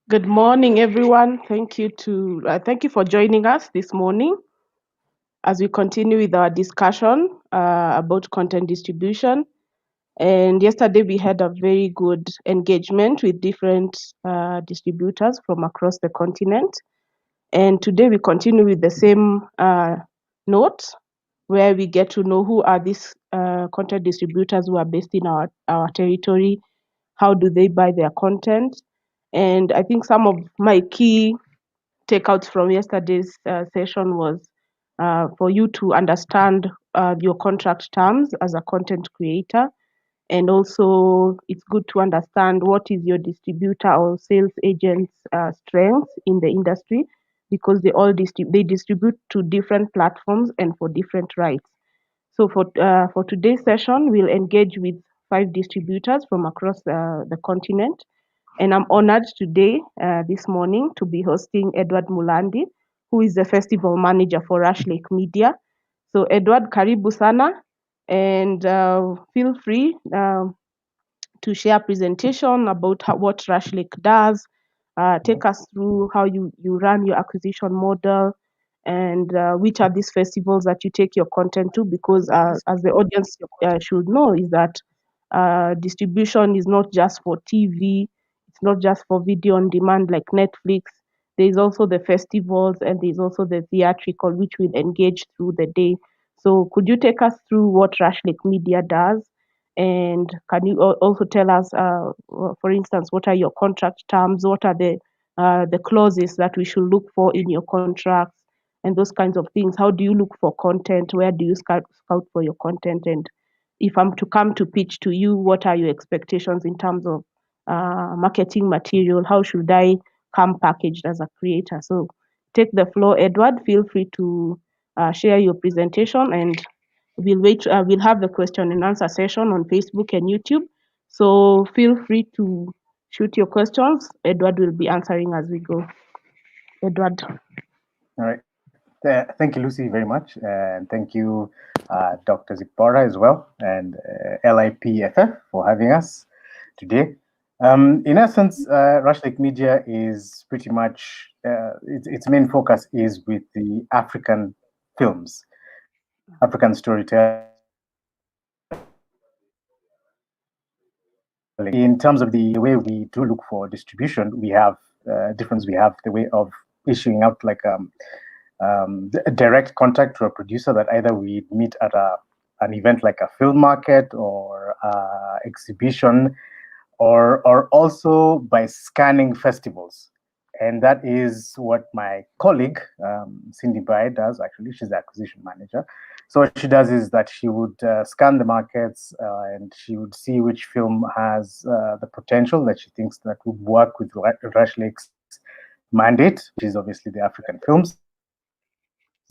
Good morning, everyone. Thank you for joining us this morning as we continue with our discussion about content distribution. And yesterday we had a very good engagement with different distributors from across the continent. And today we continue with the same note where we get to know who are these content distributors who are based in our territory, how do they buy their content. And I think some of my key takeouts from yesterday's session was for you to understand your contract terms as a content creator. And also, it's good to understand what is your distributor or sales agent's strengths in the industry, because they distribute to different platforms and for different rights. So for today's session, we'll engage with 5 distributors from across the continent, and I'm honored today, this morning, to be hosting Edward Mulandi, who is the festival manager for Rush Lake Media. So, Edward, karibu sana, and feel free to share a presentation about what Rush Lake does. Take us through how you run your acquisition model, and which are these festivals that you take your content to, because as the audience should know, is that distribution is not just for TV, it's not just for video on demand like Netflix. There is also the festivals, and there's also the theatrical, which will engage through the day. So could you take us through what Rush Lake Media does? And can you also tell us, for instance, what are your contract terms? What are the clauses that we should look for in your contracts, and those kinds of things? How do you look for content? Where do you scout for your content? And if I'm to come to pitch to you, what are your expectations in terms of marketing material? How should I come packaged as a creator? So take the floor, Edward. Feel free to share your presentation, and we'll wait. We'll have the question and answer session on Facebook and YouTube. So feel free to shoot your questions. Edward will be answering as we go. Edward. All right. Thank you, Lucy, very much. And thank you, Dr. Zipporah as well, and LIPFF for having us today. In essence, Rush Lake Media is pretty much, its main focus is with the African films, African storytelling. In terms of the way we do look for distribution, we have different. We have the way of issuing out like a direct contact to a producer that either we meet at an event like a film market or exhibition, or also by scanning festivals. And that is what my colleague, Cindy Bride, does. Actually, she's the acquisition manager. So what she does is that she would scan the markets and she would see which film has the potential that she thinks that would work with Rush Lake's mandate, which is obviously the African films.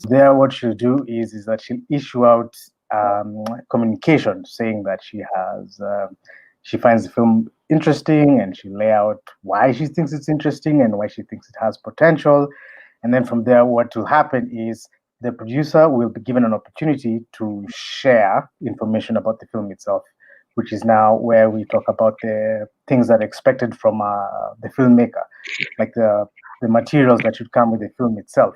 There, what she'll do is that she'll issue out communication saying that she finds the film interesting, and she lay out why she thinks it's interesting and why she thinks it has potential. And then from there, what will happen is the producer will be given an opportunity to share information about the film itself, which is now where we talk about the things that are expected from the filmmaker, like the materials that should come with the film itself.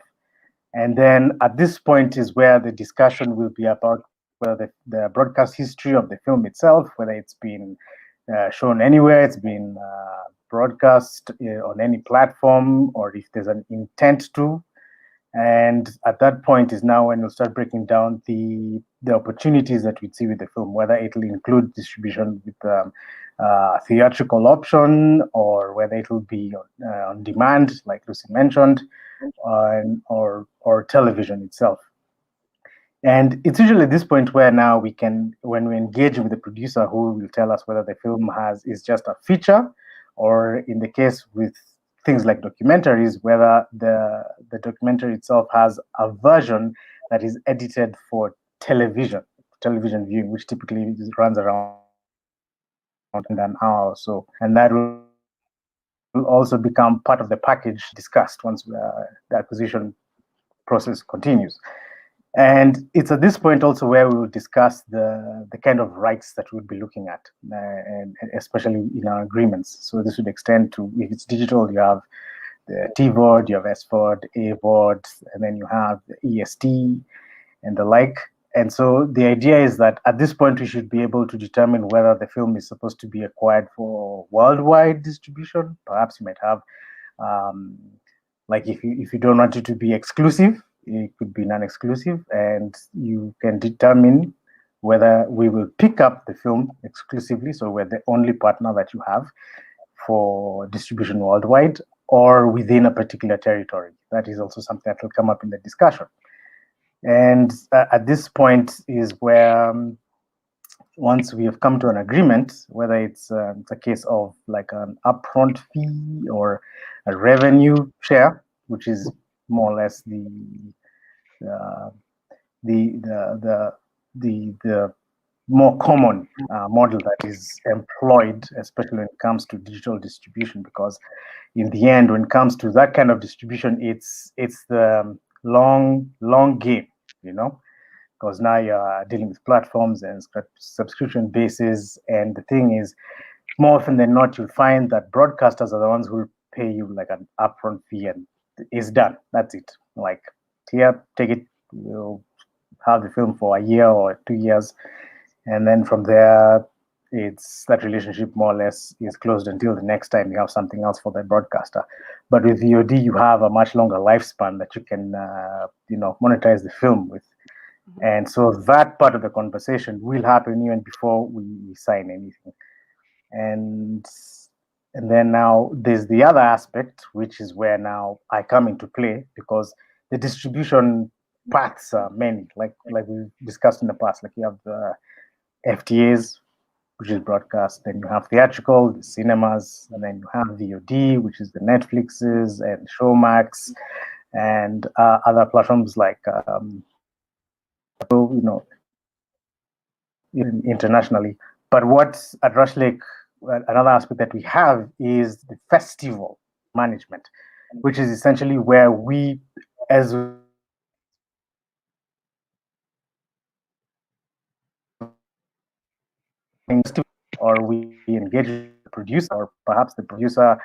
And then at this point is where the discussion will be about whether the broadcast history of the film itself, whether it's been shown anywhere, it's been broadcast on any platform, or if there's an intent to. And at that point is now when we'll start breaking down the opportunities that we see with the film, whether it'll include distribution with theatrical option, or whether it will be on demand, like Lucy mentioned, or television itself. And it's usually at this point where now we can, when we engage with the producer who will tell us whether the film is just a feature, or in the case with things like documentaries, whether the documentary itself has a version that is edited for television viewing, which typically runs around an hour or so. And that will also become part of the package discussed once the acquisition process continues. And it's at this point also where we will discuss the kind of rights that we'll be looking at, and especially in our agreements. So this would extend to, if it's digital, you have the TVOD, you have SVOD, AVOD, and then you have the EST and the like. And so the idea is that at this point, we should be able to determine whether the film is supposed to be acquired for worldwide distribution. Perhaps you might have, like if you don't want it to be exclusive, it could be non-exclusive, and you can determine whether we will pick up the film exclusively, so we're the only partner that you have for distribution worldwide, or within a particular territory. That is also something that will come up in the discussion. And at this point is where, once we have come to an agreement, whether it's a case of like an upfront fee or a revenue share, which is more or less the more common model that is employed, especially when it comes to digital distribution, because in the end, when it comes to that kind of distribution, it's the long game, because now you're dealing with platforms and subscription bases. And the thing is, more often than not, you'll find that broadcasters are the ones who will pay you like an upfront fee, and it's done. That's it. Like, here, take it. We'll have the film for a year or 2 years, and then from there, it's that relationship more or less is closed until the next time you have something else for the broadcaster. But with VOD, you have a much longer lifespan that you can, monetize the film with. And so that part of the conversation will happen even before we sign anything. And then now there's the other aspect, which is where now I come into play, because the distribution paths are many, like we discussed in the past. Like, you have the FTAs, which is broadcast, then you have theatrical, the cinemas, and then you have VOD, which is the Netflixes and Showmax, and other platforms like internationally. But what's at Rush Lake, another aspect that we have is the festival management, which is essentially where we, as or we engage with the producer, or perhaps the producer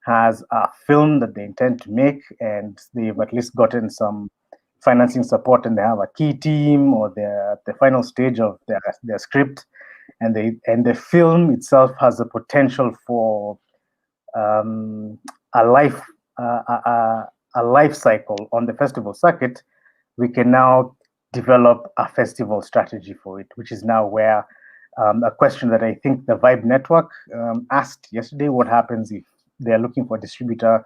has a film that they intend to make, and they've at least gotten some financing support, and they have a key team, or they're at the final stage of their script, and the film itself has the potential for a life cycle on the festival circuit. We can now develop a festival strategy for it, which is now where a question that I think the Vibe Network asked yesterday: what happens if they're looking for a distributor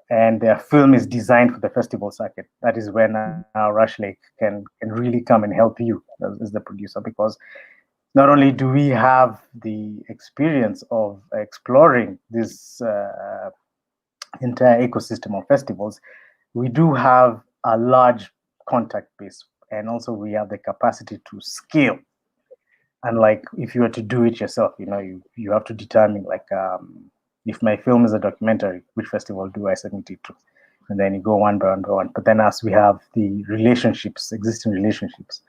and their film is designed for the festival circuit? That is where now Rush Lake can really come and help you as the producer, because not only do we have the experience of exploring this entire ecosystem of festivals, we do have a large contact base, and also we have the capacity to scale. And like, if you were to do it yourself, you have to determine, like, if my film is a documentary, which festival do I submit it to? And then you go one by one by one. But then, as we have the existing relationships,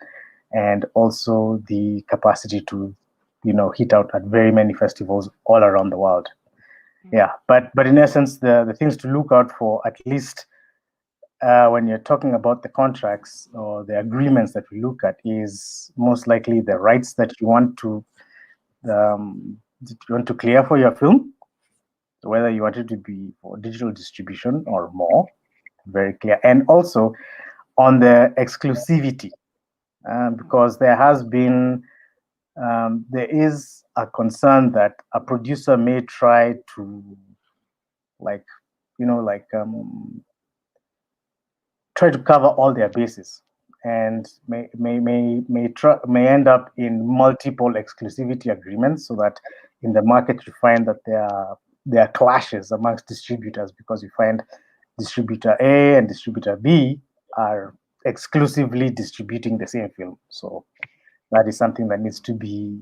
and also the capacity to, hit out at very many festivals all around the world. Yeah, but in essence, the things to look out for, at least when you're talking about the contracts or the agreements that we look at, is most likely the rights that you want to clear for your film, whether you want it to be for digital distribution or more, very clear. And also on the exclusivity, because there is a concern that a producer may try to, try to cover all their bases, and may end up in multiple exclusivity agreements, so that in the market you find that there are clashes amongst distributors, because you find distributor A and distributor B are exclusively distributing the same film. So that is something that needs to be,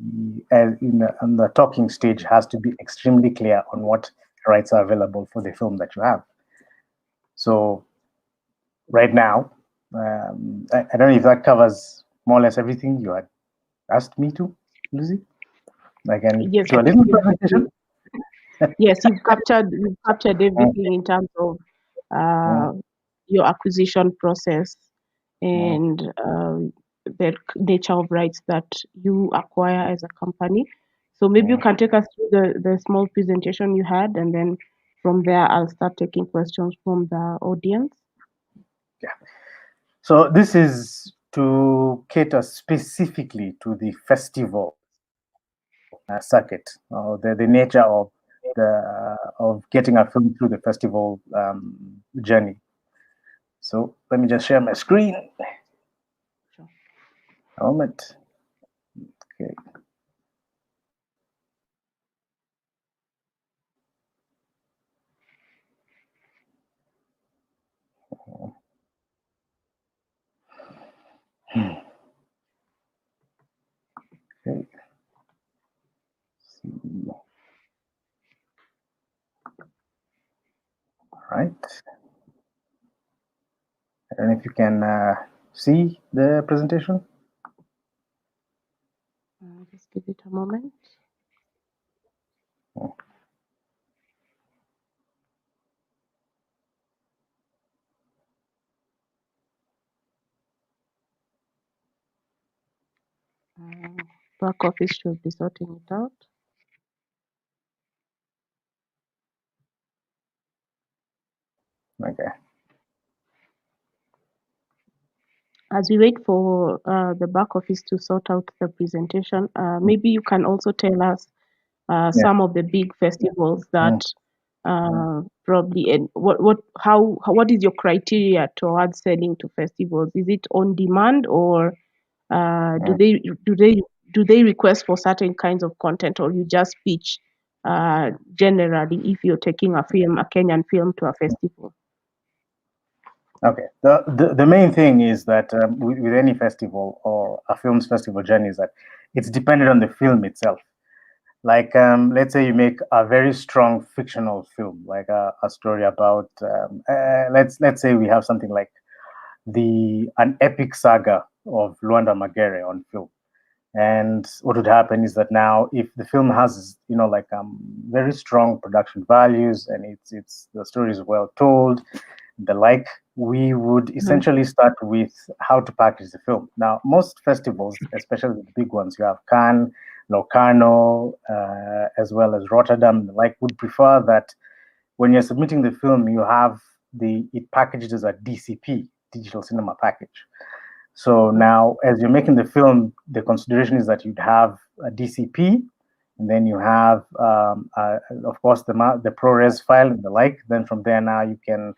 in the talking stage, has to be extremely clear on what rights are available for the film that you have. So right now, I don't know if that covers more or less everything you had asked me to, Lucy. I can Yes, do I a think little presentation. yes, you've captured everything in terms of uh, your acquisition process and the nature of rights that you acquire as a company. So maybe you can take us through the small presentation you had, and then from there I'll start taking questions from the audience. Yeah. So this is to cater specifically to the festival circuit, or the nature of getting a film through the festival journey. So let me just share my screen. Sure. A moment. Okay. Okay. All right. I don't know if you can see the presentation. Just give it a moment. Back office should be sorting it out. Okay. As we wait for the back office to sort out the presentation, maybe you can also tell us some of the big festivals that probably, and what is your criteria towards selling to festivals? Is it on demand, or do they request for certain kinds of content, or you just pitch generally if you're taking a Kenyan film to a festival? Okay. The main thing is that with any festival or a film's festival journey is that it's dependent on the film itself. Like, let's say you make a very strong fictional film, like a story about, let's say we have something like an epic saga of Luanda Magere on film. And what would happen is that now, if the film has, like very strong production values, and it's the story is well told, the like, we would essentially start with how to package the film. Now, most festivals, especially the big ones, you have Cannes, Locarno, as well as Rotterdam, the like, would prefer that when you're submitting the film, you have it packaged as a DCP, digital cinema package. So now, as you're making the film, the consideration is that you'd have a DCP, and then you have, of course, the ProRes file and the like. Then from there, now you can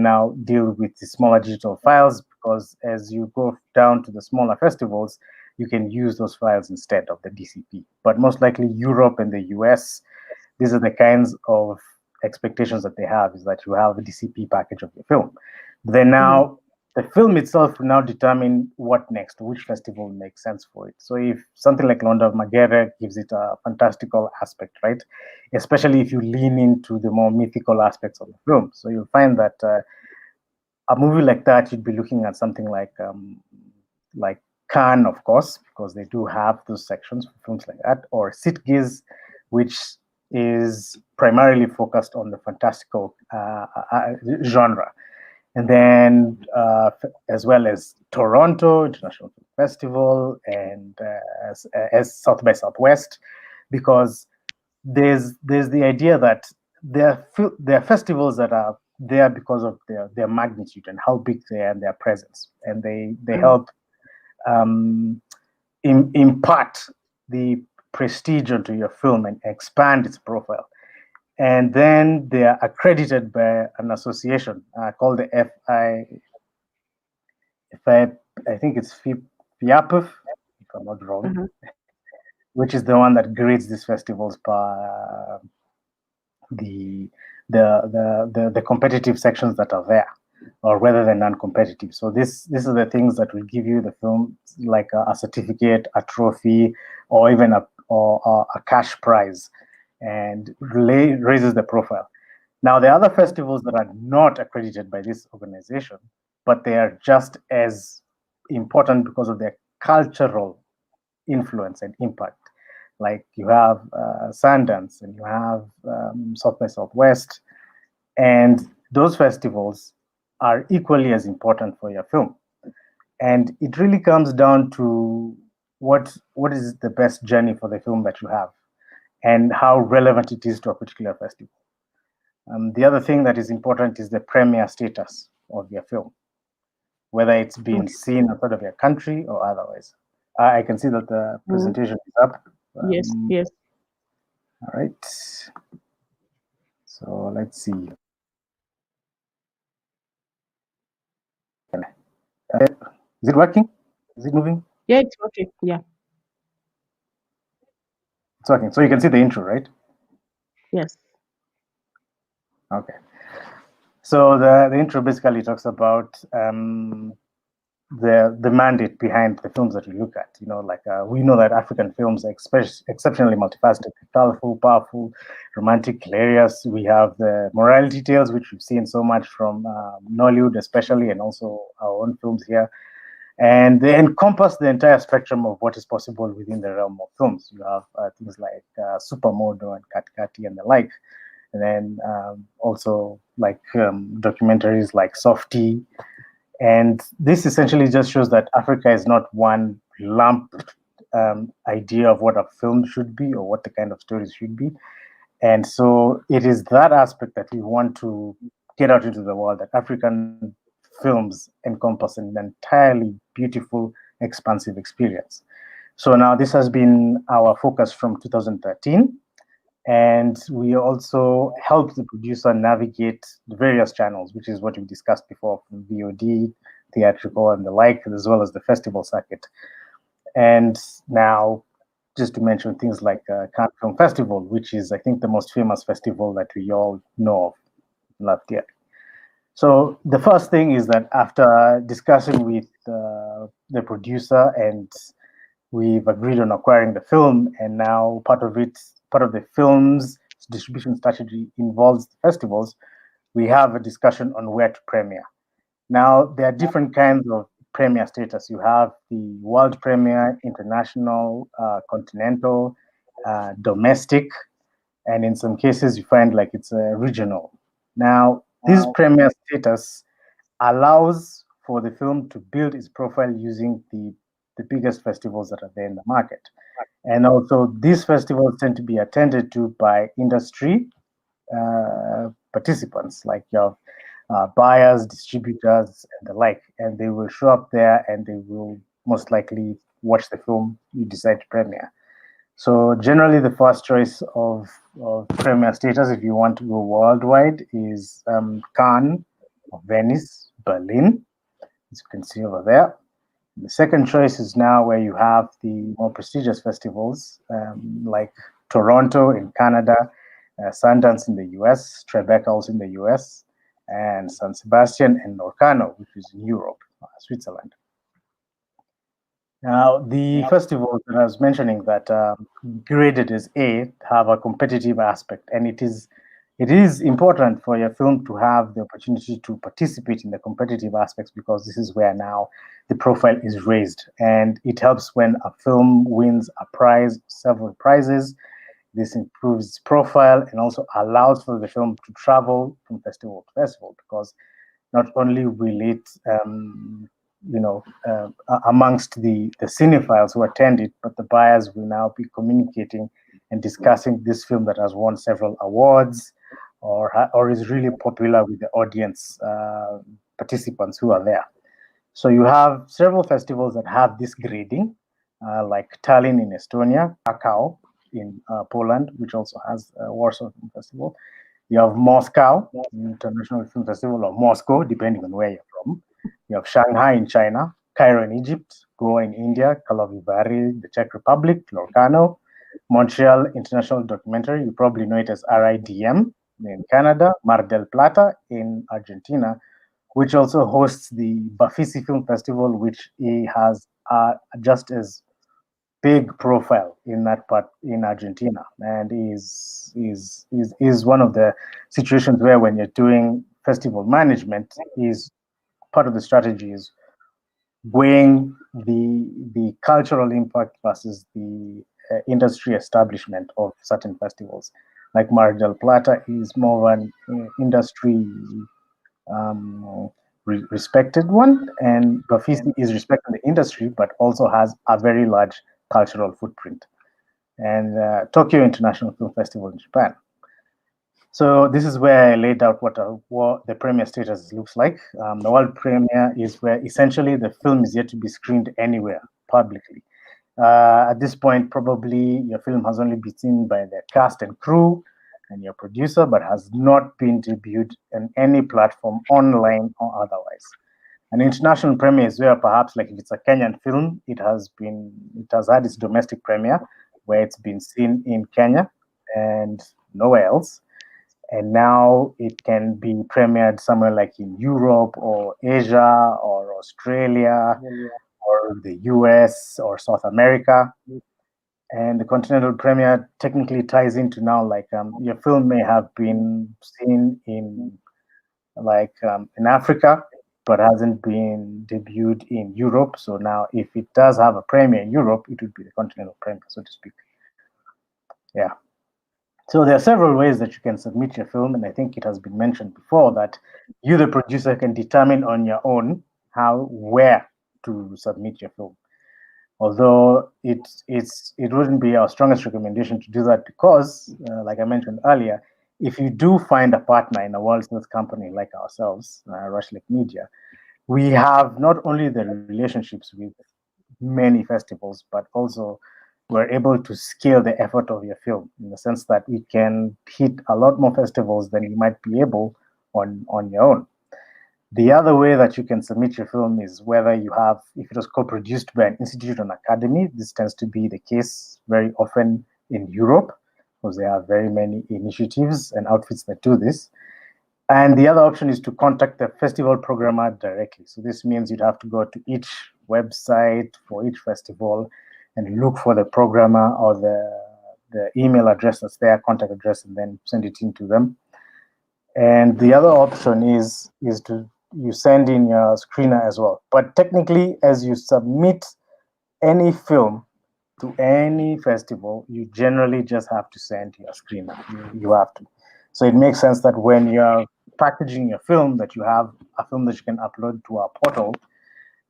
now deal with the smaller digital files, because as you go down to the smaller festivals, you can use those files instead of the DCP. But most likely, Europe and the US, these are the kinds of expectations that they have, is that you have a DCP package of your film. Then now, the film itself will now determine what next, which festival makes sense for it. So if something like Luanda Magere gives it a fantastical aspect, right? Especially if you lean into the more mythical aspects of the film. So you'll find that a movie like that, you'd be looking at something like Cannes, of course, because they do have those sections for films like that, or Sitges, which is primarily focused on the fantastical genre. And then, as well as Toronto International Film Festival, and as South by Southwest, because there's the idea that there are festivals that are there because of their magnitude and how big they are and their presence, and they help impart the prestige onto your film and expand its profile. And then they are accredited by an association called the I think it's FIAPF, if I'm not wrong, which is the one that grades these festivals per the competitive sections that are there, or rather than non-competitive. So these are the things that will give you the film, like a certificate, a trophy, or even a cash prize, and raises the profile. Now, the other festivals that are not accredited by this organization, but they are just as important because of their cultural influence and impact. Like you have Sundance and you have South by Southwest, and those festivals are equally as important for your film. And it really comes down to what is the best journey for the film that you have and how relevant it is to a particular festival. The other thing that is important is the premiere status of your film, whether it's been seen outside of your country or otherwise. I can see that the presentation is up. Yes, yes. All right. So let's see. Is it working? Is it moving? Yeah, it's working. Yeah. It's working. So you can see the intro, right? Yes. Okay. So the intro basically talks about the mandate behind the films that we look at. You know, like we know that African films are exceptionally multifaceted, colorful, powerful, romantic, hilarious. We have the morality tales, which we've seen so much from Nollywood, especially, and also our own films here. And they encompass the entire spectrum of what is possible within the realm of films. You have things like Supermodo and Katikati and the like. And then also like documentaries like Softy. And this essentially just shows that Africa is not one lump idea of what a film should be or what the kind of stories should be. And so it is that aspect that we want to get out into the world, that African films encompass an entirely beautiful, expansive experience. So now this has been our focus from 2013. And we also help the producer navigate the various channels, which is what we discussed before, from VOD, theatrical, and the like, as well as the festival circuit. And now, just to mention things like Cannes Film Festival, which is, I think, the most famous festival that we all know of, love theater. So the first thing is that after discussing with the producer, and we've agreed on acquiring the film, and now part of the film's distribution strategy involves the festivals, we have a discussion on where to premiere. Now, there are different kinds of premiere status. You have the world premiere, international, continental, domestic, and in some cases you find like it's regional. Now, this premiere status allows for the film to build its profile using the biggest festivals that are there in the market. And also, these festivals tend to be attended to by industry participants, like your buyers, distributors, and the like. And they will show up there and they will most likely watch the film you decide to premiere. So generally, the first choice of premiere status, if you want to go worldwide, is Cannes, Venice, Berlin, as you can see over there. The second choice is now where you have the more prestigious festivals like Toronto in Canada, Sundance in the US, Tribeca also in the US, and San Sebastian and Locarno, which is in Europe, Switzerland. Now, the festivals that I was mentioning that graded as A have a competitive aspect, and it is important for your film to have the opportunity to participate in the competitive aspects, because this is where now the profile is raised, and it helps when a film wins a prize, several prizes. This improves its profile and also allows for the film to travel from festival to festival, because not only will it amongst the cinephiles who attend it, but the buyers will now be communicating and discussing this film that has won several awards or is really popular with the audience participants who are there. So you have several festivals that have this grading, like Tallinn in Estonia, Krakow in Poland, which also has a Warsaw Film Festival. You have Moscow International Film Festival, or Moscow, depending on where you're from. You have Shanghai in China, Cairo in Egypt, Goa in India, Karlovy Vary, the Czech Republic, Locarno, Montreal International Documentary, you probably know it as RIDM in Canada, Mar del Plata in Argentina, which also hosts the Bafisi Film Festival, which has just as big profile in that part in Argentina, and is one of the situations where when you're doing festival management is part of the strategy is weighing the cultural impact versus the industry establishment of certain festivals. Like Mar del Plata is more of an industry respected one, and Bafisi is respected in the industry, but also has a very large cultural footprint. And Tokyo International Film Festival in Japan. So this is where I laid out what the premiere status looks like. The world premiere is where essentially the film is yet to be screened anywhere publicly. At this point, probably your film has only been seen by the cast and crew and your producer, but has not been debuted on any platform, online or otherwise. An international premiere is where perhaps, like if it's a Kenyan film, it has had its domestic premiere where it's been seen in Kenya and nowhere else. And now it can be premiered somewhere like in Europe or Asia or Australia or the US or South America. And the continental premiere technically ties into now, like your film may have been seen in in Africa, but hasn't been debuted in Europe. So now if it does have a premiere in Europe, it would be the continental premiere, so to speak. Yeah. So there are several ways that you can submit your film, and I think it has been mentioned before that you, the producer, can determine on your own where to submit your film. Although it wouldn't be our strongest recommendation to do that because, like I mentioned earlier, if you do find a partner in a world sales company like ourselves, Rushlick Media, we have not only the relationships with many festivals, but also we're able to scale the effort of your film in the sense that we can hit a lot more festivals than you might be able on your own. The other way that you can submit your film is whether if it was co-produced by an institute or an academy. This tends to be the case very often in Europe because there are very many initiatives and outfits that do this. And the other option is to contact the festival programmer directly. So this means you'd have to go to each website for each festival and look for the programmer or the email address that's their contact address, and then send it in to them. And the other option is to you send in your screener as well. But technically, as you submit any film to any festival, you generally just have to send your screener. You have to. So it makes sense that when you're packaging your film, that you have a film that you can upload to our portal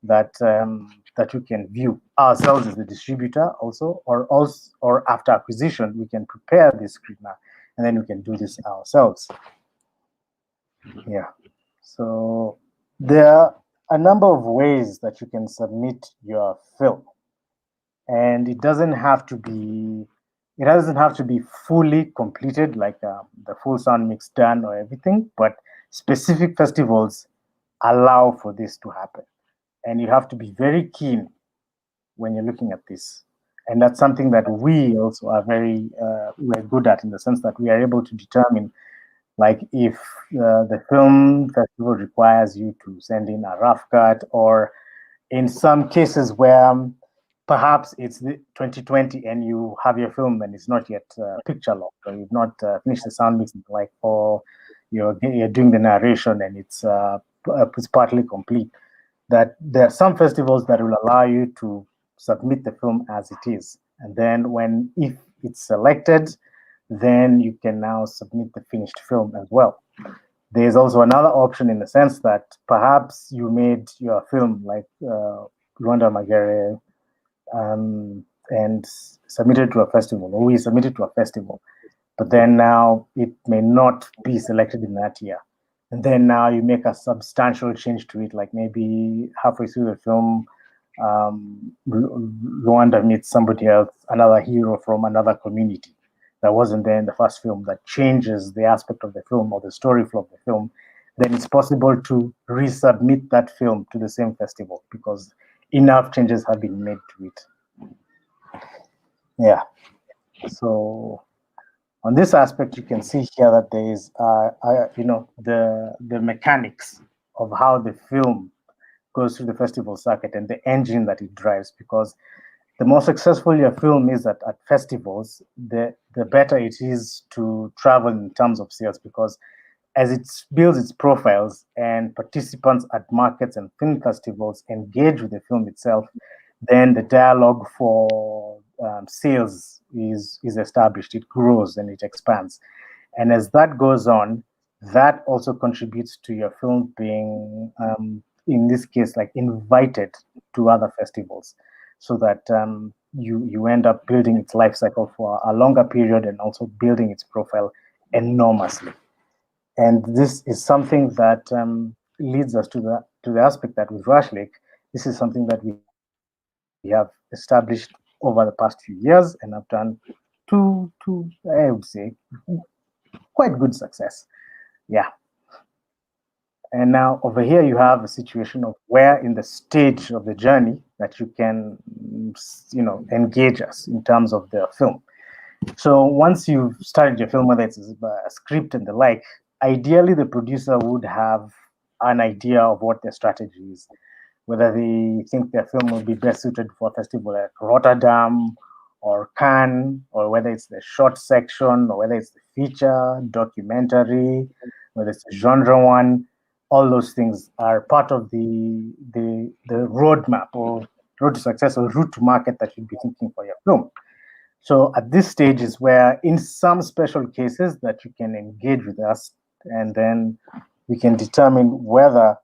that you can view ourselves as the distributor also, or after acquisition, we can prepare this screener and then we can do this ourselves. Yeah. So there are a number of ways that you can submit your film, and it doesn't have to be fully completed, like the full sound mix done or everything, but specific festivals allow for this to happen. And you have to be very keen when you're looking at this. And that's something that we also are we're good at, in the sense that we are able to determine, like if the film festival requires you to send in a rough cut, or in some cases where perhaps it's 2020 and you have your film and it's not yet picture locked, or you've not finished the sound mix, like, or you're doing the narration and it's partly complete, that there are some festivals that will allow you to submit the film as it is. And then if it's selected, then you can now submit the finished film as well. There's also another option, in the sense that perhaps you made your film like Rwanda Magere and submitted to a festival, or we submitted to a festival, but then now it may not be selected in that year. And then now you make a substantial change to it, like maybe halfway through the film, Rwanda meets somebody else, another hero from another community that wasn't there in the first film, that changes the aspect of the film or the story flow of the film. Then it's possible to resubmit that film to the same festival because enough changes have been made to it. Yeah. So on this aspect, you can see here that there is, the mechanics of how the film goes through the festival circuit and the engine that it drives. Because the more successful your film is at festivals, the better it is to travel in terms of sales. Because as it builds its profiles and participants at markets and film festivals engage with the film itself, then the dialogue for sales is established. It grows and it expands. And as that goes on, that also contributes to your film being, in this case, like invited to other festivals, so that you end up building its life cycle for a longer period and also building its profile enormously. And this is something that leads us to the aspect that with Rush Lake, this is something that we have established over the past few years and have done to I would say, quite good success. Yeah. And now over here you have a situation of where in the stage of the journey that you can, engage us in terms of the film. So once you've started your film, whether it's a script and the like, ideally the producer would have an idea of what their strategy is, whether they think their film will be best suited for a festival like Rotterdam or Cannes, or whether it's the short section, or whether it's the feature, documentary, whether it's a genre one. All those things are part of the roadmap or road to success or route to market that you'd be thinking for your film. So at this stage is where, in some special cases, that you can engage with us, and then we can determine whether,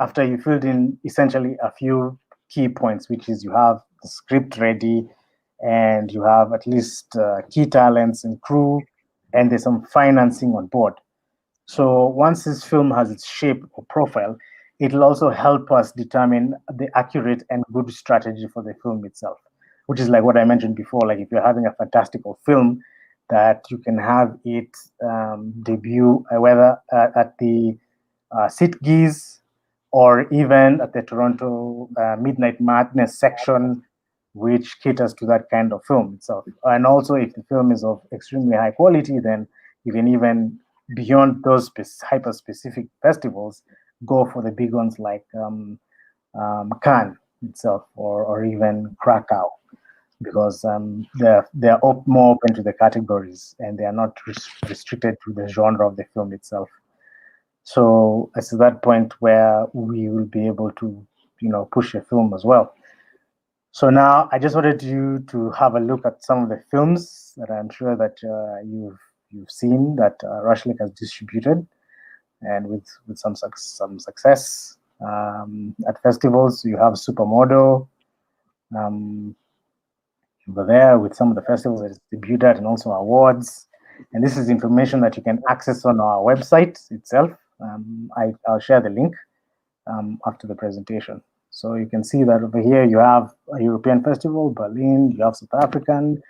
after you filled in essentially a few key points, which is you have the script ready, and you have at least key talents and crew, and there's some financing on board. So once this film has its shape or profile, it'll also help us determine the accurate and good strategy for the film itself, which is like what I mentioned before. Like if you're having a fantastical film, that you can have it debut whether at the Sitges or even at the Toronto Midnight Madness section, which caters to that kind of film itself. And also, if the film is of extremely high quality, then you can even, beyond those hyper-specific festivals, go for the big ones like Cannes itself, or even Krakow, because they're more open to the categories and they are not restricted to the genre of the film itself. So it's that point where we will be able to, push a film as well. So now I just wanted you to have a look at some of the films that I'm sure that you've seen that Rush Lake has distributed, and with some success at festivals. You have Supermodo over there with some of the festivals that it's debuted and also awards. And this is information that you can access on our website itself. I'll share the link after the presentation. So you can see that over here you have a European festival, Berlin, you have South African,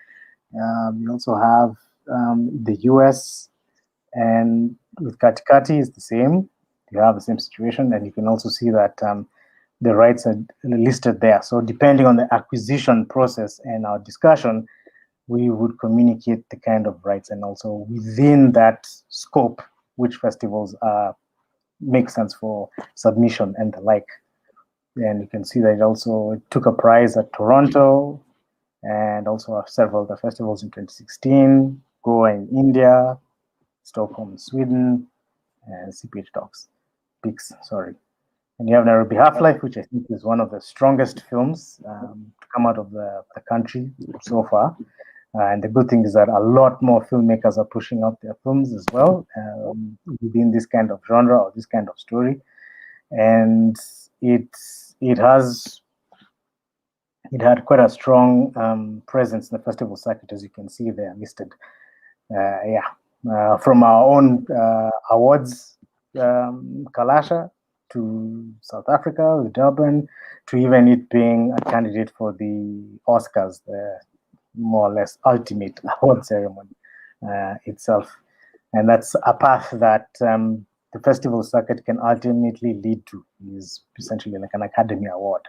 you also have the US, and with Katikati is the same. You have the same situation, and you can also see that the rights are listed there. So depending on the acquisition process and our discussion, we would communicate the kind of rights, and also within that scope, which festivals make sense for submission and the like. And you can see that it also took a prize at Toronto, and also several other festivals in 2016, Goa in India, Stockholm in Sweden, and CPH Talks, Peaks, sorry. And you have Nairobi Half-Life, which I think is one of the strongest films to come out of the country so far. And the good thing is that a lot more filmmakers are pushing out their films as well within this kind of genre or this kind of story. And it had quite a strong presence in the festival circuit, as you can see there listed. From our own awards, Kalasha, to South Africa with Durban, to even it being a candidate for the Oscars, the more or less ultimate award ceremony itself. And that's a path that the festival circuit can ultimately lead to, is essentially like an Academy Award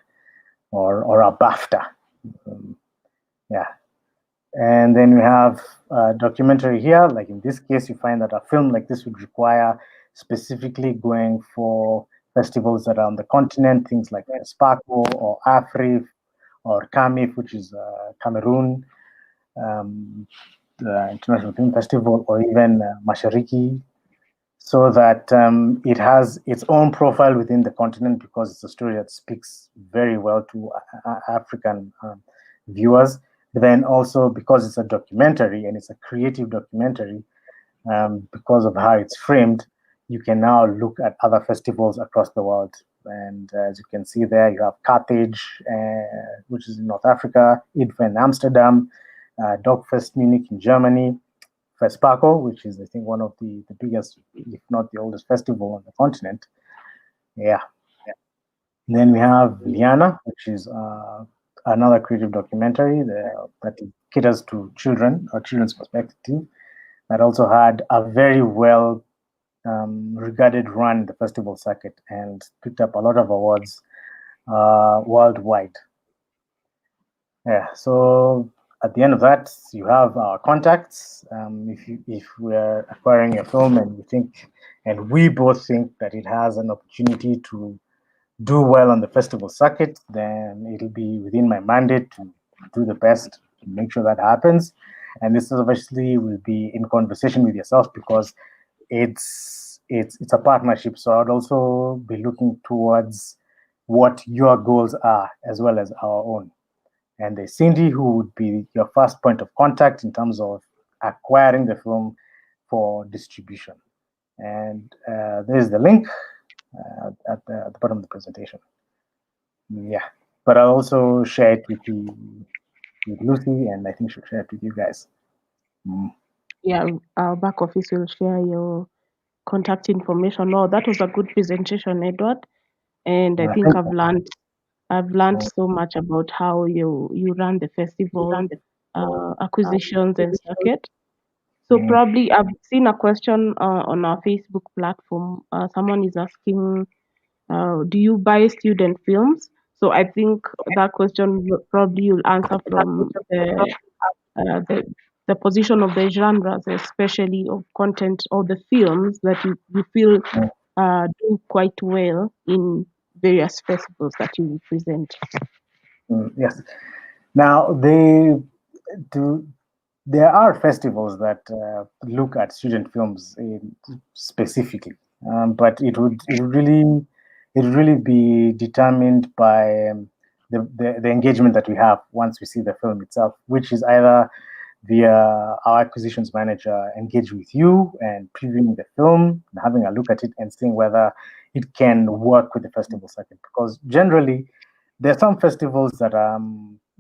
or a BAFTA. And then we have a documentary here. Like in this case, you find that a film like this would require specifically going for festivals that are on the continent, things like Sparkle or Afrif or Kamif, which is Cameroon, the International Film Festival, or even Mashariki so that it has its own profile within the continent, because it's a story that speaks very well to African viewers. But then also because it's a documentary and it's a creative documentary, because of how it's framed, you can now look at other festivals across the world. And as you can see there, you have Carthage, which is in North Africa, IDFA in Amsterdam, Dogfest Munich in Germany, FESPACO, which is, I think, one of the biggest, if not the oldest festival on the continent. Yeah. And then we have Liana, which is another creative documentary that caters to children, or children's perspective, that also had a very well regarded run in the festival circuit and picked up a lot of awards worldwide. Yeah, so at the end of that, you have our contacts. If we're acquiring a film and we both think that it has an opportunity to do well on the festival circuit, then it'll be within my mandate to do the best to make sure that happens. And this obviously will be in conversation with yourself, because it's a partnership. So I'd also be looking towards what your goals are as well as our own. And Cindy, who would be your first point of contact in terms of acquiring the film for distribution. And there's the link at the bottom of the presentation. Yeah, but I'll also share it with Lucy, and I think she'll share it with you guys. Yeah, our back office will share your contact information. Oh, that was a good presentation, Edward. And I think I've learned so much about how you run the festival, acquisitions and circuit. So probably I've seen a question on our Facebook platform. Someone is asking, do you buy student films? So I think that question probably you'll answer from the position of the genres, especially of content or the films that you feel do quite well in various festivals that you present. Yes. Now there are festivals that look at student films specifically, but it would really be determined by the engagement that we have once we see the film itself, which is either via our acquisitions manager engage with you and previewing the film and having a look at it and seeing whether it can work with the festival circuit. Because generally, there are some festivals that are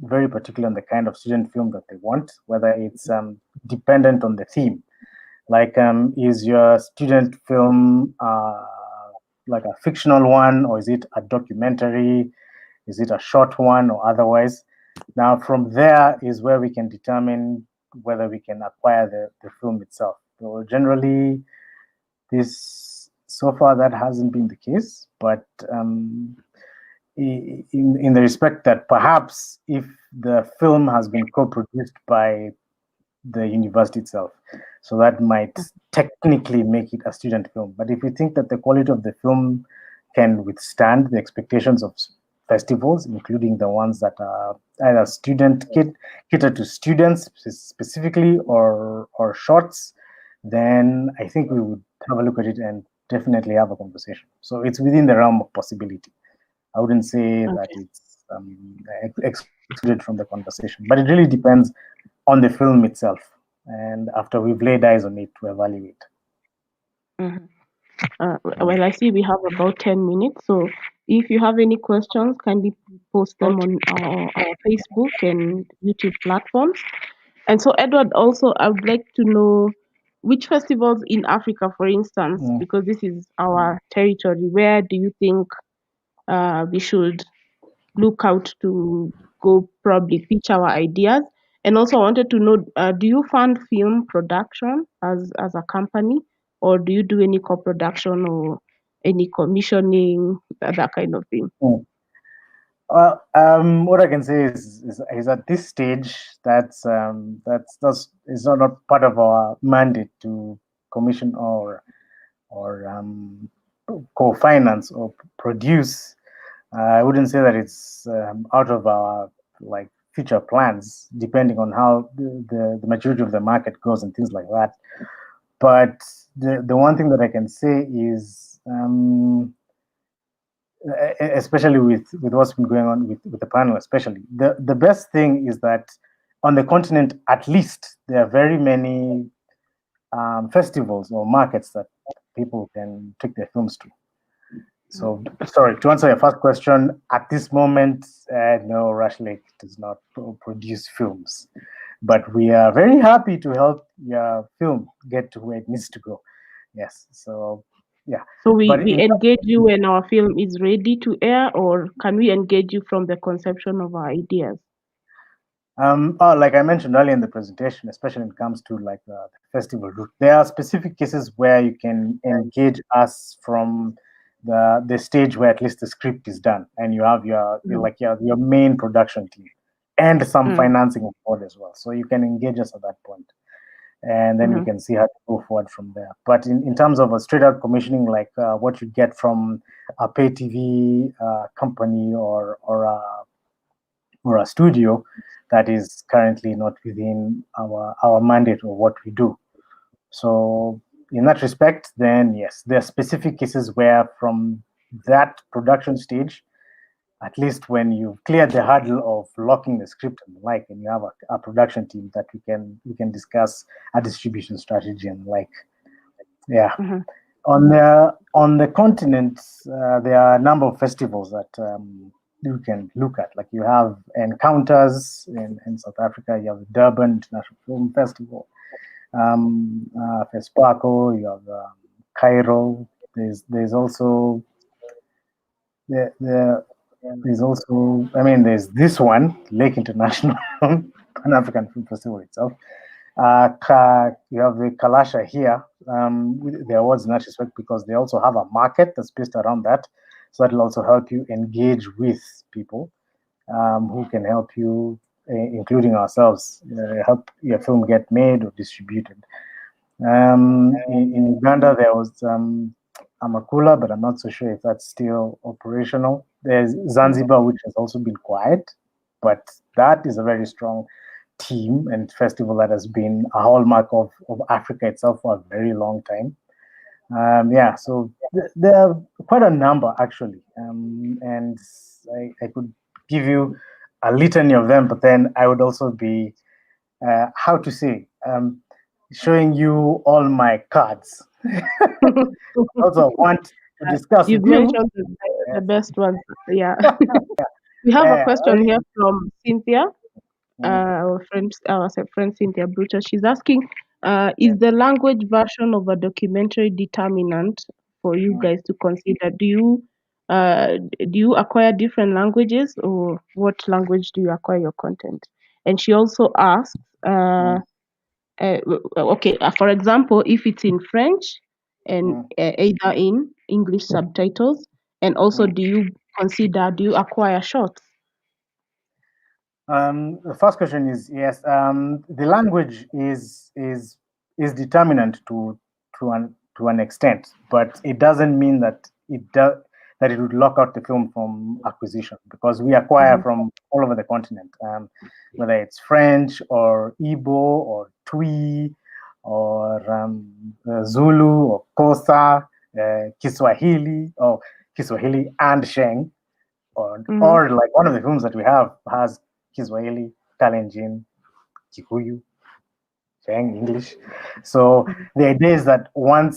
very particular on the kind of student film that they want, whether it's dependent on the theme. Like, is your student film like a fictional one, or is it a documentary? Is it a short one, or otherwise? Now, from there is where we can determine whether we can acquire the film itself. So generally, so far that hasn't been the case, but in the respect that perhaps if the film has been co-produced by the university itself, so that might technically make it a student film. But if we think that the quality of the film can withstand the expectations of festivals, including the ones that are either cater to students specifically or shorts, then I think we would have a look at it and definitely have a conversation. So it's within the realm of possibility. I wouldn't say that it's excluded from the conversation, but it really depends on the film itself, and after we've laid eyes on it to evaluate. Well, I see we have about 10 minutes, so if you have any questions, kindly post them on our Facebook and YouTube platforms. And so, Edward, also, I would like to know which festivals in Africa, for instance, because this is our territory, where do you think we should look out to go probably pitch our ideas? And also, I wanted to know, do you fund film production as a company, or do you do any co-production or any commissioning, that kind of thing? Well, what I can say is at this stage, that's is not part of our mandate to commission or co-finance or produce. I wouldn't say that it's out of our future plans, depending on how the maturity of the market goes and things like that. But the one thing that I can say is, especially with what's been going on with the panel, especially the best thing is that on the continent, at least, there are very many festivals or markets that people can take their films to. So, sorry, to answer your first question, at this moment, no, Rush Lake does not produce films, but we are very happy to help your film get to where it needs to go. Yes, so yeah. So we But engage you when our film is ready to air, or can we engage you from the conception of our ideas? like I mentioned earlier in the presentation, especially when it comes to like the festival route, there are specific cases where you can engage us from the stage where at least the script is done, and you have your your main production team and some financing on board as well. So you can engage us at that point, and then we can see how to go forward from there. But in terms of a straight out commissioning, like what you get from a pay TV company or a studio, that is currently not within our mandate or what we do. So in that respect, then yes, there are specific cases where from that production stage, at least when you've cleared the hurdle of locking the script and the like, and you have a production team that we can discuss a distribution strategy and the like. Yeah. On the continent, there are a number of festivals that you can look at. Like you have Encounters in South Africa, you have the Durban International Film Festival, FESPACO, you have Cairo. There's also there's also, I mean, there's this one, Lake International Pan African Film Festival itself. You have the Kalasha here, with the awards in that respect, because they also have a market that's based around that. So that'll also help you engage with people who can help you, including ourselves, help your film get made or distributed. In Uganda, there was Amakula, but I'm not so sure if that's still operational. There's Zanzibar, which has also been quiet, but that is a very strong team and festival that has been a hallmark of Africa itself for a very long time. Yeah, so there are quite a number actually, and I could give you a litany of them, but then I would also be, how to say, showing you all my cards. Also want to discuss You've with you. mentioned the best ones. Yeah. We have a question here from Cynthia, our friend Cynthia Brutus. She's asking, is the language version of a documentary determinant for you guys to consider? Do you acquire different languages, or what language do you acquire your content? And she also asks, okay, for example, if it's in French and either in English subtitles, and also do you acquire shorts? The first question is yes. The language is determinant to an extent, but it doesn't mean that it would lock out the film from acquisition, because we acquire from all over the continent, whether it's French or Igbo or Twi or Zulu or Kosa, Kiswahili and Sheng, or like one of the films that we have has Kiswahili, Kalenjin, Kikuyu, Sheng, English. So the idea is that while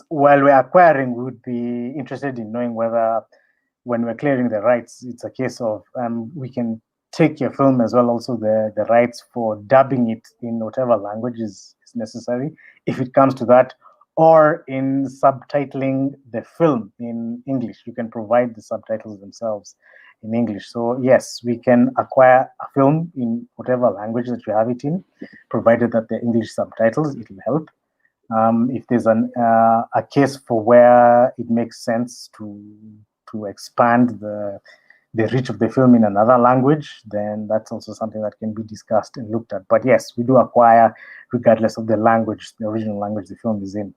we're acquiring, we would be interested in knowing whether, when we're clearing the rights, it's a case of we can take your film as well, also the rights for dubbing it in whatever language is necessary, if it comes to that, or in subtitling the film in English. You can provide the subtitles themselves in English. So yes, we can acquire a film in whatever language that you have it in, provided that the English subtitles, it will help. If there's a case for where it makes sense to expand the reach of the film in another language, then that's also something that can be discussed and looked at. But yes, we do acquire regardless of the language, the original language the film is in.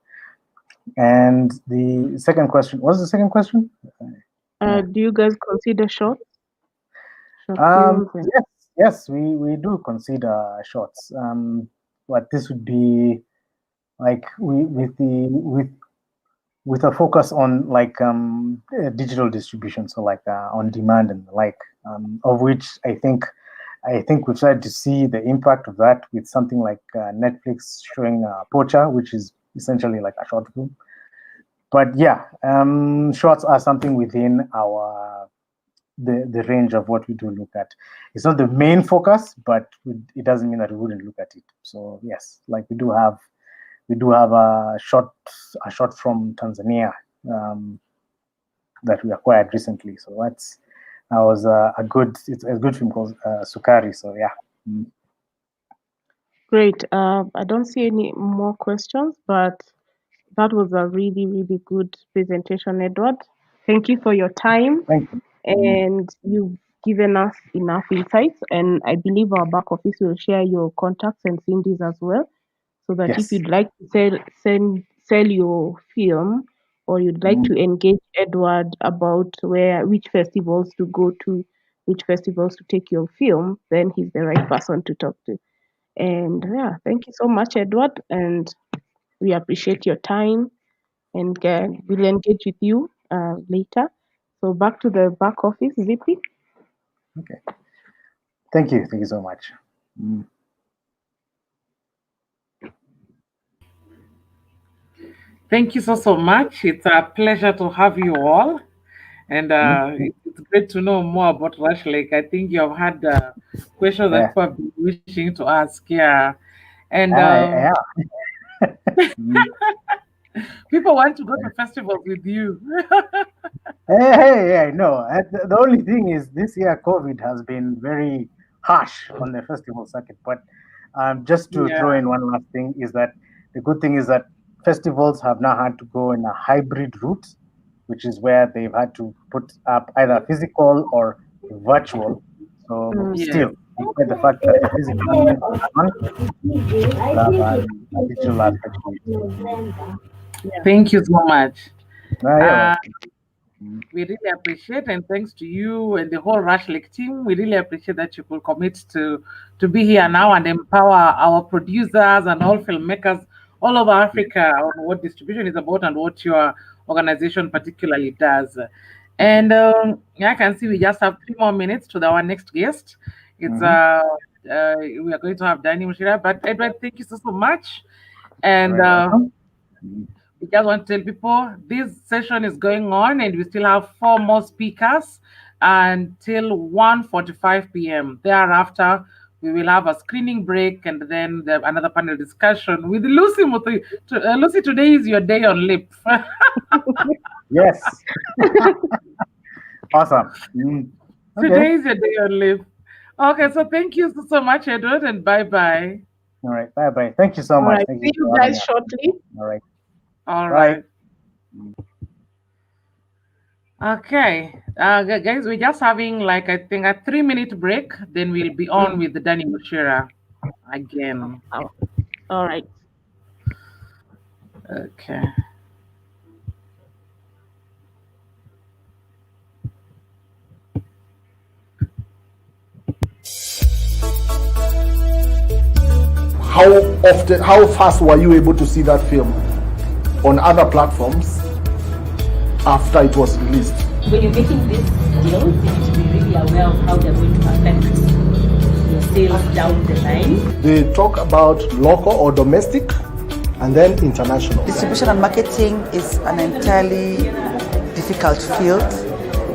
And the second question, what's the second question? Do you guys consider shorts? Yes, we do consider shorts. But this would be like with a focus on like digital distribution, so like on demand and the like, of which I think we've started to see the impact of that with something like Netflix showing Pocha, which is essentially like a short film. But yeah, shorts are something within our the range of what we do look at. It's not the main focus, but it doesn't mean that we wouldn't look at it. So yes, like we do have a short from Tanzania that we acquired recently. So that was it's a good film called Sukari. So yeah. Great. I don't see any more questions, but that was a really, really good presentation, Edward. Thank you for your time. Thank you. And you've given us enough insights. And I believe our back office will share your contacts and Cindy's as well, so that Yes. if you'd like to sell your film, or you'd like to engage Edward about which festivals to go to, which festivals to take your film, then he's the right person to talk to. And yeah, thank you so much, Edward, and we appreciate your time, and we'll engage with you later. So back to the back office, VP. Okay. Thank you so much. Thank you so much. It's a pleasure to have you all. And it's great to know more about Rush Lake. I think you have had questions that people have been wishing to ask. Yeah. And people want to go to festivals with you. Hey, no. The only thing is this year COVID has been very harsh on the festival circuit. But just to throw in one last thing is that the good thing is that festivals have now had to go in a hybrid route, which is where they've had to put up either physical or virtual. So still, despite the fact that the physical have a digital aspect to it. Thank you so much. We really appreciate, and thanks to you and the whole Rush Lake team, we really appreciate that you could commit to be here now and empower our producers and all filmmakers all over Africa on what distribution is about and what your organization particularly does. And I can see we just have 3 more minutes to our next guest. It's we are going to have Danny Mushira, but Edward, thank you so much. And we just want to tell people this session is going on, and we still have 4 more speakers until 1:45 p.m. Thereafter, we will have a screening break and then another panel discussion with Lucy Muthi. Lucy, today is your day on Lipff. Yes. Awesome. Today is your day on Lipff. Okay, so thank you so much, Edward, and bye-bye. All right, bye-bye. Thank you so much. See you guys shortly. All right. All right. Okay, guys, we're just having like I think a 3-minute break. Then we'll be on with Danny Mushira again. All right. Okay. How fast were you able to see that film on other platforms after it was released? When you're making this deal, you need to be really aware of how they're going to affect your sales down the line. They talk about local or domestic and then international. Distribution and marketing is an entirely difficult field,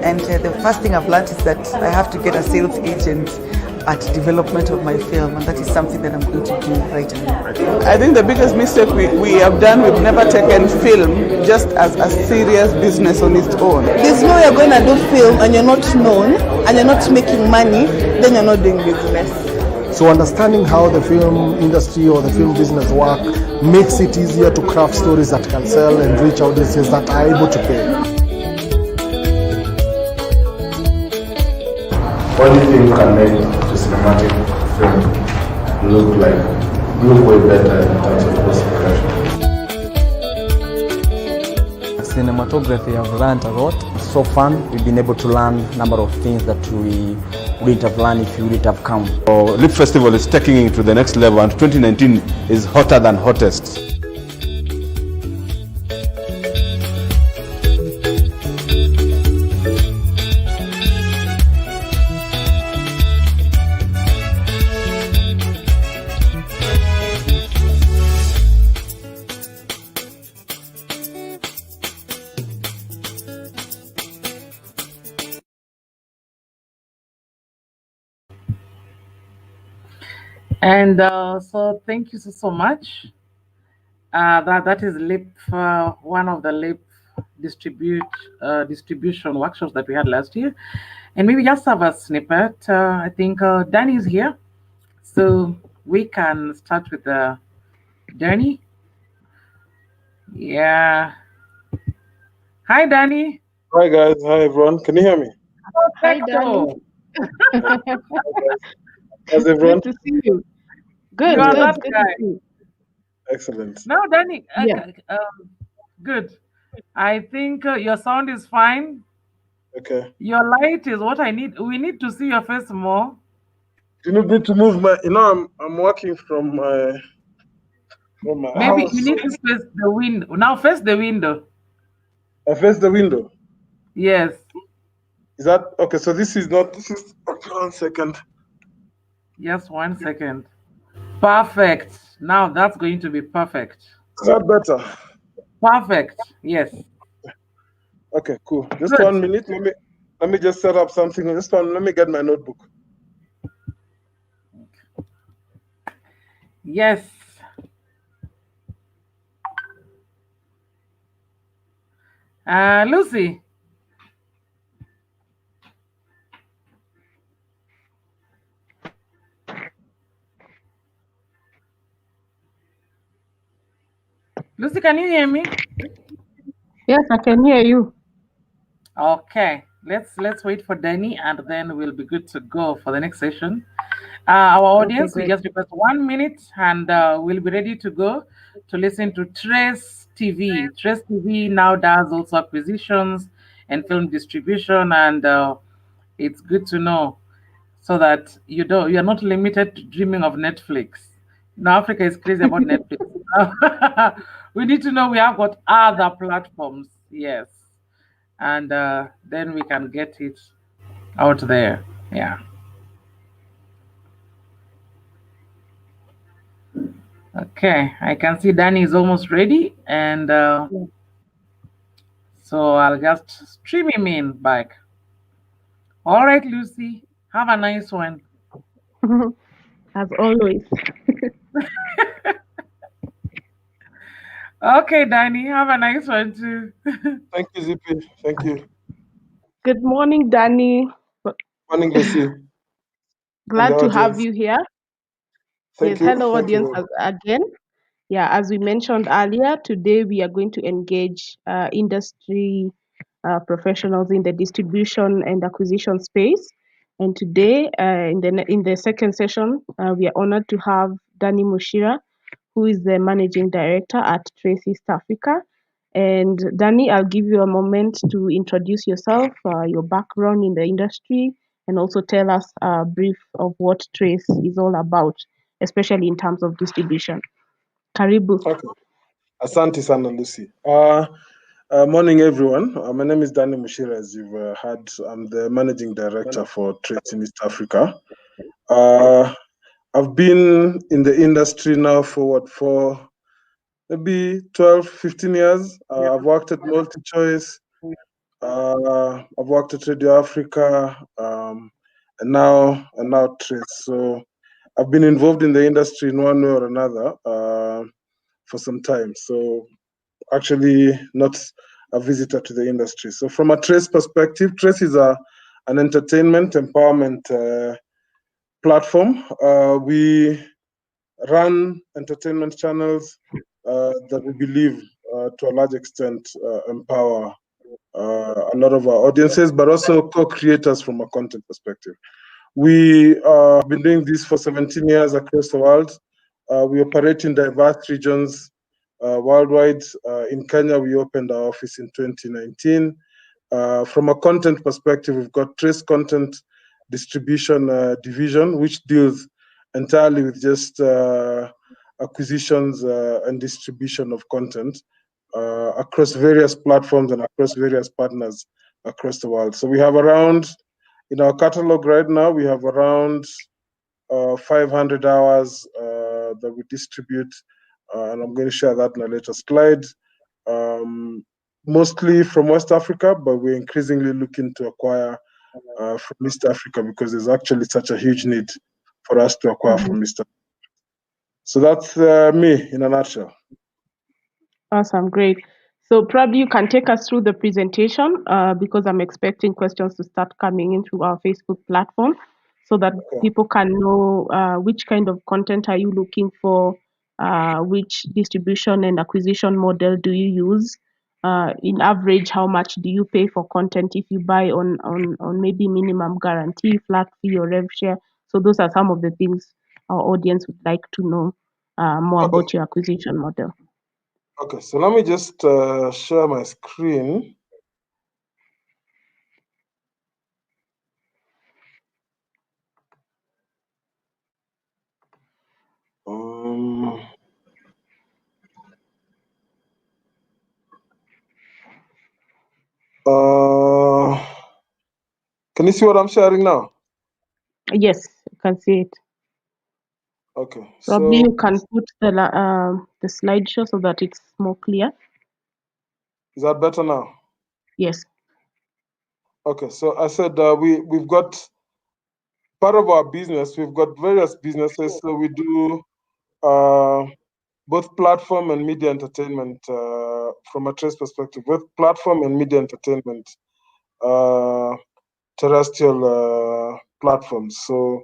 and the first thing I've learned is that I have to get a sales agent at development of my film, and that is something that I'm going to do right now. I think the biggest mistake we have done, we've never taken film just as a serious business on its own. There's no way you're going to do film and you're not known and you're not making money, then you're not doing business. So understanding how the film industry or the film business work makes it easier to craft stories that can sell and reach audiences that are able to pay. What do you think can make the cinematic film look way better in terms of post-production? Cinematography, I've learned a lot. It's so fun. We've been able to learn a number of things that we wouldn't have learned if we wouldn't have come. Lipff Festival is taking it to the next level, and 2019 is hotter than hottest. And so thank you so much. That is Lipff, one of the Lipff distribution workshops that we had last year. And maybe just have a snippet. I think Danny is here. So we can start with Danny. Yeah. Hi, Danny. Hi, guys. Hi, everyone. Can you hear me? Hi, Danny. How's everyone? Good to see you. Good, You are good, that good guy. to see you. Excellent. No, Danny. Yeah. Good. I think your sound is fine. Okay. Your light is what I need. We need to see your face more. Do you need to move my? I'm working from my Maybe house. you need to face the window. Now face the window. I face the window. Yes. Is that okay? So this is not. This is okay. 1 second. Just 1 second. Perfect. Now that's going to be perfect. Is that better? Perfect. Yes. Okay. Cool. Just Good. 1 minute. Let me just set up something. Let me get my notebook. Yes. Lucy. Lucy, can you hear me? Yes, I can hear you. Okay. Let's wait for Danny, and then we'll be good to go for the next session. Our audience, we just request 1 minute, and we'll be ready to go to listen to Trace TV. Trace TV now does also acquisitions and film distribution, and it's good to know so that you are not limited to dreaming of Netflix. Now Africa is crazy about Netflix. We need to know we have got other platforms, yes, and then we can get it out there. Yeah. Okay, I can see Danny is almost ready, and so I'll just stream him in back. All right, Lucy, have a nice one. As always. Okay, Danny, have a nice one too. Thank you, Zippy. Thank you. Good morning, Danny. Morning, Lucy. Glad to have you here. Thank Yes, you. hello, Thank audience, you. again. Yeah, as we mentioned earlier, today we are going to engage industry professionals in the distribution and acquisition space. And today, in the second session, we are honored to have Danny Mushira, who is the managing director at Trace East Africa. And Danny, I'll give you a moment to introduce yourself, your background in the industry, and also tell us a brief of what Trace is all about, especially in terms of distribution. Karibu. Okay. Asante sana, Lucy. Morning, everyone. My name is Danny Mushira, as you've heard. I'm the managing director for Trace in East Africa. I've been in the industry now for maybe 12, 15 years. I've worked at MultiChoice. I've worked at Radio Africa, and now Trace. So I've been involved in the industry in one way or another for some time. So actually not a visitor to the industry. So from a Trace perspective, Trace is an entertainment empowerment platform. We run entertainment channels that we believe to a large extent empower a lot of our audiences, but also co-creators from a content perspective. We have been doing this for 17 years across the world. We operate in diverse regions worldwide. In Kenya, we opened our office in 2019. From a content perspective, we've got Trace Content Distribution Division, which deals entirely with just acquisitions and distribution of content across various platforms and across various partners across the world. So we have around, in our catalog right now, we have around 500 hours that we distribute, and I'm going to share that in a later slide. Mostly from West Africa, but we're increasingly looking to acquire from East Africa because there's actually such a huge need for us to acquire from East Africa. So that's me in a nutshell. Awesome, great. So probably you can take us through the presentation because I'm expecting questions to start coming in through our Facebook platform so that people can know which kind of content are you looking for, which distribution and acquisition model do you use, in average, how much do you pay for content if you buy on maybe minimum guarantee, flat fee or rev share. So those are some of the things our audience would like to know more about your acquisition model. Okay, so let me just share my screen. Can you see what I'm sharing now? Yes, you can see it. Okay. Probably so you can put the slideshow so that it's more clear. Is that better now? Yes. Okay, so I said we've got part of our business. We've got various businesses. So we do both platform and media entertainment from a trace perspective. Both platform and media entertainment, terrestrial platforms. So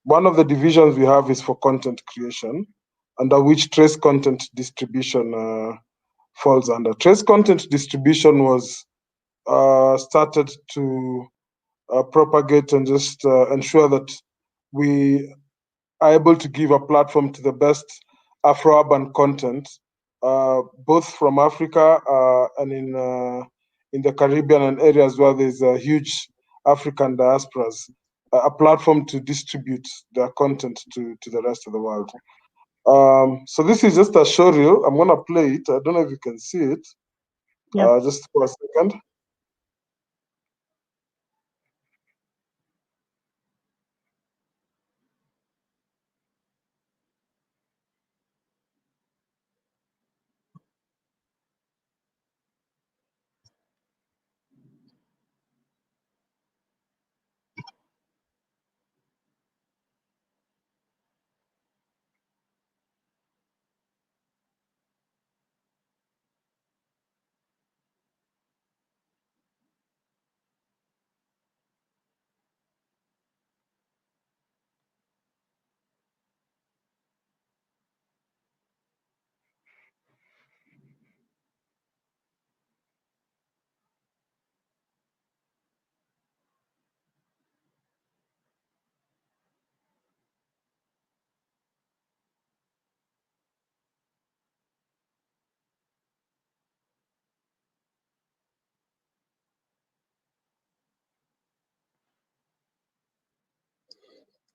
one of the divisions we have is for content creation, under which trace content distribution falls under. Trace content distribution was started to propagate and just ensure that we are able to give a platform to the best Afro-urban content, both from Africa and in the Caribbean and areas where there's a huge African diasporas, a platform to distribute their content to the rest of the world. So this is just a show reel. I'm gonna play it. I don't know if you can see it. Just for a second.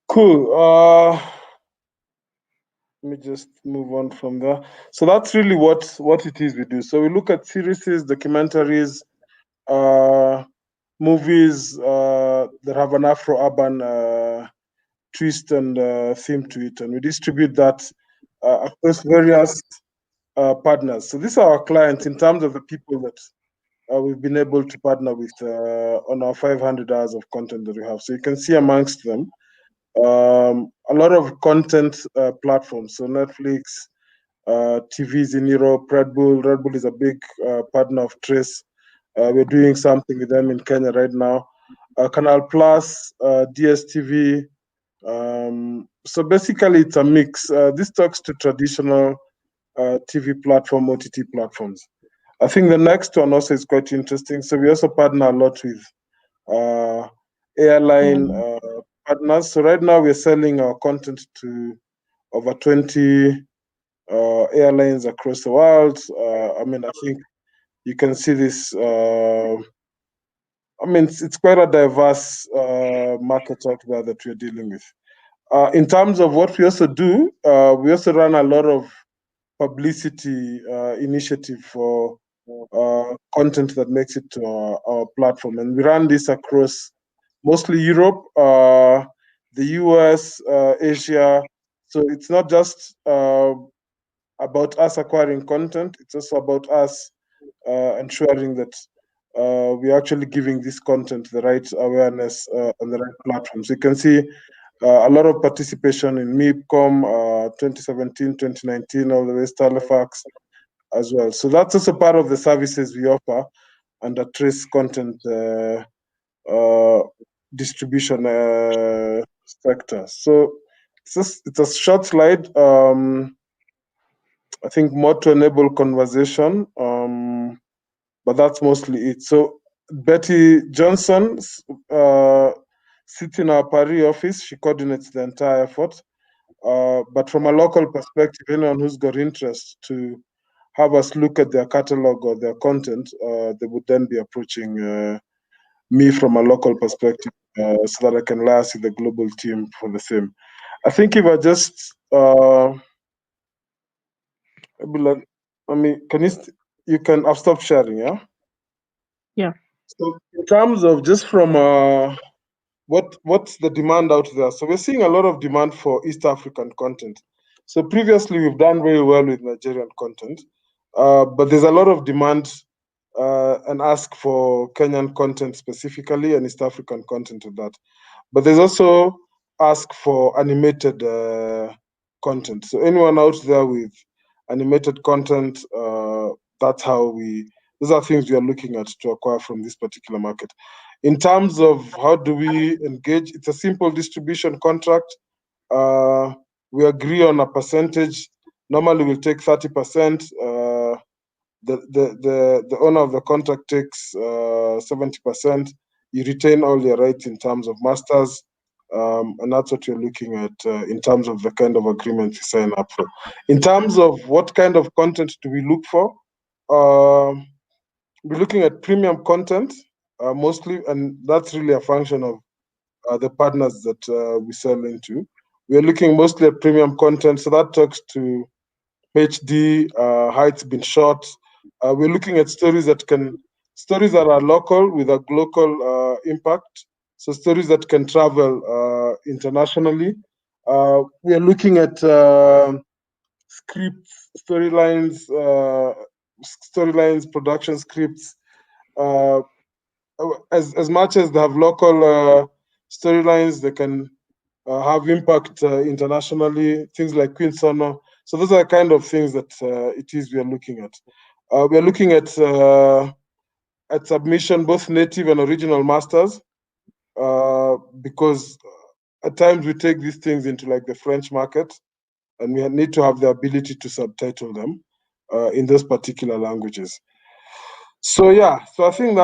Cool. Let me just move on from there. So that's really what it is we do. So we look at series, documentaries, movies that have an Afro-urban twist and theme to it, and we distribute that across various partners. So these are our clients in terms of the people that we've been able to partner with on our 500 hours of content that we have. So you can see amongst them a lot of content platforms. So Netflix, TVs in Europe, Red Bull. Red Bull is a big partner of Trace. We're doing something with them in Kenya right now. Canal Plus, DSTV. So basically, it's a mix. This talks to traditional TV platform, OTT platforms. I think the next one also is quite interesting. So we also partner a lot with airline partners. So right now we're selling our content to over 20 airlines across the world. I mean, I think you can see this. I mean, it's quite a diverse market out there that we're dealing with. In terms of what we also do, we also run a lot of publicity initiative for content that makes it to our platform. And we run this across mostly Europe, the US, Asia. So it's not just about us acquiring content, it's also about us ensuring that we're actually giving this content the right awareness on the right platforms. You can see a lot of participation in MIPCOM 2017, 2019, all the way to Halifax as well. So that's also part of the services we offer under Trace Content distribution sector. So it's a short slide. I think more to enable conversation, but that's mostly it. So Betty Johnson sits in our Paris office. She coordinates the entire effort. But from a local perspective, anyone who's got interest to have us look at their catalog or their content, they would then be approaching me from a local perspective so that I can liaise with the global team for the same. I think if I just, I've stopped sharing, yeah? Yeah. So in terms of just from what's the demand out there? So we're seeing a lot of demand for East African content. So previously we've done very well with Nigerian content, but there's a lot of demand and ask for Kenyan content specifically and East African content of that. But there's also ask for animated content. So anyone out there with animated content, those are things we are looking at to acquire from this particular market. In terms of how do we engage, it's a simple distribution contract. We agree on a percentage. Normally we'll take 30%. The owner of the contract takes 70%. You retain all your rights in terms of masters, and that's what you're looking at in terms of the kind of agreement you sign up for. In terms of what kind of content do we look for, we're looking at premium content mostly, and that's really a function of the partners that we sell into. We're looking mostly at premium content, so that talks to HD, how it's been shot. We're looking at stories that are local with a local impact. So stories that can travel internationally. We are looking at scripts, storylines, production scripts. As much as they have local storylines, they can have impact internationally. Things like Queen Sono. So those are the kind of things that we are looking at. We are looking at submission, both native and original masters, because at times we take these things into like the French market, and we need to have the ability to subtitle them in those particular languages. So yeah, so I think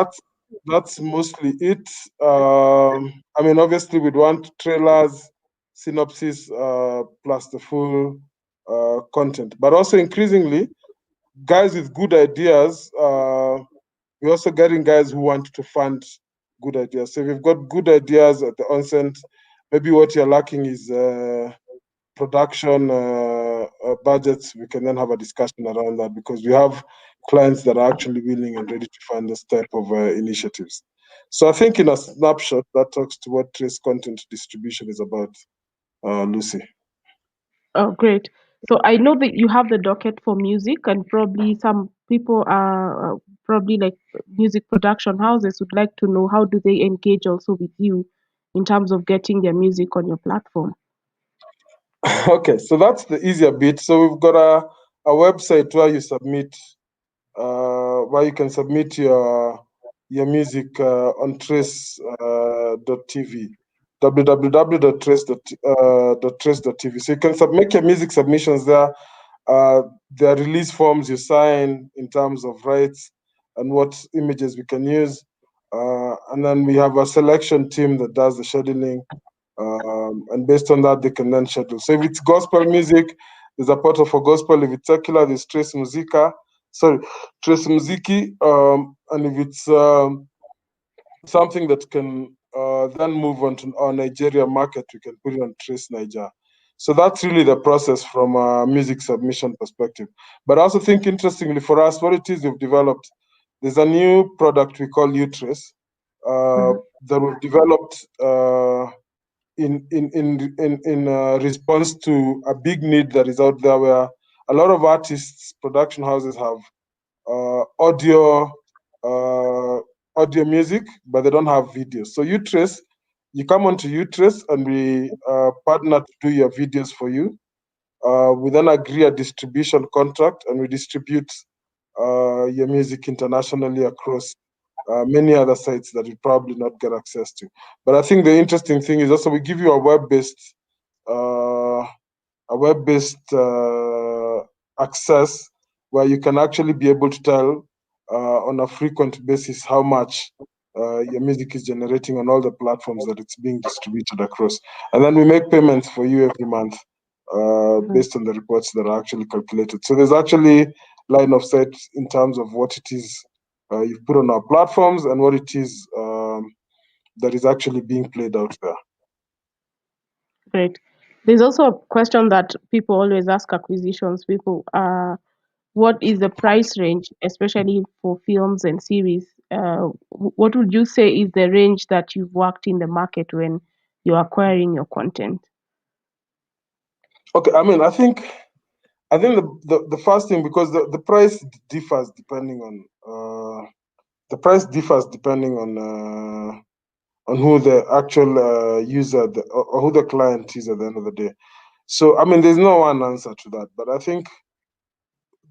that's mostly it. I mean, obviously we'd want trailers, synopsis, plus the full content, but also increasingly, guys with good ideas, we're also getting guys who want to fund good ideas. So if you've got good ideas at the onset, maybe what you're lacking is production budgets. We can then have a discussion around that, because we have clients that are actually willing and ready to fund this type of initiatives. So I think in a snapshot, that talks to what Trace Content Distribution is about, Lucy. Oh, great. So I know that you have the docket for music, and probably some people are probably like music production houses would like to know, how do they engage also with you in terms of getting their music on your platform? Okay, so that's the easier bit. So we've got a website where you submit, where you can submit your music on trace.tv, www.trace.tv. So you can make your music submissions there. There are release forms you sign in terms of rights and what images we can use. And then we have a selection team that does the scheduling. And based on that, they can then schedule. So if it's gospel music, there's a portal for gospel. If it's secular, there's Trace Muziki. And if it's something that can then move on to our Nigeria market, we can put it on Trace Niger. So that's really the process from a music submission perspective. But I also think, interestingly for us, what it is we've developed, there's a new product we call Utrace that we've developed in response to a big need that is out there, where a lot of artists, production houses have audio music, but they don't have videos. So Utrace you come onto Utrace and we partner to do your videos for you. We then agree a distribution contract and we distribute your music internationally across many other sites that you probably not get access to. But I think the interesting thing is also we give you a web-based access where you can actually be able to tell on a frequent basis how much your music is generating on all the platforms that it's being distributed across. And then we make payments for you every month based on the reports that are actually calculated. So there's actually line of sight in terms of what it is you've put on our platforms and what it is that is actually being played out there. Great. There's also a question that people always ask acquisitions people. What is the price range, especially for films and series? What would you say is the range that you've worked in the market when you're acquiring your content? Okay, I mean, I think the first thing, because the price differs depending on who the actual user or who the client is at the end of the day. So I mean, there's no one answer to that, but I think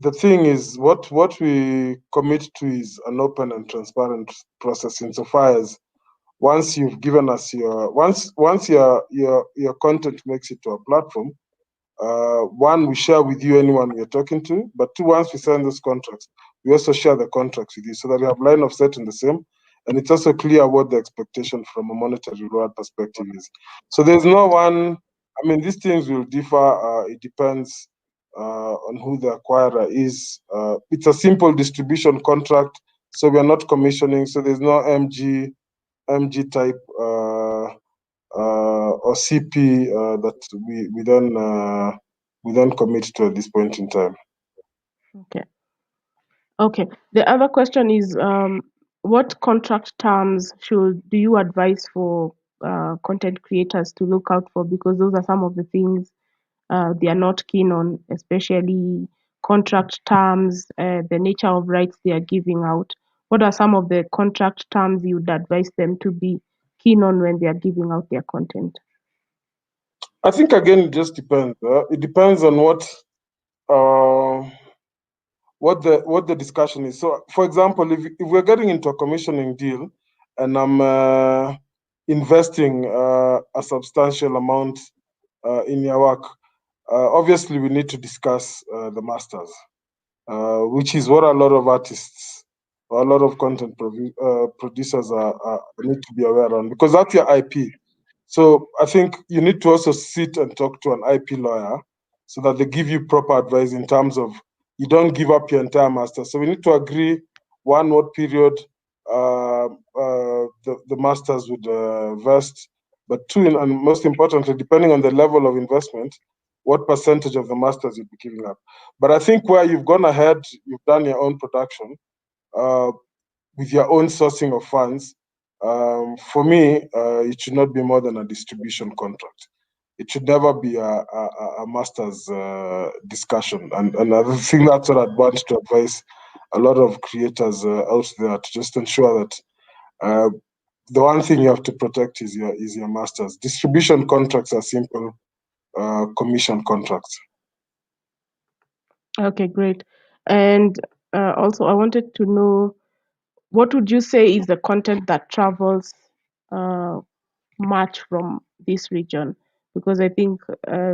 the thing is what we commit to is an open and transparent process insofar as once you've given us once your content makes it to a platform, one, we share with you anyone we are talking to, but two, once we sign those contracts, we also share the contracts with you so that we have line of sight in the same, and it's also clear what the expectation from a monetary reward perspective is. So there's no one, I mean, these things will differ, it depends on who the acquirer is. It's a simple distribution contract, so we are not commissioning, so there's no MG type or CP that we then commit to at this point in time. Okay. The other question is, what contract terms do you advise for content creators to look out for? Because those are some of the things they are not keen on, especially contract terms, the nature of rights they are giving out. What are some of the contract terms you would advise them to be keen on when they are giving out their content? I think again it just depends. It depends on what the discussion is. So, for example, if we're getting into a commissioning deal, and I'm investing a substantial amount in your work, obviously we need to discuss the masters, which is what a lot of artists or a lot of content producers need to be aware on, because that's your IP. So I think you need to also sit and talk to an IP lawyer so that they give you proper advice in terms of you don't give up your entire master. So we need to agree, one, what period the masters would vest, but two, and most importantly, depending on the level of investment, what percentage of the masters you'd be giving up. But I think where you've gone ahead, you've done your own production with your own sourcing of funds, for me, it should not be more than a distribution contract. It should never be a master's discussion. And I think that's what I'd want to advise a lot of creators out there, to just ensure that the one thing you have to protect is your masters. Distribution contracts are simple commission contracts. Okay, great. And also, I wanted to know, what would you say is the content that travels much from this region? Because I think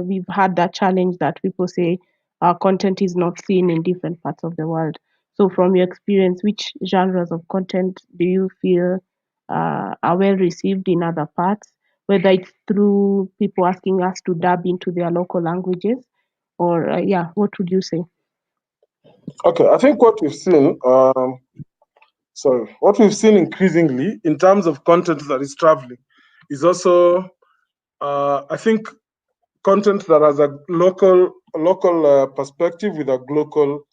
we've had that challenge that people say our content is not seen in different parts of the world. So from your experience, which genres of content do you feel are well received in other parts, whether it's through people asking us to dub into their local languages, or what would you say? Okay, I think what we've seen, what we've seen increasingly in terms of content that is traveling is also, I think, content that has a local perspective with a global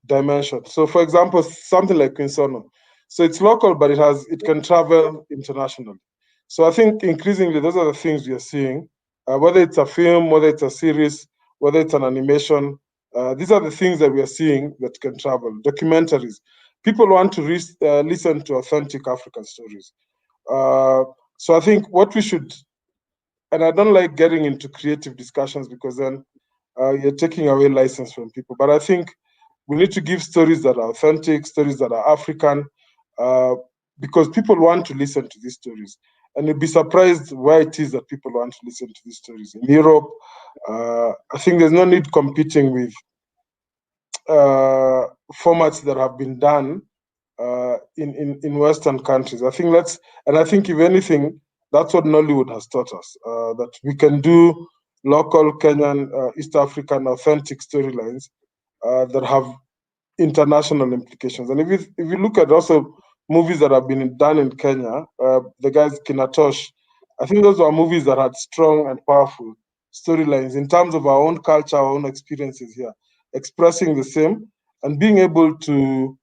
dimension. So, for example, something like Quinsono. So it's local, but it can travel internationally. So I think increasingly those are the things we are seeing, whether it's a film, whether it's a series, whether it's an animation. These are the things that we are seeing that can travel. Documentaries. People want to listen to authentic African stories. So I think what we should, and I don't like getting into creative discussions because then you're taking away license from people. But I think we need to give stories that are authentic, stories that are African, because people want to listen to these stories. And you'll be surprised why it is that people want to listen to these stories. In Europe, I think there's no need competing with formats that have been done in Western countries. I think I think if anything, that's what Nollywood has taught us, that we can do local Kenyan, East African authentic storylines that have international implications. And if you look at also movies that have been done in Kenya, the guys Kinatosh, I think those were movies that had strong and powerful storylines in terms of our own culture, our own experiences here, expressing the same and being able to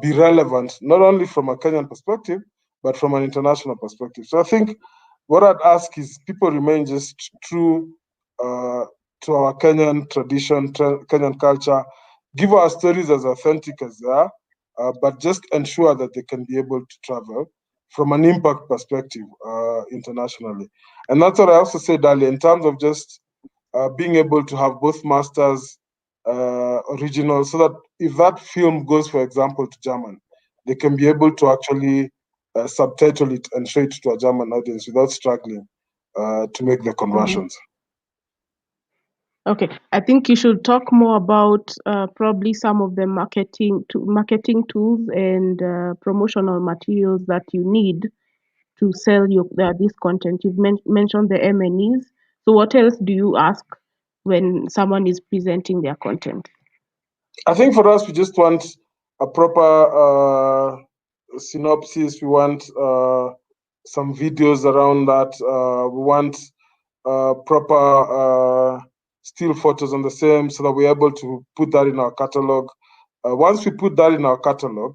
be relevant, not only from a Kenyan perspective, but from an international perspective. So I think what I'd ask is people remain just true to our Kenyan tradition, Kenyan culture, give our stories as authentic as they are, but just ensure that they can be able to travel from an impact perspective internationally. And that's what I also said earlier in terms of just being able to have both masters, original, so that if that film goes, for example, to German, they can be able to actually subtitle it and show it to a German audience without struggling to make the conversions. Okay, I think you should talk more about probably some of the marketing tools and promotional materials that you need to sell this content. You've mentioned the M&Es. So what else do you ask when someone is presenting their content? I think for us, we just want a proper synopsis. We want some videos around that. We want proper still photos on the same so that we're able to put that in our catalog. Once we put that in our catalog,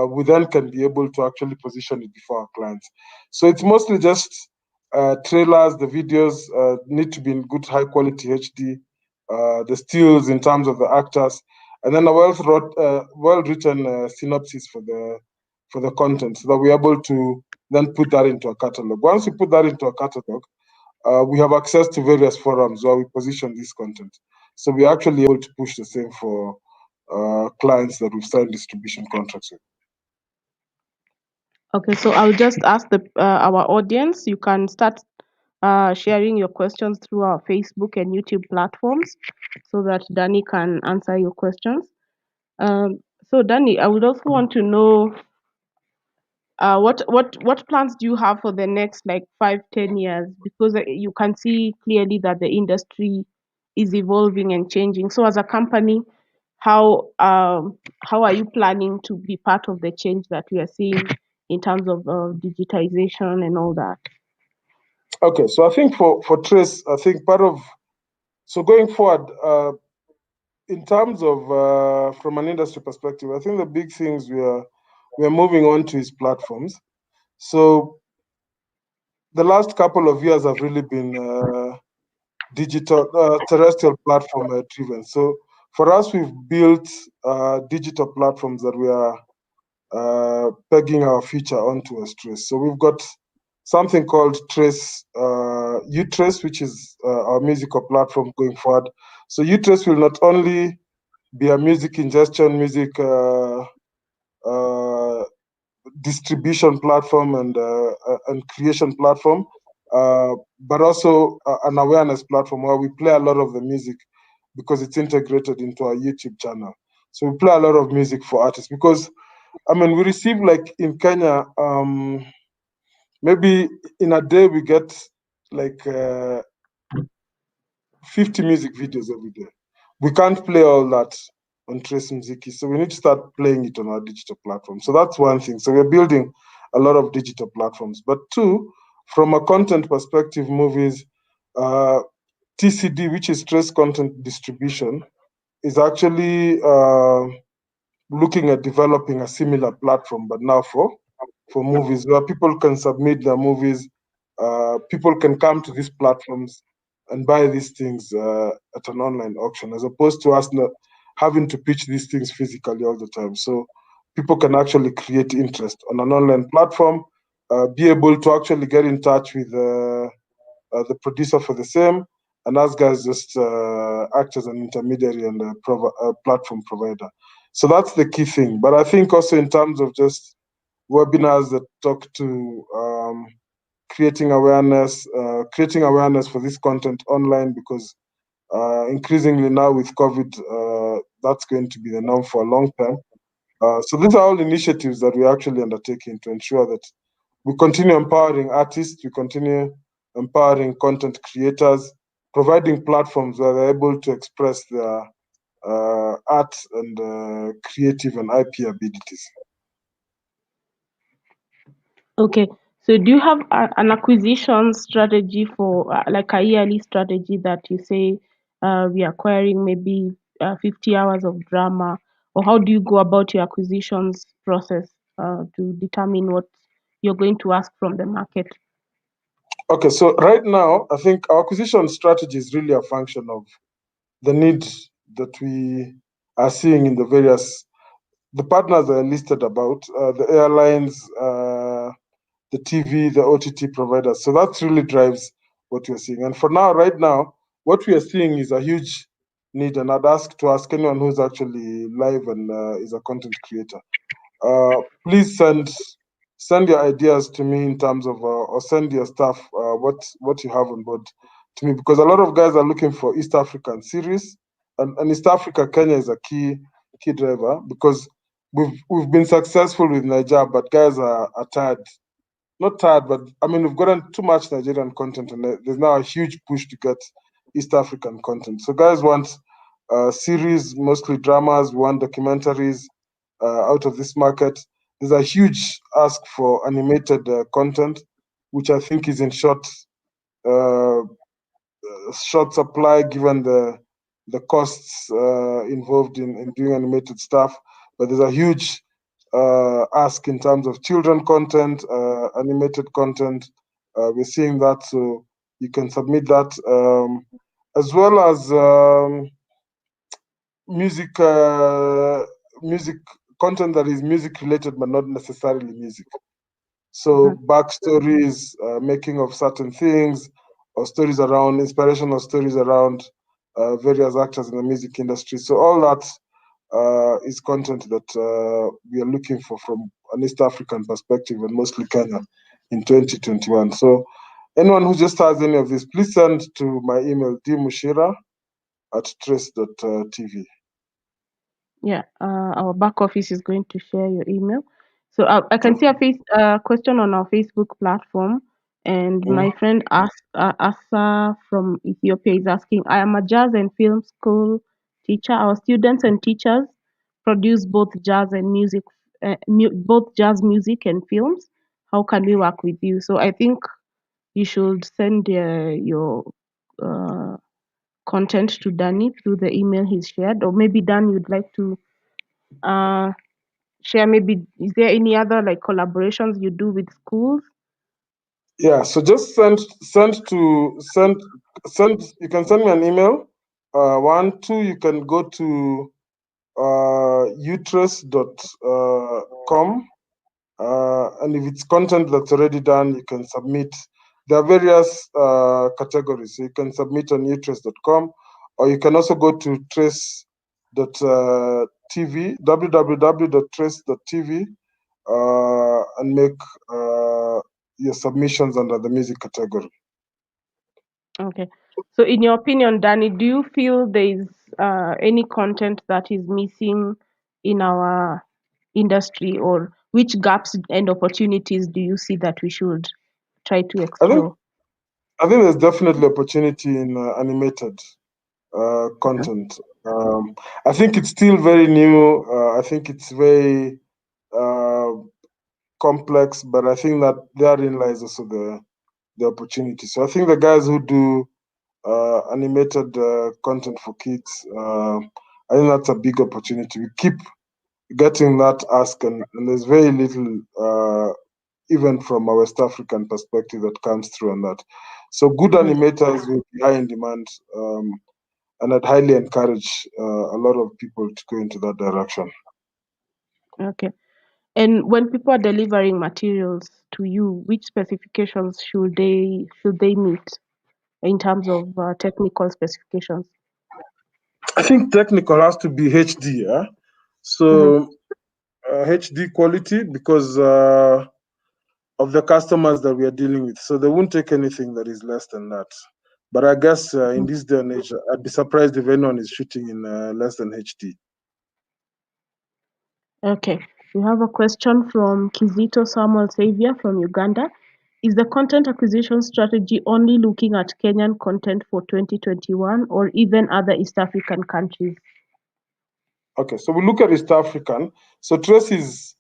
we then can be able to actually position it before our clients. So it's mostly just trailers. The videos need to be in good high quality HD. The stills in terms of the actors, and then a well-written synopsis for the content, so that we're able to then put that into a catalog. Once we put that into a catalog, we have access to various forums where we position this content. So we're actually able to push the same for clients that we've signed distribution contracts with. Okay, so I'll just ask our audience. You can start sharing your questions through our Facebook and YouTube platforms so that Danny can answer your questions. So Danny, I would also want to know what plans do you have for the next 5-10 years? Because you can see clearly that the industry is evolving and changing. So as a company, how are you planning to be part of the change that we are seeing in terms of digitization and all that? Okay, so I think for Trace, I think so going forward, in terms of from an industry perspective, I think the big things we are moving on to is platforms. So the last couple of years have really been digital, terrestrial platform driven. So for us, we've built digital platforms that we are pegging our future onto as Trace. So we've got something called Trace, Utrace, which is our musical platform going forward. So Utrace will not only be a music ingestion, music distribution platform and creation platform, but also an awareness platform where we play a lot of the music because it's integrated into our YouTube channel. So we play a lot of music for artists because, I mean, we receive in Kenya, maybe in a day we get 50 music videos every day. We can't play all that on Trace Mziki, so we need to start playing it on our digital platform. So that's one thing. So we're building a lot of digital platforms. But two, from a content perspective, movies, TCD, which is Trace Content Distribution, is actually looking at developing a similar platform, but now for movies, where people can submit their movies, people can come to these platforms and buy these things at an online auction, as opposed to us not having to pitch these things physically all the time. So people can actually create interest on an online platform be able to actually get in touch with the producer for the same, and us guys just act as an intermediary and a platform provider. So that's the key thing. But I think also in terms of just webinars that talk to creating awareness for this content online, because increasingly now with COVID, that's going to be the norm for a long time. So these are all initiatives that we're actually undertaking to ensure that we continue empowering artists, we continue empowering content creators, providing platforms where they're able to express their art and creative and IP abilities. Okay. So do you have an acquisition strategy for like a yearly strategy that you say we are acquiring maybe 50 hours of drama, or how do you go about your acquisitions process to determine what you're going to ask from the market? Okay, so right now, I think our acquisition strategy is really a function of the need that we are seeing in the partners that are listed about, the airlines, the TV, the OTT providers. So that really drives what we're seeing. And for now, right now, what we are seeing is a huge need. And I'd ask anyone who's actually live and is a content creator, please send your ideas to me in terms of, or send your stuff, what you have on board to me, because a lot of guys are looking for East African series, and East Africa, Kenya is a key driver, because we've been successful with Nigeria, but guys are tired. Not tired, but I mean, we've gotten too much Nigerian content, and there's now a huge push to get East African content. So guys want series, mostly dramas, we want documentaries out of this market. There's a huge ask for animated content, which I think is in short supply given the costs involved in doing animated stuff. But there's a huge ask in terms of children content, animated content. We're seeing that, so you can submit that, as well as music content that is music related but not necessarily music. So backstories, making of certain things, or stories around, inspirational stories around various actors in the music industry. So all that is content that we are looking for from an East African perspective, and mostly Kenya in 2021. So anyone who just has any of this, please send to my email, dmushira@trace.tv. Yeah, our back office is going to share your email. So I can see a question on our Facebook platform, and my friend Asa from Ethiopia is asking, I am a jazz and film school teacher. Our students and teachers produce both jazz and music, both jazz music and films. How can we work with you? So I think you should send your content to Danny through the email he's shared, or maybe Dan, you'd like to share, maybe is there any other like collaborations you do with schools? Yeah, so just send you can send me an email. 1, 2, you can go to utrace.com, and if it's content that's already done, you can submit. There are various categories, so you can submit on utrace.com, or you can also go to trace.tv, www.trace.tv, and make your submissions under the music category. Okay. So in your opinion, Danny, do you feel there is any content that is missing in our industry, or which gaps and opportunities do you see that we should try to explore? I think there's definitely opportunity in animated content. I think it's still very new. I think it's very complex, but I think that therein lies also the opportunity. So I think the guys who do animated content for kids, I think that's a big opportunity. We keep getting that ask, and there's very little, even from our West African perspective, that comes through on that. So good animators will be high in demand, and I'd highly encourage a lot of people to go into that direction. Okay. And when people are delivering materials to you, which specifications should they meet in terms of technical specifications? I think technical has to be HD, yeah? So HD quality, because of the customers that we are dealing with. So they won't take anything that is less than that. But I guess in this day and age, I'd be surprised if anyone is shooting in less than HD. Okay. We have a question from Kizito Samuel Xavier from Uganda. Is the content acquisition strategy only looking at Kenyan content for 2021 or even other East African countries? Okay, so we look at East African. So Trace is,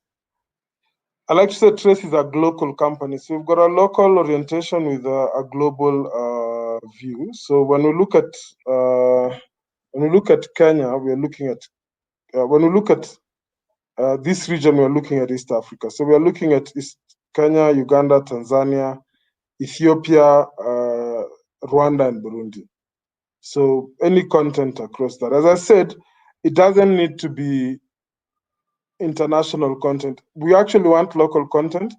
I like to say Trace is a global company. So we've got a local orientation with a global view. So when we look at Kenya, we are looking at when we look at this region, we are looking at East Africa. So we are looking at Kenya, Uganda, Tanzania, Ethiopia, Rwanda, and Burundi. So any content across that. As I said, it doesn't need to be international content. We actually want local content,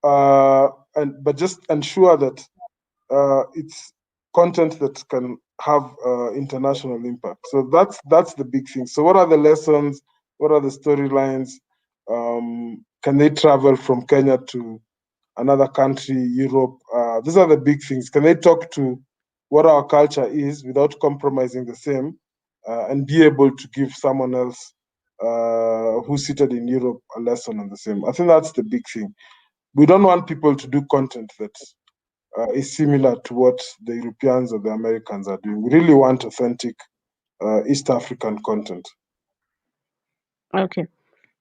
but just ensure that it's content that can have international impact. So that's the big thing. So what are the lessons? What are the storylines? Can they travel from Kenya to another country, Europe? These are the big things. Can they talk to what our culture is without compromising the same, and be able to give someone else who's seated in Europe a lesson on the same? I think that's the big thing. We don't want people to do content that is similar to what the Europeans or the Americans are doing. We really want authentic East African content. Okay.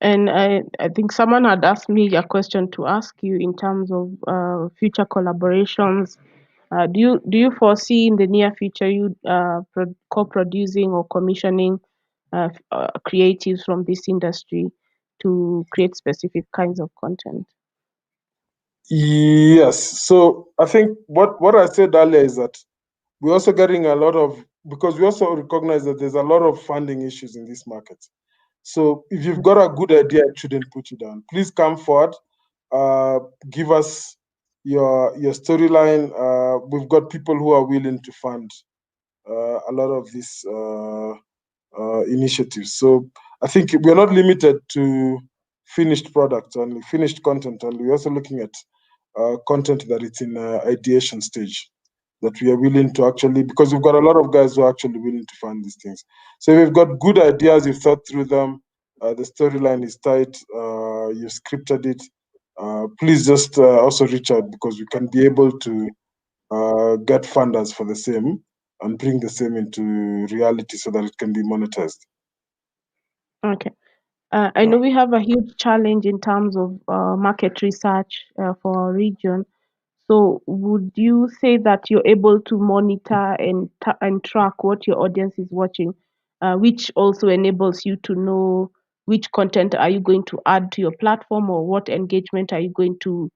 And I think someone had asked me a question to ask you in terms of future collaborations. Do you foresee in the near future you co-producing or commissioning creatives from this industry to create specific kinds of content? Yes. So I think what I said earlier is that we're also getting a lot of, because we also recognize that there's a lot of funding issues in this market. So if you've got a good idea, it shouldn't put you down. Please come forward, give us your storyline. We've got people who are willing to fund a lot of these initiatives. So I think we're not limited to finished products only, finished content only. We're also looking at content that is in ideation stage, that we are willing to actually, because we've got a lot of guys who are actually willing to fund these things. So we've got good ideas, you've thought through them, the storyline is tight, you've scripted it. Please just also reach out, because we can be able to get funders for the same and bring the same into reality so that it can be monetized. Okay. I know we have a huge challenge in terms of market research for our region. So would you say that you're able to monitor and track what your audience is watching, which also enables you to know which content are you going to add to your platform, or what engagement are you going to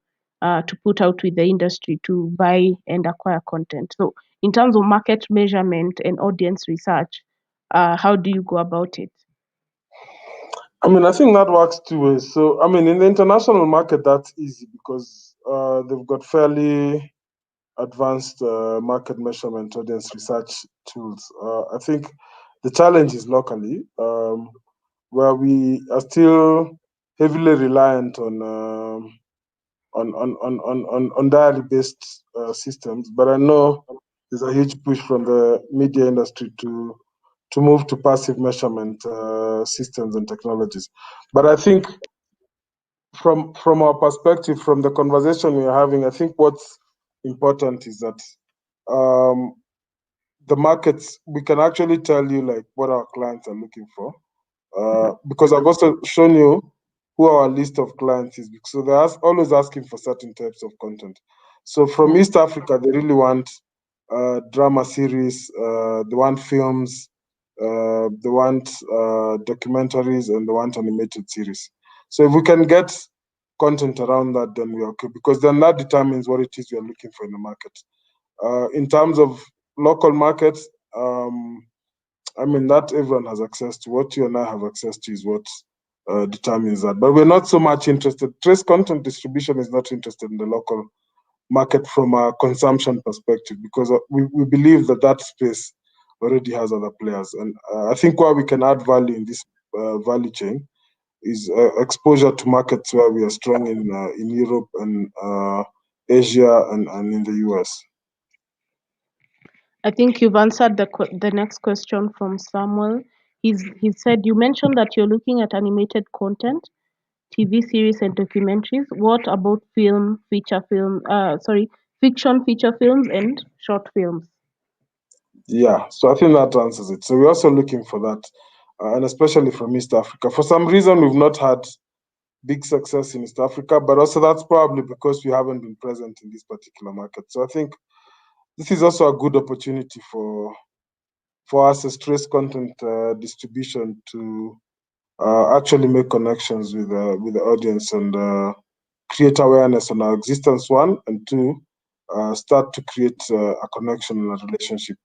put out with the industry to buy and acquire content? So in terms of market measurement and audience research, how do you go about it? I mean, I think that works two ways. So, I mean, in the international market, that's easy because they've got fairly advanced market measurement audience research tools. I think the challenge is locally, where we are still heavily reliant on diary-based systems. But I know there's a huge push from the media industry to move to passive measurement systems and technologies. But I think from our perspective, from the conversation we are having, I think what's important is that the markets, we can actually tell you like what our clients are looking for, because I've also shown you who our list of clients is. So they're always asking for certain types of content. So from East Africa, they really want drama series, they want films, they want documentaries, and they want animated series. So if we can get content around that, then we're okay, because then that determines what it is we are looking for in the market. In terms of local markets, I mean, that everyone has access to. What you and I have access to is what determines that. But we're not so much interested. Trace content distribution is not interested in the local market from a consumption perspective, because we believe that space already has other players. And I think where we can add value in this value chain is exposure to markets where we are strong in Europe and Asia and in the US. I think you've answered the next question from Samuel. He said, you mentioned that you're looking at animated content, TV series and documentaries. What about fiction, feature films, and short films? Yeah, so I think that answers it. So we're also looking for that, and especially from East Africa. For some reason, we've not had big success in East Africa, but also that's probably because we haven't been present in this particular market. So I think this is also a good opportunity for us as Trace content distribution to actually make connections with the audience and create awareness on our existence, one, and two, start to create a connection and a relationship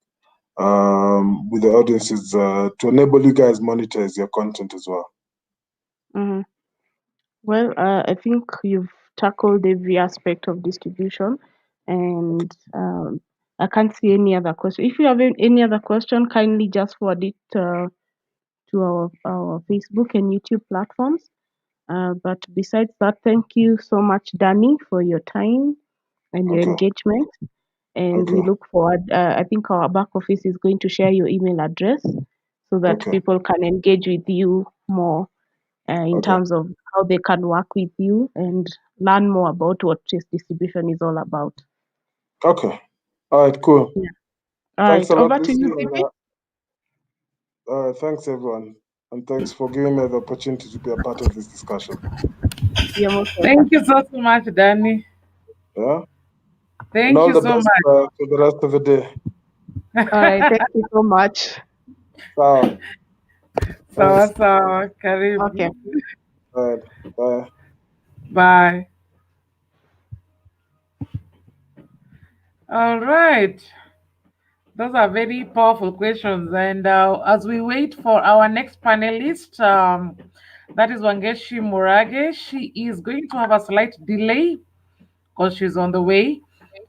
with the audiences to enable you guys monetize your content as well. Mm-hmm. Well, I think you've tackled every aspect of distribution, and I can't see any other question. If you have any other question, kindly just forward it to our Facebook and YouTube platforms. But besides that, thank you so much, Danny, for your time and your engagement. And we look forward. I think our back office is going to share your email address so that people can engage with you more in terms of how they can work with you and learn more about what Trace distribution is all about. Okay. All right, cool. Yeah. Thanks a lot, over to Lucy. you, Phoebe. Thanks, everyone. And thanks for giving me the opportunity to be a part of this discussion. Thank you so much, Danny. Yeah. Thank you so much. For the rest of the day. All right, thank you so much. Sawa. Sawa, karibu. Okay. All right, bye. Bye. All right. Those are very powerful questions. And as we wait for our next panelist, that is Wangeshi Murage. She is going to have a slight delay because she's on the way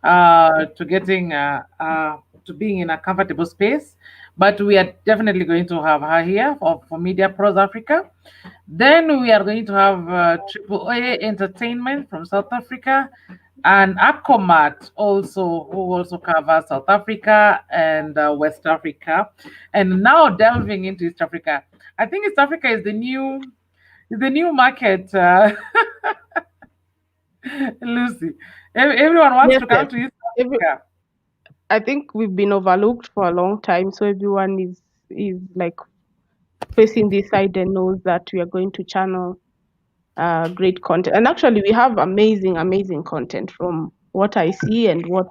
to getting to being in a comfortable space. But we are definitely going to have her here for Media Pros Africa. Then we are going to have AAA Entertainment from South Africa, and Acomat also, who also covers South Africa and West Africa, and now delving into East Africa. I think East Africa is the new market. Lucy, everyone wants to come to East Africa. I think we've been overlooked for a long time, so everyone is like facing this side and knows that we are going to channel great content. And actually, we have amazing content from what I see and what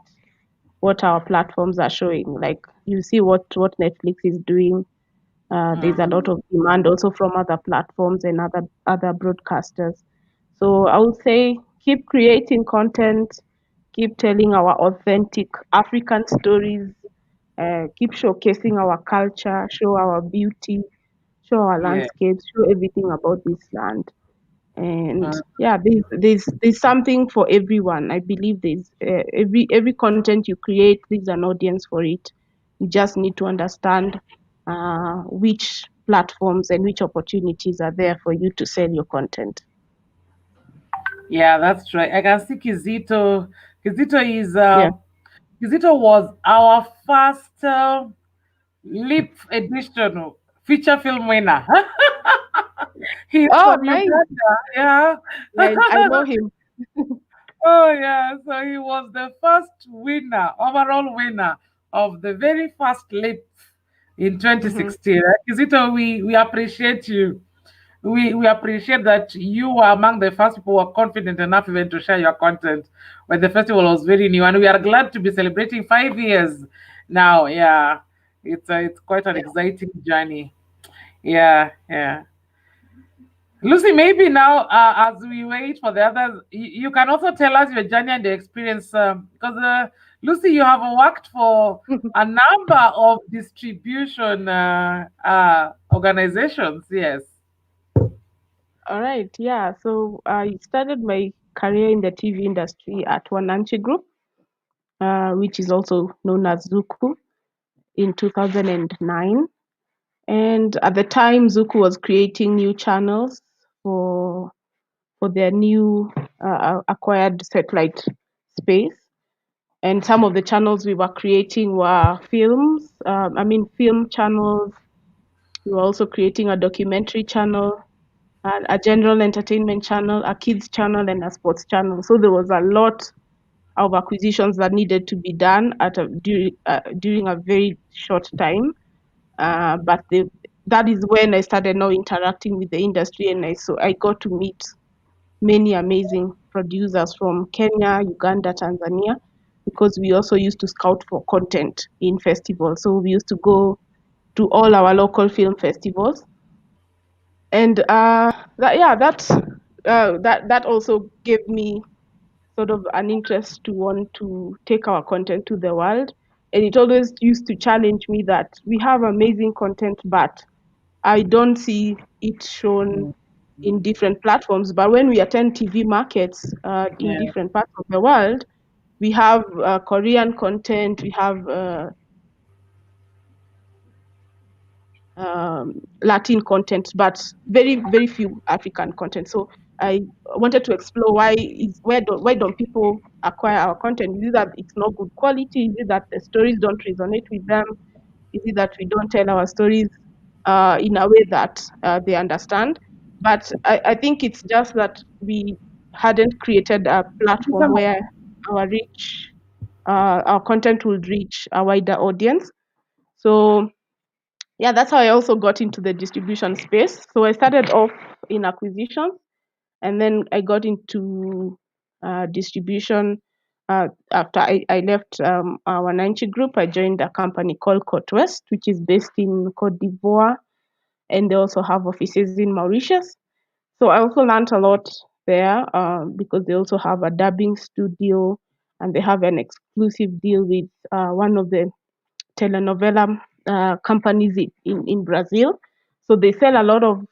our platforms are showing. Like you see what Netflix is doing. There's a lot of demand also from other platforms and other broadcasters. So I would say keep creating content, keep telling our authentic African stories, keep showcasing our culture, show our beauty, show our landscapes, show everything about this land. And there's something for everyone. I believe there's every content you create, there's an audience for it. You just need to understand which platforms and which opportunities are there for you to sell your content. Yeah, that's right. I can see Kizito. Kizito was our first Lipff edition feature film winner. He's from Uganda. Yeah. I know him. Oh yeah, so he was the first overall winner of the very first Lipff in 2016. Kizito, we appreciate you. We appreciate that you were among the first people who were confident enough even to share your content when the festival was very new, and we are glad to be celebrating 5 years now. Yeah, it's quite an exciting journey. Yeah. Lucy, maybe now as we wait for the others, you can also tell us your journey and the experience because Lucy, you have worked for a number of distribution organizations. Yes. All right, yeah. So I started my career in the TV industry at Wananchi Group, which is also known as Zuku, in 2009. And at the time, Zuku was creating new channels for their new acquired satellite space. And some of the channels we were creating were films. Film channels. We were also creating a documentary channel, a general entertainment channel, a kids channel, and a sports channel. So there was a lot of acquisitions that needed to be done during a very short time. That is when I started now interacting with the industry, and I got to meet many amazing producers from Kenya, Uganda, Tanzania, because we also used to scout for content in festivals. So we used to go to all our local film festivals, and that also gave me sort of an interest to want to take our content to the world. And it always used to challenge me that we have amazing content, but I don't see it shown in different platforms. But when we attend TV markets in Yeah. different parts of the world, we have Korean content, we have Latin content, but very, very few African content. So I wanted to explore why don't people acquire our content? Is it that it's not good quality? Is it that the stories don't resonate with them? Is it that we don't tell our stories in a way that they understand? But I think it's just that we hadn't created a platform where our content would reach a wider audience. So yeah, that's how I also got into the distribution space. So I started off in acquisitions, and then I got into distribution. After I left our Nanchi group, I joined a company called Cote West, which is based in Cote d'Ivoire, and they also have offices in Mauritius. So I also learned a lot there because they also have a dubbing studio, and they have an exclusive deal with one of the telenovela companies in Brazil. So they sell a lot of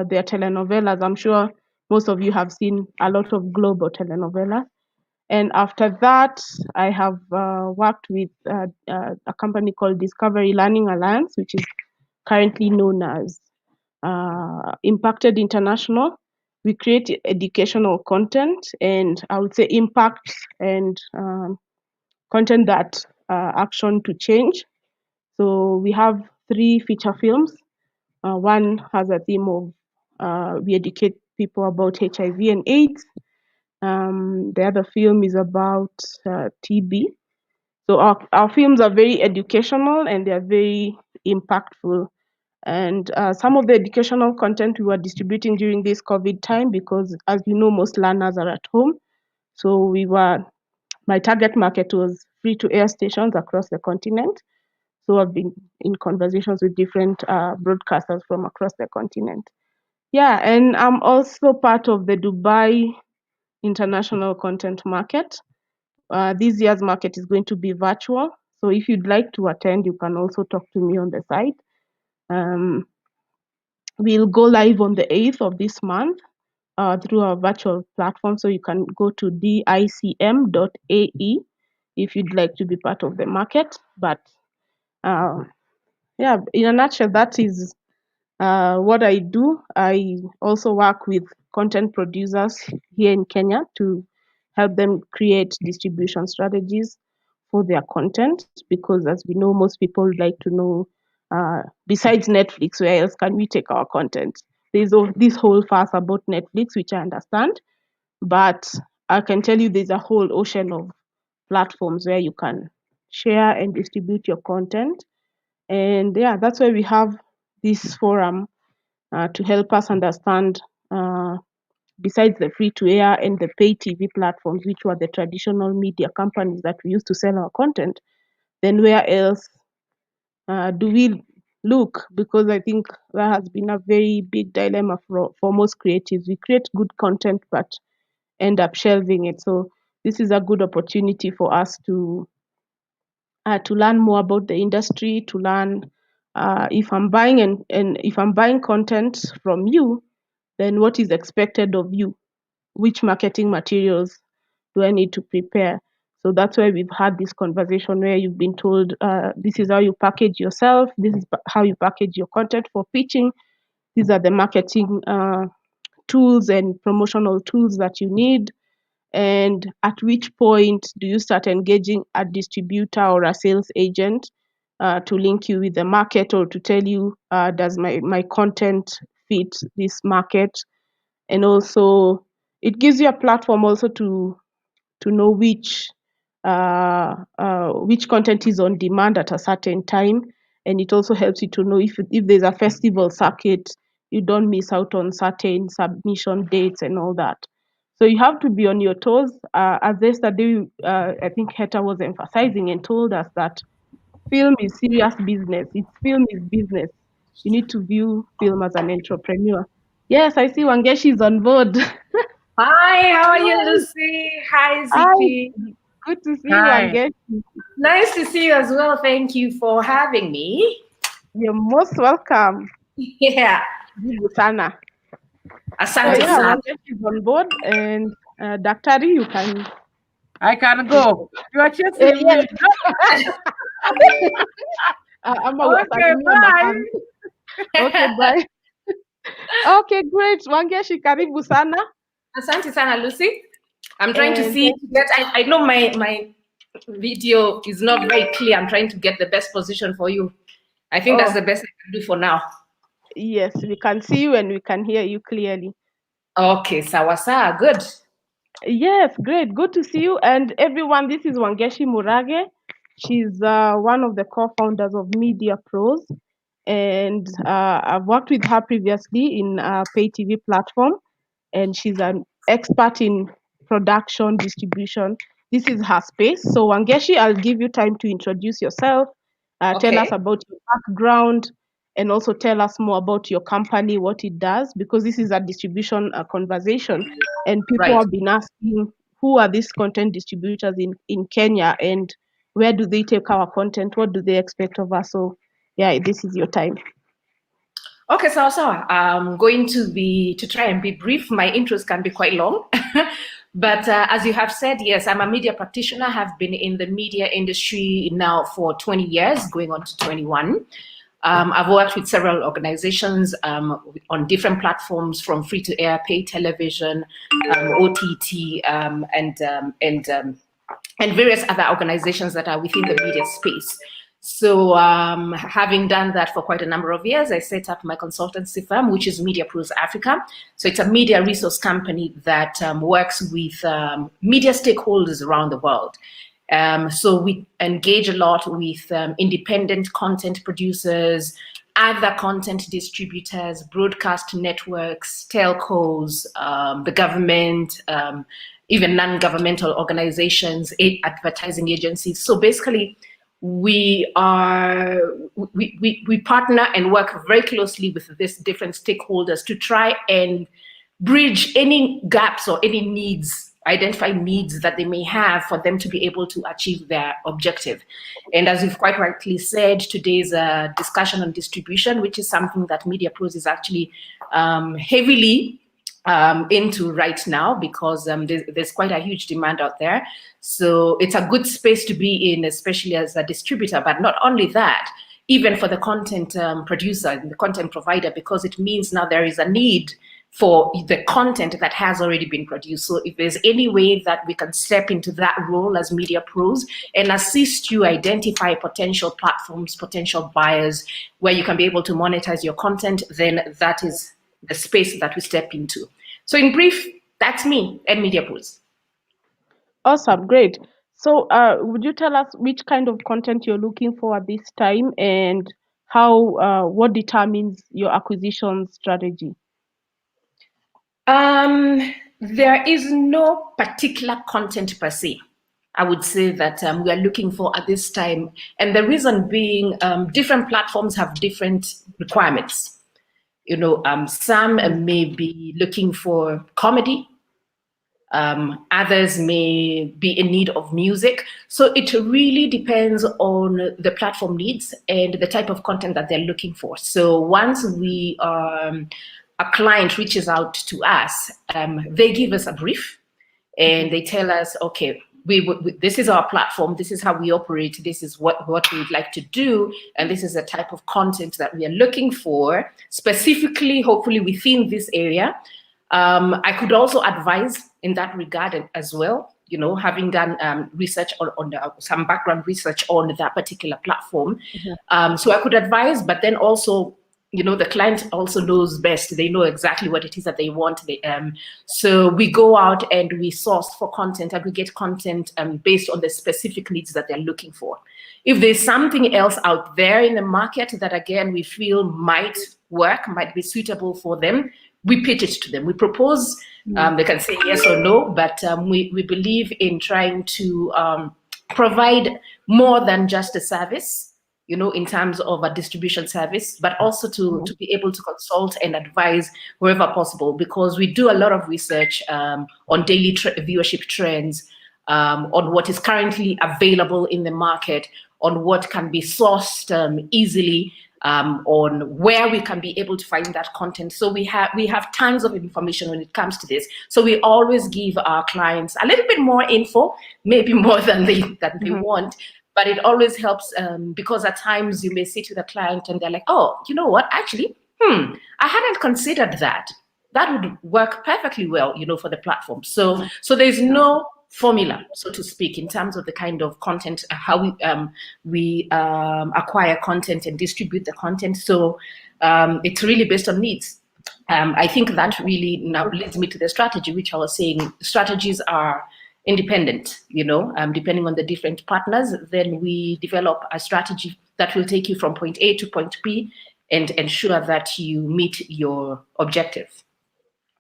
their telenovelas. I'm sure most of you have seen a lot of global telenovelas. And after that, I have worked with a company called Discovery Learning Alliance, which is currently known as Impacted International. We create educational content, and I would say impact and content that action to change. So we have 3 feature films. One has a theme of we educate people about HIV and AIDS. The other film is about TB. So our films are very educational and they are very impactful. And some of the educational content we were distributing during this COVID time because, as you know, most learners are at home. So my target market was free-to-air stations across the continent. So I've been in conversations with different broadcasters from across the continent. Yeah, and I'm also part of the Dubai International Content Market. This year's market is going to be virtual. So if you'd like to attend, you can also talk to me on the site. We'll go live on the 8th of this month through our virtual platform. So you can go to dicm.ae if you'd like to be part of the market. But yeah, in a nutshell, that is what I do. I also work with content producers here in Kenya to help them create distribution strategies for their content because, as we know, most people would like to know, besides Netflix, where else can we take our content? There's this whole fuss about Netflix, which I understand, but I can tell you there's a whole ocean of platforms where you can share and distribute your content. And yeah, that's why we have this forum to help us understand, besides the free to air and the pay TV platforms, which were the traditional media companies that we used to sell our content, then where else do we look? Because I think that has been a very big dilemma for most creatives. We create good content, but end up shelving it. So this is a good opportunity for us to learn more about the industry, to learn if I'm buying and if I'm buying content from you, then what is expected of you? Which marketing materials do I need to prepare? So that's why we've had this conversation where you've been told this is how you package yourself, this is how you package your content for pitching, these are the marketing tools and promotional tools that you need. And at which point do you start engaging a distributor or a sales agent to link you with the market or to tell you, does my content fit this market? And also, it gives you a platform also to know which content is on demand at a certain time. And it also helps you to know if there's a festival circuit, you don't miss out on certain submission dates and all that. So you have to be on your toes. As yesterday, I think Heta was emphasizing and told us that film is serious business. Film is business. You need to view film as an entrepreneur. Yes, I see Wangeshi is on board. Hi, how are you, Lucy? Hi, Hi, Ziki. good to see you, Hi. Wangeshi. Nice to see you as well. Thank you for having me. You're most welcome. Yeah. Karibu sana. Asante Yeah, sana. Wangeshi is on board, and Daktari, you can. I can go. You are chasing Yes. me. Ama Okay, uwasalimie bye. mapam. Okay, bye. Okay, great. Wangeshi, karibu sana. Asante sana, Lucy. I'm trying to And see that I know my video is not very clear. I'm trying to get the best position for you. I think that's the best I can do for now. Yes, we can see you and we can hear you clearly. Okay, sawa, good. Yes, great. Good to see you. And everyone, this is Wangeshi Murage. She's one of the co-founders of Media Pros. And I've worked with her previously in a pay TV platform. And she's an expert in production, distribution. This is her space. So Wangeshi, I'll give you time to introduce yourself. Tell us about your background and also tell us more about your company, what it does, because this is a distribution conversation. And people have been asking, who are these content distributors in Kenya and where do they take our content? What do they expect of us? So yeah, this is your time. Okay, sawa. I'm going to try and be brief. My intros can be quite long. But as you have said, yes, I'm a media practitioner. Have been in the media industry now for 20 years, going on to 21. I've worked with several organizations on different platforms, from free-to-air, pay television, OTT, and various other organizations that are within the media space. So having done that for quite a number of years, I set up my consultancy firm, which is Media Pros Africa. So it's a media resource company that works with media stakeholders around the world. So we engage a lot with independent content producers, other content distributors, broadcast networks, telcos, the government, even non-governmental organizations, advertising agencies. So basically, we partner and work very closely with these different stakeholders to try and bridge any gaps or any needs, identify needs that they may have for them to be able to achieve their objective. And as you've quite rightly said, today's a discussion on distribution, which is something that Media Pros is actually heavily into right now, because there's quite a huge demand out there. So it's a good space to be in, especially as a distributor. But not only that, even for the content producer and the content provider, because it means now there is a need for the content that has already been produced. So if there's any way that we can step into that role as Media Pros and assist you identify potential platforms, potential buyers, where you can be able to monetize your content, then that is the space that we step into. So in brief, that's me and Media Pros. Awesome, great. So would you tell us which kind of content you're looking for at this time and how what determines your acquisition strategy? There is no particular content per se. I would say that we are looking for at this time. And the reason being, different platforms have different requirements. You know, some may be looking for comedy. Others may be in need of music. So it really depends on the platform needs and the type of content that they're looking for. So once we are a client reaches out to us, they give us a brief and they tell us, okay, this is our platform, this is how we operate, this is what we'd like to do, and this is the type of content that we are looking for, specifically, hopefully within this area. I could also advise in that regard as well, having done research on some background research on that particular platform. So I could advise, but then also, the client also knows best. They know exactly what it is that they want. So we go out and we source for content, aggregate content based on the specific needs that they're looking for. If there's something else out there in the market that, again, we feel might work, might be suitable for them, we pitch it to them. We propose, they can say yes or no, but we believe in trying to provide more than just a service, in terms of a distribution service, but also to be able to consult and advise wherever possible, because we do a lot of research on daily viewership trends, on what is currently available in the market, on what can be sourced easily, on where we can be able to find that content. So we have tons of information when it comes to this. So we always give our clients a little bit more info, maybe more than they want. But it always helps because at times you may sit with a client and they're like, oh, you know what, actually, I hadn't considered that. That would work perfectly well, for the platform. So there's no formula, so to speak, in terms of the kind of content, how we acquire content and distribute the content. So it's really based on needs. I think that really now leads me to the strategy, which I was saying. Strategies are independent, depending on the different partners. Then we develop a strategy that will take you from point A to point B and ensure that you meet your objective.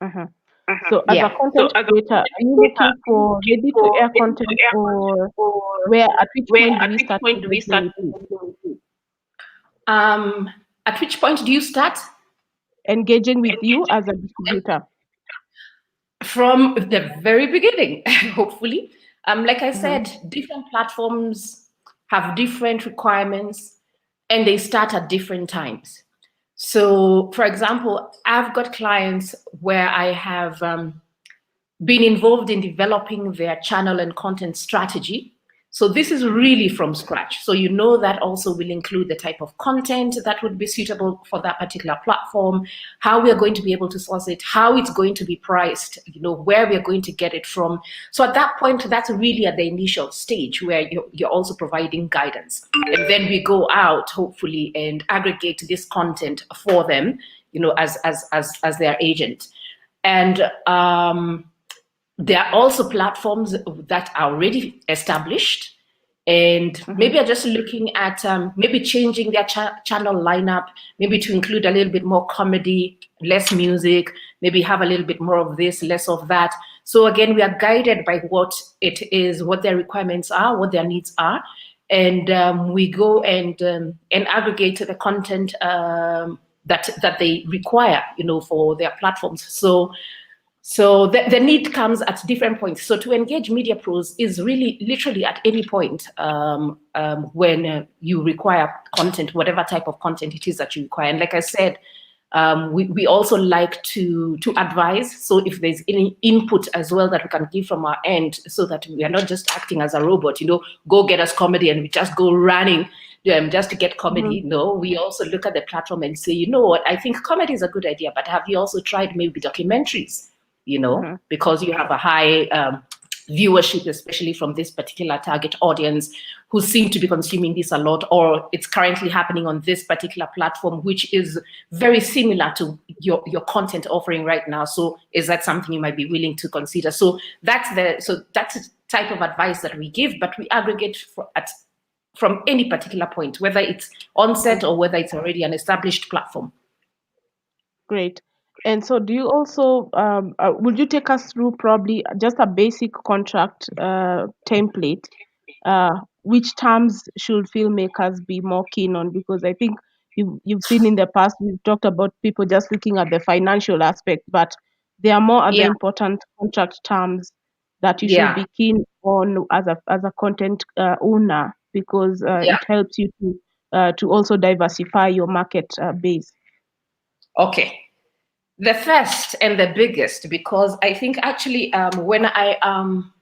So as a content creator, are you looking for ready-to-air content, or where at which point do we start at which point do you start engaging with you as a distributor? From the very beginning, hopefully. Like I said, different platforms have different requirements and they start at different times. So, for example, I've got clients where I have been involved in developing their channel and content strategy. So this is really from scratch. So that also will include the type of content that would be suitable for that particular platform, how we are going to be able to source it, how it's going to be priced, where we are going to get it from. So at that point, that's really at the initial stage where you're also providing guidance. And then we go out, hopefully, and aggregate this content for them, as their agent. And there are also platforms that are already established and maybe are just looking at maybe changing their channel lineup, maybe to include a little bit more comedy, less music, maybe have a little bit more of this, less of that. So again, we are guided by what it is, what their requirements are, what their needs are. And we go and aggregate the content that they require, for their platforms. So the need comes at different points. So to engage media pros is really literally at any point when you require content, whatever type of content it is that you require. And like I said, we also like to advise. So if there's any input as well that we can give from our end, so that we are not just acting as a robot, go get us comedy and we just go running just to get comedy. No, we also look at the platform and say, what, I think comedy is a good idea, but have you also tried maybe documentaries? Because you have a high viewership, especially from this particular target audience who seem to be consuming this a lot, or it's currently happening on this particular platform, which is very similar to your content offering right now. So is that something you might be willing to consider? So that's the type of advice that we give, but we aggregate from any particular point, whether it's onset or whether it's already an established platform. Great. And so do you also, would you take us through probably just a basic contract template? Which terms should filmmakers be more keen on? Because I think you've seen in the past, we've talked about people just looking at the financial aspect, but there are more other important contract terms that you should be keen on as a content owner, because it helps you to also diversify your market base. Okay. The first and the biggest, because I think actually when I'm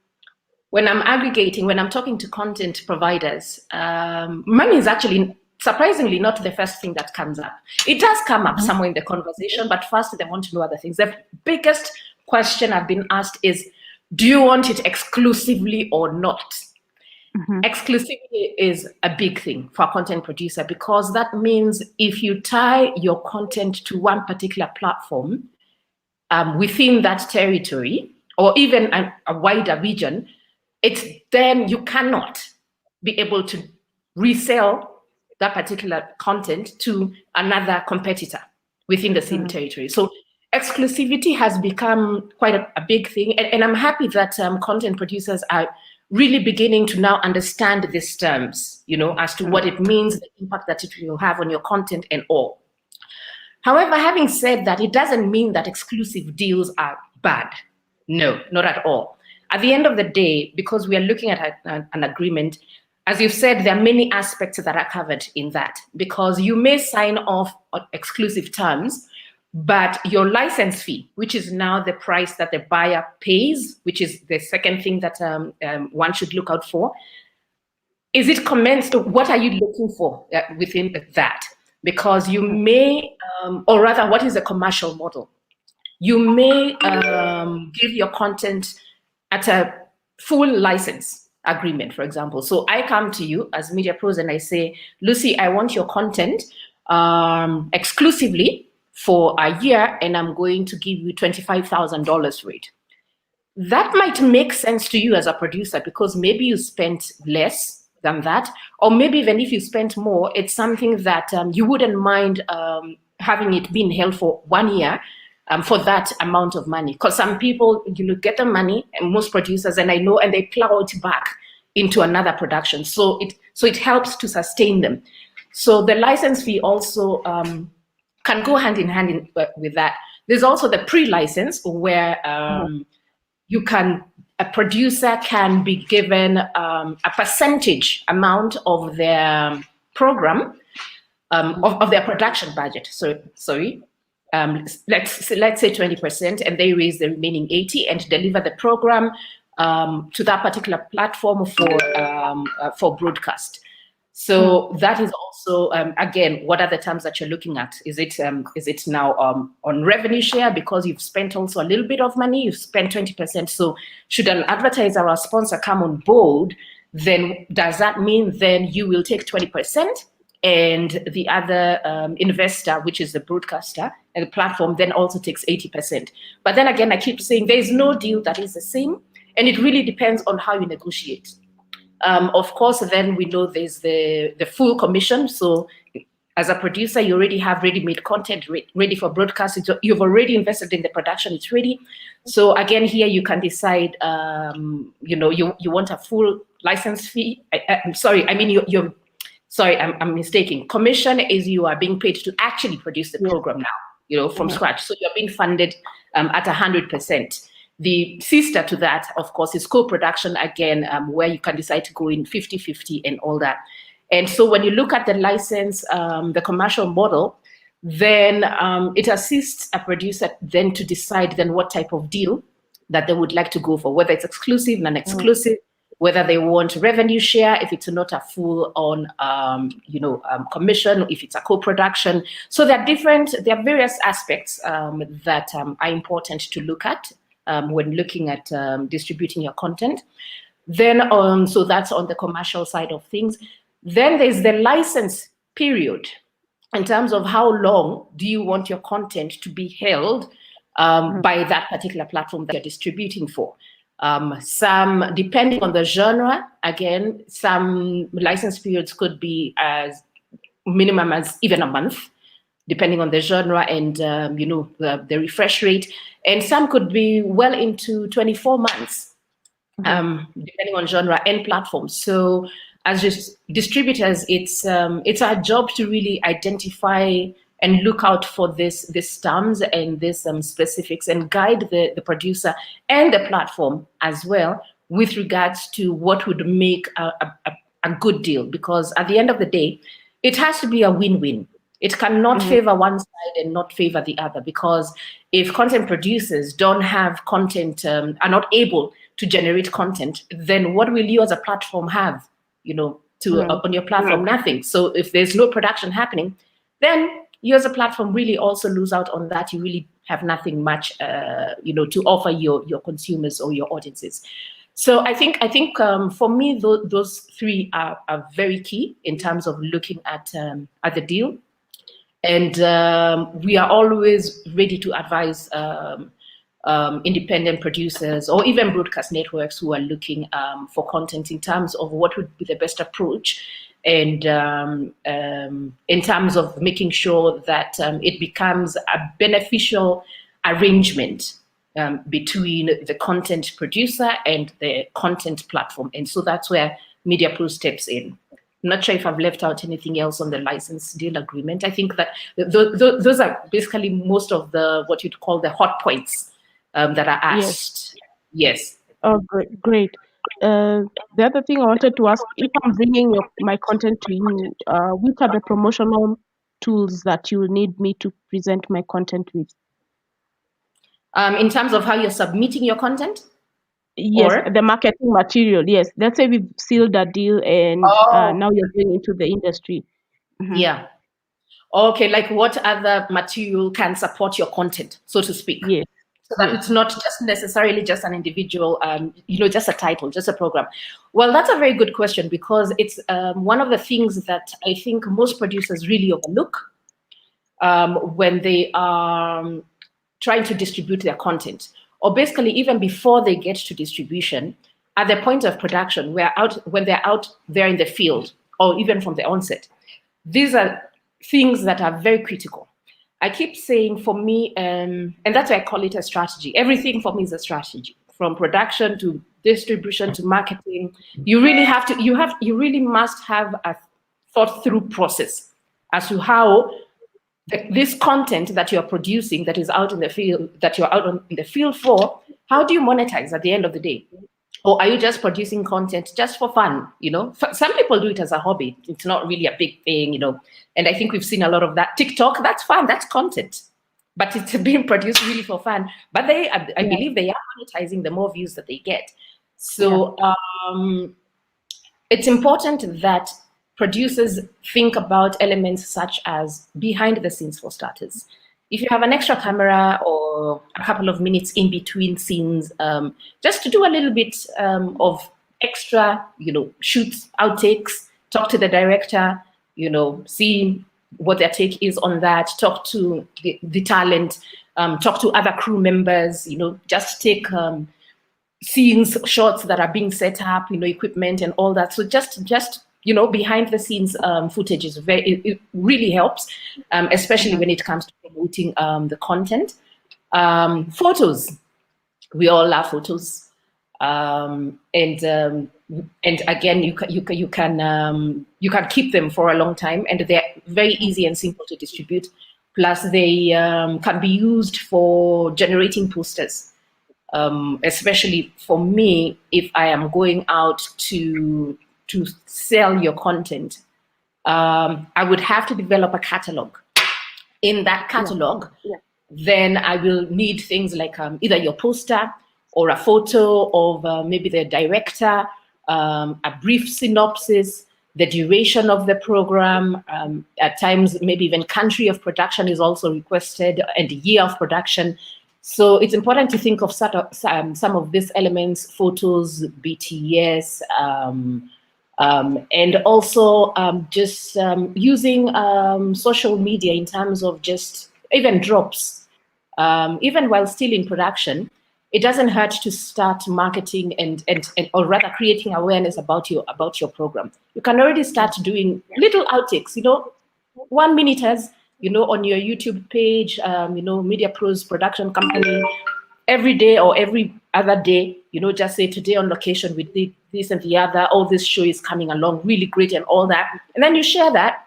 aggregating, when I'm talking to content providers, money is actually surprisingly not the first thing that comes up. It does come up somewhere in the conversation, but first they want to know other things. The biggest question I've been asked is, do you want it exclusively or not? Exclusivity is a big thing for a content producer, because that means if you tie your content to one particular platform within that territory, or even a wider region, then you cannot be able to resell that particular content to another competitor within the same territory. So exclusivity has become quite a big thing. And I'm happy that content producers are really beginning to now understand these terms, as to what it means, the impact that it will have on your content and all. However, having said that, it doesn't mean that exclusive deals are bad. No, not at all. At the end of the day, because we are looking at an agreement, as you've said, there are many aspects that are covered in that, because you may sign off on exclusive terms, but your license fee, which is now the price that the buyer pays, which is the second thing that one should look out for, is it commensurate? What are you looking for within that? Because you may, or rather, what is the commercial model? You may give your content at a full license agreement, for example. So I come to you as Media Pros and I say, Lucy, I want your content exclusively for a year, and I'm going to give you $25,000 for it. That might make sense to you as a producer, because maybe you spent less than that, or maybe even if you spent more, it's something that you wouldn't mind having it being held for 1 year for that amount of money. Because some people, get the money, and most producers, and I know, and they plow it back into another production. So it helps to sustain them. So the license fee also can go hand in hand with that. There's also the pre-license, where a producer can be given a percentage amount of their program, of their production budget. So sorry, let's say 20%, and they raise the remaining 80% and deliver the program to that particular platform for broadcast. So that is also, again, what are the terms that you're looking at? Is it now on revenue share, because you've spent also a little bit of money, you've spent 20%. So should an advertiser or a sponsor come on board, then does that mean then you will take 20% and the other investor, which is the broadcaster and the platform, then also takes 80%? But then again, I keep saying there's no deal that is the same, and it really depends on how you negotiate. Of course, then we know there's the full commission. So as a producer, you already have ready-made content ready for broadcast. You've already invested in the production, it's ready. So again, here you can decide, you want a full license fee. I'm mistaken. Commission is you are being paid to actually produce the program now, from scratch. So you're being funded at 100%. The sister to that, of course, is co-production, again, where you can decide to go in 50-50 and all that. And so when you look at the license, the commercial model, then it assists a producer then to decide then what type of deal that they would like to go for, whether it's exclusive, non-exclusive, whether they want revenue share, if it's not a full-on, commission, if it's a co-production. So there are various aspects that are important to look at when looking at distributing your content. Then, so that's on the commercial side of things. Then there's the license period, in terms of how long do you want your content to be held by that particular platform that you're distributing for. Some, depending on the genre, again, some license periods could be as minimum as even a month, depending on the genre and the refresh rate. And some could be well into 24 months, depending on genre and platform. So as just distributors, it's our job to really identify and look out for these terms and these specifics, and guide the producer and the platform as well with regards to what would make a good deal. Because at the end of the day, it has to be a win-win. It cannot favor one side and not favor the other, because if content producers don't have content, are not able to generate content, then what will you as a platform have, on your platform? Nothing. So if there's no production happening, then you as a platform really also lose out on that. You really have nothing much, to offer your consumers or your audiences. So I think for me, those three are very key in terms of looking at the deal. And we are always ready to advise independent producers or even broadcast networks who are looking for content in terms of what would be the best approach, and in terms of making sure that it becomes a beneficial arrangement between the content producer and the content platform. And so that's where Media Pro steps in. I'm not sure if I've left out anything else on the license deal agreement. I think that those are basically most of what you'd call the hot points that are asked. Yes. Oh, great. The other thing I wanted to ask, if I'm bringing my content to you, which are the promotional tools that you need me to present my content with? In terms of how you're submitting your content? Yes, the marketing material. Yes, let's say we've sealed a deal and now you're going into the industry. Yeah. Okay, like what other material can support your content, so to speak? Yes. So that it's not just necessarily just an individual, just a title, just a program. Well, that's a very good question, because it's one of the things that I think most producers really overlook when they are trying to distribute their content, or basically even before they get to distribution, at the point of production, when they're out there in the field, or even from the onset. These are things that are very critical. I keep saying, for me, and that's why I call it a strategy. Everything for me is a strategy, from production to distribution to marketing. You really have to, you really must have a thought through process as to how this content that you're producing, that is out in the field, that you're out in the field for, how do you monetize at the end of the day? Or are you just producing content just for fun? Some people do it as a hobby. It's not really a big thing, and I think we've seen a lot of that. TikTok, that's fun, that's content, but it's being produced really for fun. But I believe they are monetizing the more views that they get. So it's important that producers think about elements such as behind the scenes, for starters. If you have an extra camera or a couple of minutes in between scenes, just to do a little bit of extra, shoots, outtakes, talk to the director, see what their take is on that, talk to the talent, talk to other crew members, just take scenes, shots that are being set up, equipment and all that. So just behind the scenes footage is it really helps, especially when it comes to promoting the content. Photos, we all love photos, and again, you can keep them for a long time, and they're very easy and simple to distribute. Plus, they can be used for generating posters. Especially for me, if I am going out to sell your content, I would have to develop a catalog. In that catalog, then I will need things like either your poster or a photo of maybe the director, a brief synopsis, the duration of the program, at times maybe even country of production is also requested, and year of production. So it's important to think of some of these elements, photos, BTS, and also just using social media in terms of just even drops. Even while still in production, it doesn't hurt to start marketing and or rather creating awareness about your program. You can already start doing little outtakes, 1 minute as, on your YouTube page, Media Pro's production company, every day or every other day, just say today on location with this and the other, this show is coming along, really great and all that. And then you share that.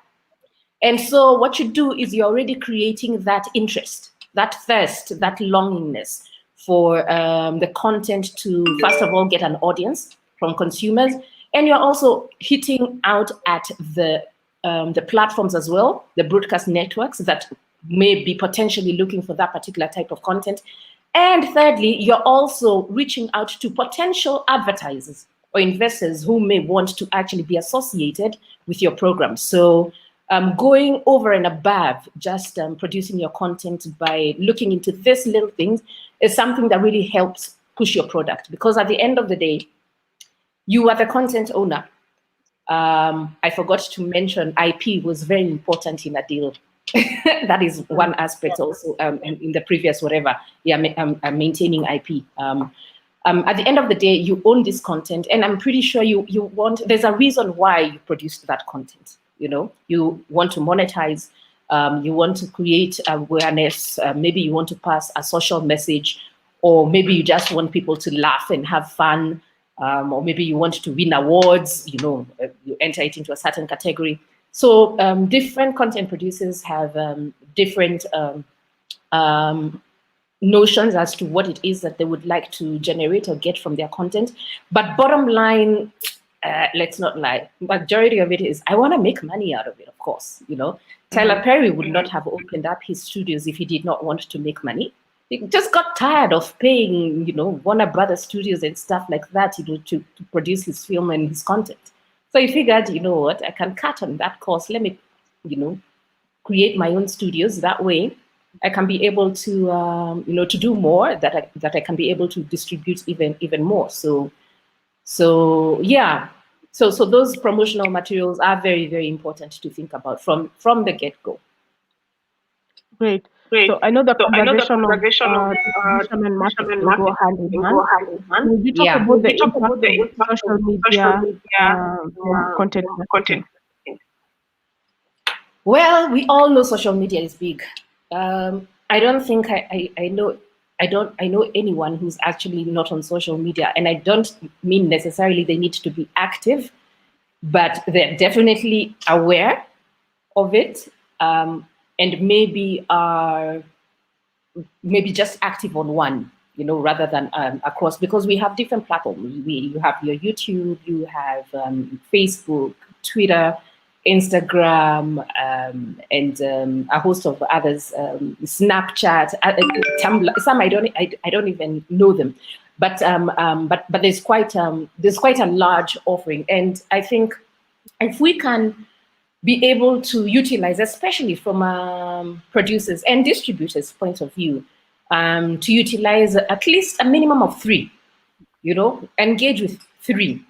And so what you do is you're already creating that interest, that thirst, that longingness for the content to, first of all, get an audience from consumers. And you're also hitting out at the the platforms as well, the broadcast networks that may be potentially looking for that particular type of content. And thirdly, you're also reaching out to potential advertisers or investors who may want to actually be associated with your program. So going over and above just producing your content by looking into these little things is something that really helps push your product, because at the end of the day, you are the content owner. I forgot to mention IP was very important in a deal. That is one aspect also in the previous whatever. Yeah, I'm maintaining IP. At the end of the day, you own this content, and I'm pretty sure you want. There's a reason why you produced that content. You know, you want to monetize. You want to create awareness. Maybe you want to pass a social message, or maybe you just want people to laugh and have fun. Or maybe you want to win awards, you know, you enter it into a certain category. So different content producers have different notions as to what it is that they would like to generate or get from their content. But bottom line, let's not lie, majority of it is, I want to make money out of it, of course. You know, Tyler Perry would not have opened up his studios if he did not want to make money. He just got tired of paying, you know, Warner Brothers Studios and stuff like that, you know, to produce his film and his content. So he figured, you know what, I can cut on that cost. Let me, you know, create my own studios. That way, I can be able to, you know, to do more. That I can be able to distribute even more. So yeah. So those promotional materials are very, very important to think about from the get-go. Great. So I know the conversation of distribution and marketing go hand in hand. Will you talk about the impact of social media content marketing? Well, we all know social media is big. I don't think I know anyone who's actually not on social media, and I don't mean necessarily they need to be active, but they're definitely aware of it. And maybe are just active on one, you know, rather than across, because we have different platforms. You have your YouTube, you have Facebook, Twitter, Instagram, and a host of others, Snapchat, Tumblr. Some I don't even know them, but there's quite a large offering, and I think if we can be able to utilize, especially from producers and distributors' point of view, to utilize at least a minimum of 3, you know, engage with 3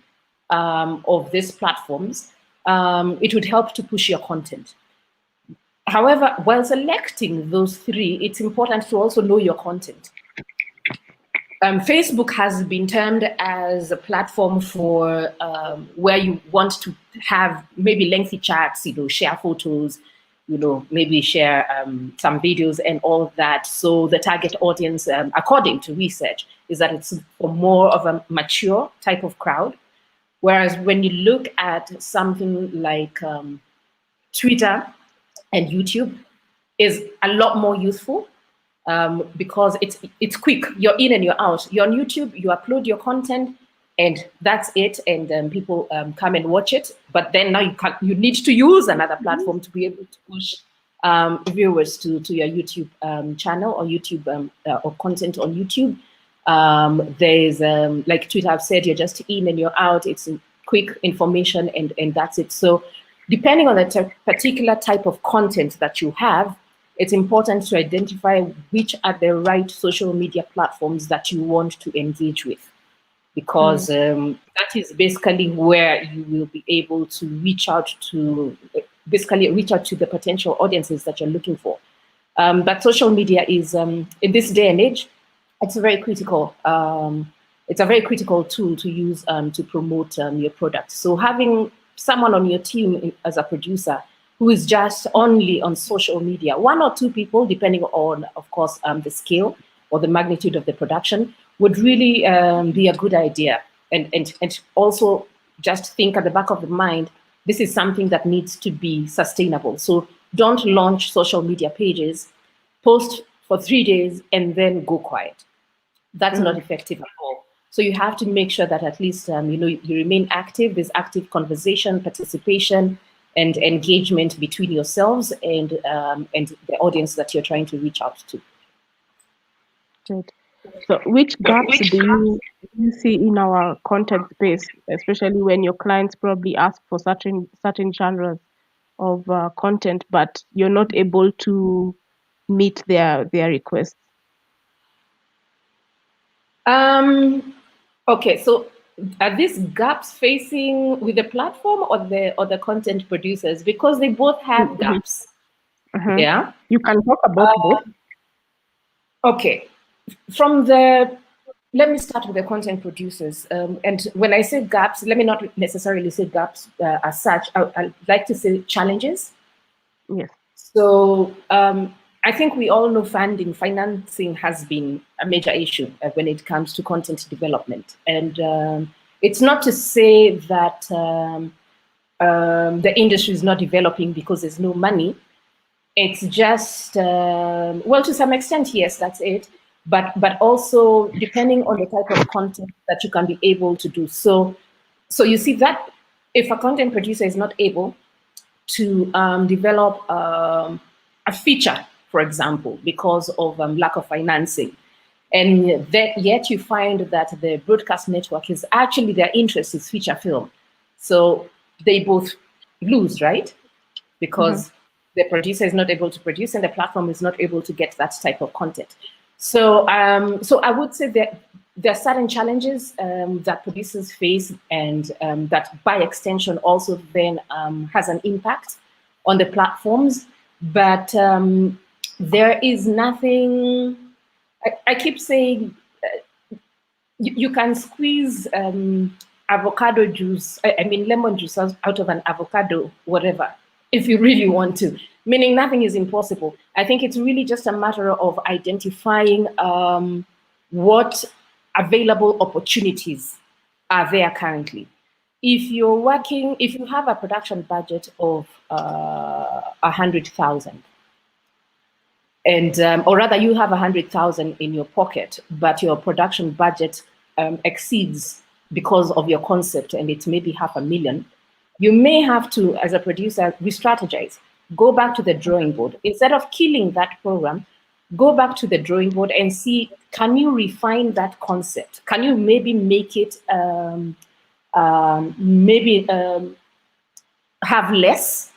of these platforms, it would help to push your content. However, while selecting those 3, it's important to also know your content. Facebook has been termed as a platform for where you want to have maybe lengthy chats, you know, share photos, you know, maybe share some videos and all of that. So the target audience, according to research, is that it's for more of a mature type of crowd. Whereas when you look at something like Twitter and YouTube, is a lot more youthful. Because it's quick, you're in and you're out. You're on YouTube, you upload your content, and that's it. And people come and watch it. But then now you need to use another platform to be able to push viewers to your YouTube channel or YouTube or content on YouTube. There's like Twitter, I've said, you're just in and you're out. It's quick information, and that's it. So depending on the particular type of content that you have, it's important to identify which are the right social media platforms that you want to engage with, because that is basically where you will be able to reach out to the potential audiences that you're looking for. But social media is, in this day and age, it's a very critical. It's a very critical tool to use to promote your product. So having someone on your team as a producer who is just only on social media, 1 or 2 people, depending on, of course, the scale or the magnitude of the production, would really be a good idea. And also just think at the back of the mind, this is something that needs to be sustainable. So don't launch social media pages, post for 3 days, and then go quiet. That's not effective at all. So you have to make sure that at least you know, you remain active. There's active conversation, participation, and engagement between yourselves and the audience that you're trying to reach out to. Great. So which gaps do you see in our content space, especially when your clients probably ask for certain genres of content, but you're not able to meet their requests? Okay, so are these gaps facing with the platform or the content producers? Because they both have gaps. Yeah, you can talk about both. Okay, let me start with the content producers. And when I say gaps, let me not necessarily say gaps as such. I'd like to say challenges. Yes. So I think we all know financing has been a major issue when it comes to content development. And it's not to say that the industry is not developing because there's no money. It's just, well, to some extent, yes, that's it. But also depending on the type of content that you can be able to do. So you see that if a content producer is not able to develop a feature, for example, because of lack of financing, and that yet you find that the broadcast network is actually their interest is feature film. So they both lose, right? Because the producer is not able to produce and the platform is not able to get that type of content. So so I would say that there are certain challenges that producers face, and that by extension also then has an impact on the platforms. But there is nothing, I keep saying, you can squeeze avocado juice, I mean lemon juice out of an avocado, whatever, if you really want to, meaning nothing is impossible. I think it's really just a matter of identifying what available opportunities are there currently. If you have a production budget of 100,000, and or rather you have 100,000 in your pocket, but your production budget exceeds because of your concept, and it's maybe 500,000, you may have to, as a producer, re-strategize, go back to the drawing board. Instead of killing that program, go back to the drawing board and see, can you refine that concept? Can you maybe make it, have less,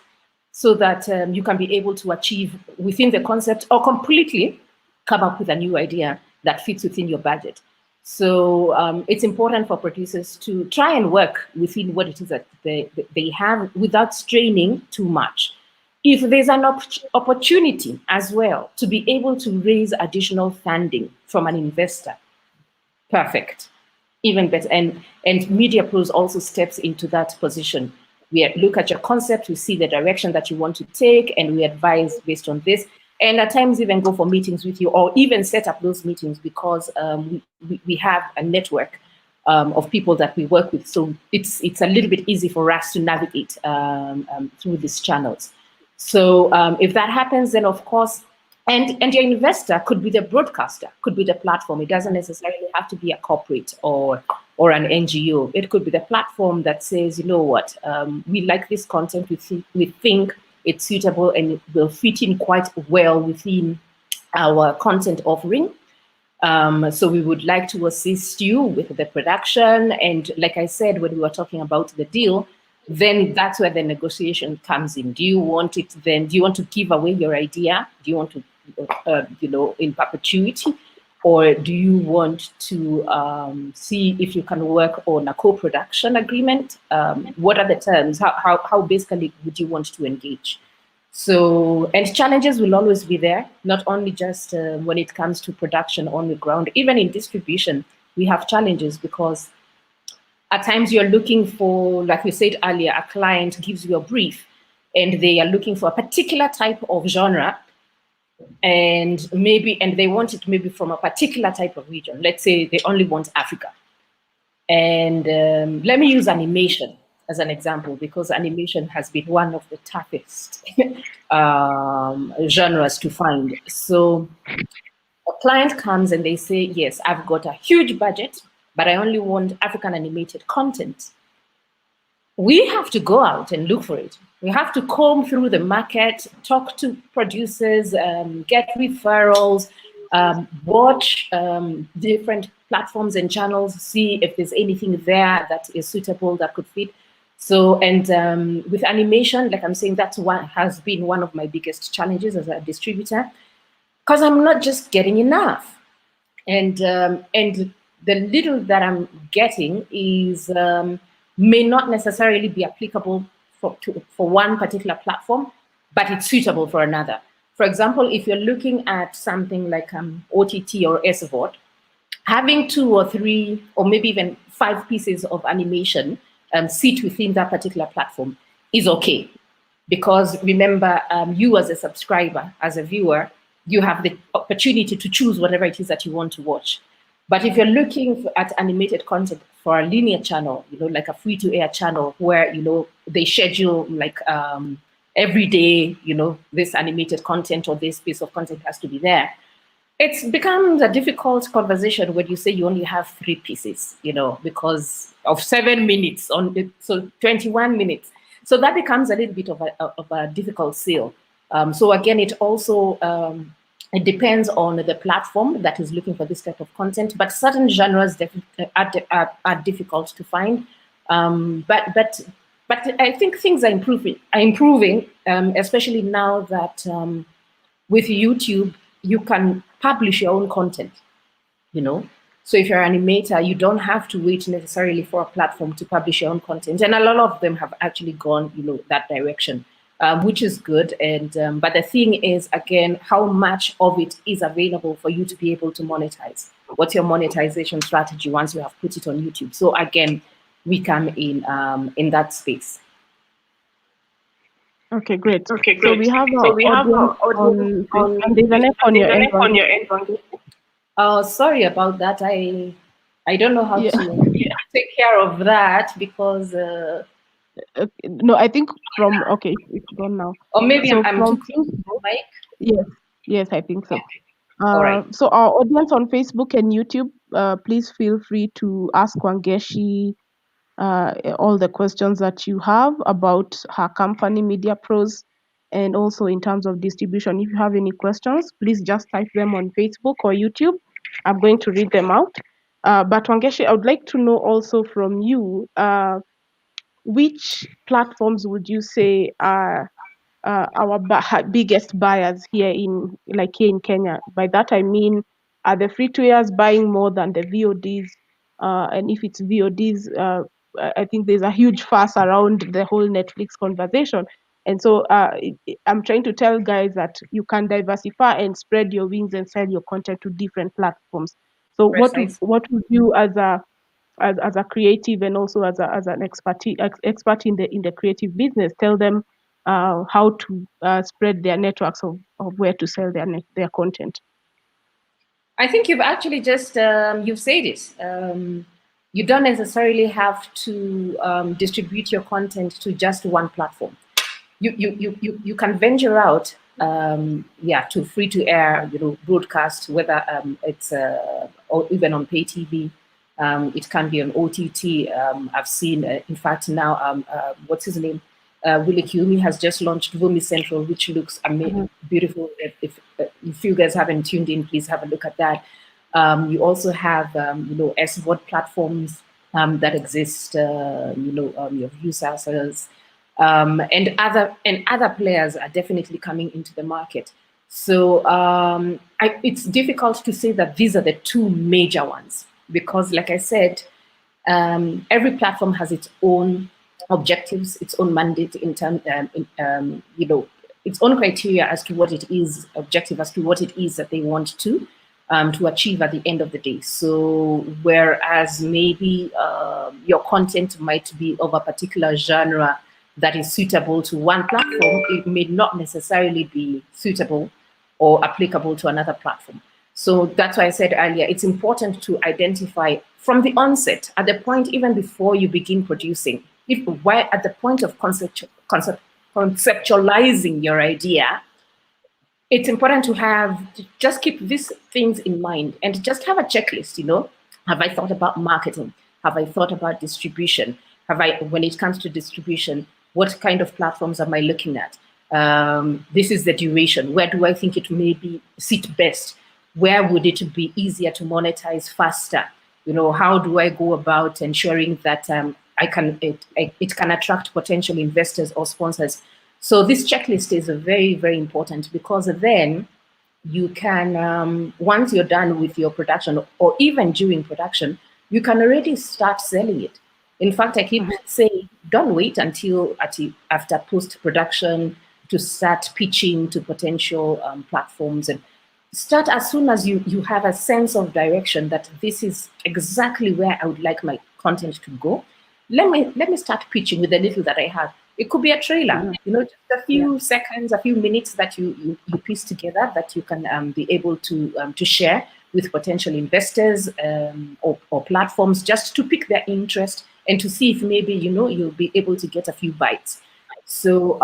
so that you can be able to achieve within the concept, or completely come up with a new idea that fits within your budget. So it's important for producers to try and work within what it is that they have without straining too much. If there's an opportunity as well to be able to raise additional funding from an investor, perfect, even better. And Media Pros also steps into that position. We look at your concept, we see the direction that you want to take, and we advise based on this. And at times even go for meetings with you, or even set up those meetings, because we have a network of people that we work with. So it's a little bit easy for us to navigate through these channels. So if that happens, then of course, and your investor could be the broadcaster, could be the platform. It doesn't necessarily have to be a corporate or an NGO. It could be the platform that says, you know what, we like this content, we think it's suitable and it will fit in quite well within our content offering. So we would like to assist you with the production. And like I said, when we were talking about the deal, then that's where the negotiation comes in. Do you want it then? Do you want to give away your idea? Do you want to, in perpetuity? Or do you want to see if you can work on a co-production agreement? What are the terms? How basically would you want to engage? So, and challenges will always be there, not only just when it comes to production on the ground. Even in distribution, we have challenges, because at times you're looking for, like we said earlier, a client gives you a brief and they are looking for a particular type of genre, and they want it maybe from a particular type of region. Let's say they only want Africa. And let me use animation as an example, because animation has been one of the toughest genres to find. So a client comes and they say, yes, I've got a huge budget, but I only want African animated content. we have to go out and look for it. We have to comb through the market, talk to producers, get referrals, watch different platforms and channels, see if there's anything there that is suitable that could fit. So, and with animation, like I'm saying, that's what has been one of my biggest challenges as a distributor, because I'm not just getting enough. And the little that I'm getting is may not necessarily be applicable for one particular platform, but it's suitable for another. For example, if you're looking at something like OTT or SVOD, having 2 or 3 or maybe even 5 pieces of animation sit within that particular platform is okay. Because remember, you as a subscriber, as a viewer, you have the opportunity to choose whatever it is that you want to watch. But if you're looking at animated content for a linear channel, like a free-to-air channel where, they schedule like every day, this animated content or this piece of content has to be there, it becomes a difficult conversation when you say you only have 3 pieces, because of 7 minutes on it, so 21 minutes. So that becomes a little bit of a difficult sale. So again, it also it depends on the platform that is looking for this type of content, but certain genres are difficult to find. But I think things are improving, especially now that with YouTube, you can publish your own content, So if you're an animator, you don't have to wait necessarily for a platform to publish your own content. And a lot of them have actually gone, that direction. Which is good, and but the thing is, again, how much of it is available for you to be able to monetize? What's your monetization strategy once you have put it on YouTube? So again, we come in that space. Okay, great. Okay, great. So we have our audience on, and there's an F on your end. Oh, sorry about that. I don't know how to take care of that because. No, I think it's gone now. Or maybe so I'm too close to the mic. Yes, I think so. Okay. All right. So our audience on Facebook and YouTube, please feel free to ask Wangeshi all the questions that you have about her company, Media Pros, and also in terms of distribution. If you have any questions, please just type them on Facebook or YouTube. I'm going to read them out. But Wangeshi, I would like to know also from you, which platforms would you say are our biggest buyers here in Kenya? By that I mean, are the free-to-airs buying more than the VODs? And if it's VODs, I think there's a huge fuss around the whole Netflix conversation. And so I'm trying to tell guys that you can diversify and spread your wings and sell your content to different platforms. So what would you as a creative and also as an expert in the creative business tell them how to spread their networks of where to sell their content? I think you've actually just you've said it. You don't necessarily have to distribute your content to just one platform. You can venture out, to free to air, broadcast, whether it's or even on pay TV. It can be on OTT. I've seen, in fact, now, what's his name? Willie Kiumi has just launched Vumi Central, which looks amazing, beautiful. If you guys haven't tuned in, please have a look at that. You also have, SVOD platforms that exist. You have Viewsasers, and other players are definitely coming into the market. So it's difficult to say that these are the 2 major ones. Because, like I said, every platform has its own objectives, its own mandate in terms, its own criteria as to what it is, objective as to what it is that they want to achieve at the end of the day. So, whereas maybe your content might be of a particular genre that is suitable to one platform, it may not necessarily be suitable or applicable to another platform. So that's why I said earlier, it's important to identify from the onset, at the point even before you begin producing, at the point of conceptualizing your idea, it's important to just keep these things in mind and just have a checklist, Have I thought about marketing? Have I thought about distribution? when it comes to distribution, what kind of platforms am I looking at? This is the duration. Where do I think it may be sit best? Where would it be easier to monetize faster? How do I go about ensuring that it can attract potential investors or sponsors? So this checklist is very, very important, because then you can, once you're done with your production, or even during production, you can already start selling it. In fact, I keep saying, don't wait until after post-production to start pitching to potential platforms, and start as soon as you have a sense of direction that this is exactly where I would like my content to go. Let me start pitching with the little that I have. It could be a trailer, just a few seconds, a few minutes that you piece together that you can be able to share with potential investors or platforms, just to pick their interest and to see if maybe you'll be able to get a few bites. So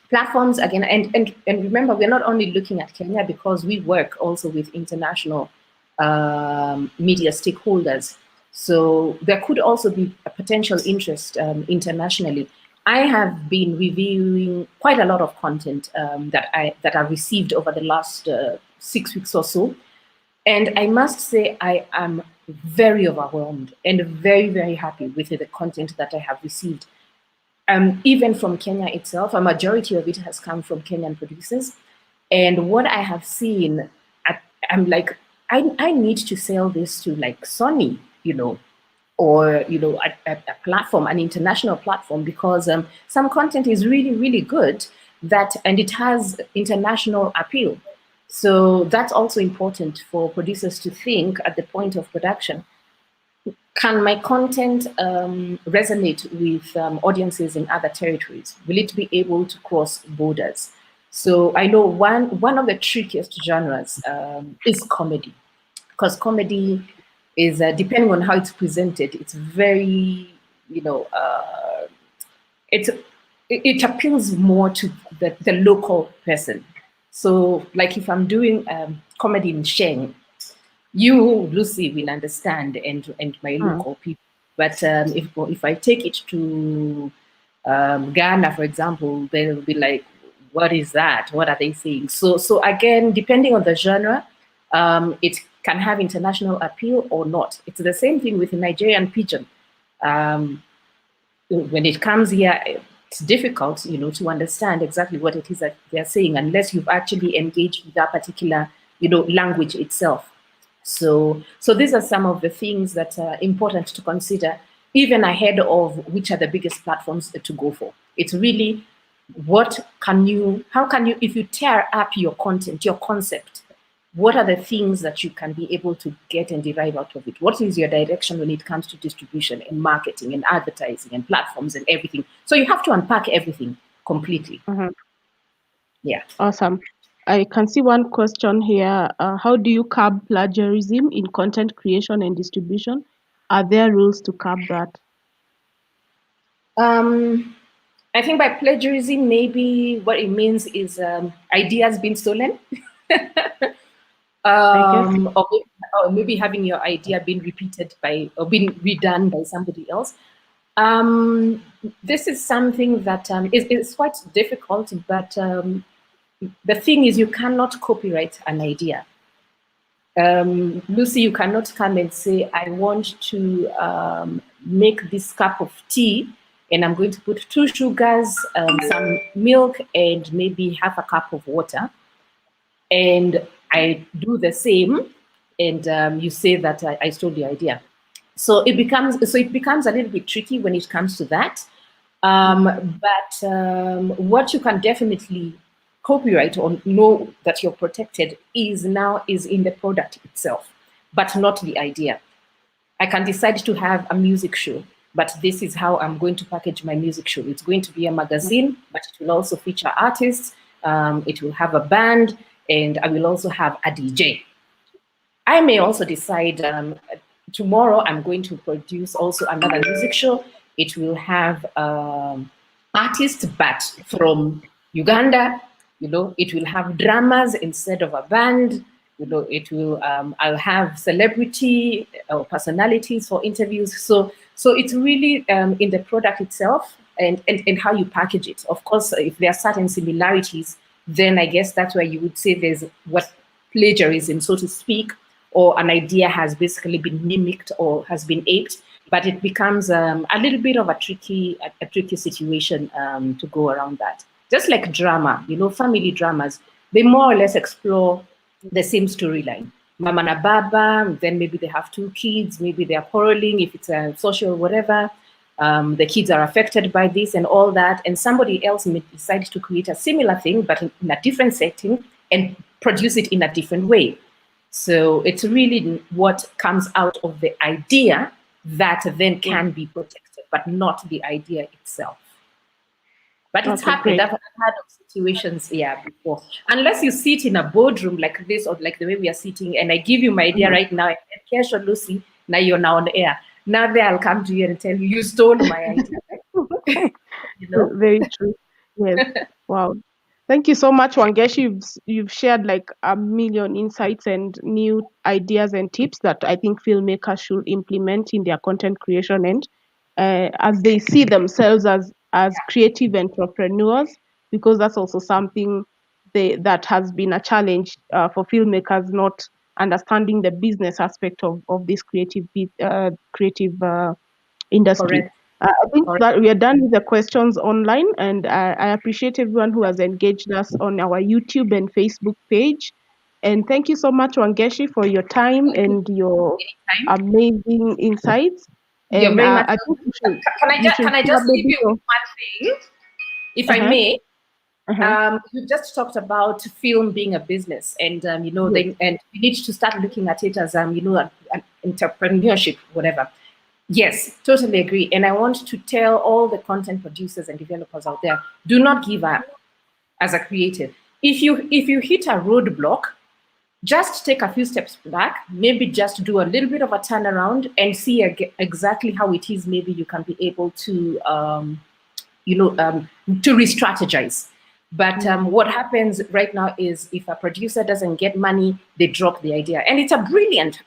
platforms again, and remember, we're not only looking at Kenya, because we work also with international media stakeholders. So there could also be a potential interest internationally. I have been reviewing quite a lot of content that I've received over the last 6 weeks or so. And I must say, I am very overwhelmed and very, very happy with the content that I have received. Even from Kenya itself, a majority of it has come from Kenyan producers. And what I have seen, I'm like, I need to sell this to like Sony, or a platform, an international platform, because some content is really, really good, and it has international appeal. So that's also important for producers to think at the point of production. Can my content resonate with audiences in other territories? Will it be able to cross borders? So I know one of the trickiest genres is comedy, because comedy is, depending on how it's presented, it's very, it appeals more to the local person. So like if I'm doing comedy in Sheng, you, Lucy, will understand, and my local people. But if I take it to Ghana, for example, they'll be like, what is that? What are they saying? So again, depending on the genre, it can have international appeal or not. It's the same thing with Nigerian pidgin. When it comes here, it's difficult, to understand exactly what it is that they're saying, unless you've actually engaged with that particular, language itself. So these are some of the things that are important to consider, even ahead of which are the biggest platforms to go for. It's really, how can you, if you tear up your content, your concept, what are the things that you can be able to get and derive out of it? What is your direction when it comes to distribution and marketing and advertising and platforms and everything? So you have to unpack everything completely. Yeah. Awesome. I can see one question here. How do you curb plagiarism in content creation and distribution? Are there rules to curb that? I think by plagiarism, maybe what it means is ideas being stolen. Or maybe having your idea being repeated or being redone by somebody else. This is something that is quite difficult, but the thing is, you cannot copyright an idea. Lucy, you cannot come and say, I want to make this cup of tea, and I'm going to put 2 sugars, some milk, and maybe half a cup of water. And I do the same, and you say that I stole the idea. So it becomes a little bit tricky when it comes to that. But what you can definitely copyright or know that you're protected is in the product itself, but not the idea. I can decide to have a music show, but this is how I'm going to package my music show. It's going to be a magazine, but it will also feature artists. It will have a band, and I will also have a DJ. I may also decide tomorrow I'm going to produce also another music show. It will have artists, but from Uganda. It will have drummers instead of a band. It will. I'll have celebrity or personalities for interviews. So it's really in the product itself and how you package it. Of course, if there are certain similarities, then I guess that's where you would say there's what plagiarism, so to speak, or an idea has basically been mimicked or has been aped. But it becomes a little bit of a tricky situation to go around that. Just like drama, family dramas, they more or less explore the same storyline. Mama and Baba, then maybe they have 2 kids, maybe they are quarreling, if it's a social whatever. The kids are affected by this and all that, and somebody else may decide to create a similar thing, but in a different setting and produce it in a different way. So it's really what comes out of the idea that then can be protected, but not the idea itself. But it's happened. I've had situations, before. Unless you sit in a boardroom like this, or like the way we are sitting, and I give you my idea right now, and Kesh or Lucy, now you're now on the air. Now there I'll come to you and tell you, you stole my idea. Very true. Yes. Wow. Thank you so much, Wangeshi. You've shared like a million insights and new ideas and tips that I think filmmakers should implement in their content creation and as they see themselves as creative entrepreneurs, because that's also something that has been a challenge for filmmakers, not understanding the business aspect of this creative industry. Correct. I think that we are done with the questions online, and I appreciate everyone who has engaged us on our YouTube and Facebook page. And thank you so much, Wangeshi, for your time and your amazing insights. You're And very much. I think Can I just leave you with one thing, if I may? You just talked about film being a business, and and we need to start looking at it as an entrepreneurship, whatever. Yes, totally agree. And I want to tell all the content producers and developers out there: do not give up as a creative. If you hit a roadblock, just take a few steps back, maybe just do a little bit of a turnaround and see exactly how it is. Maybe you can be able to to re-strategize. But what happens right now is if a producer doesn't get money, they drop the idea. And it's a brilliant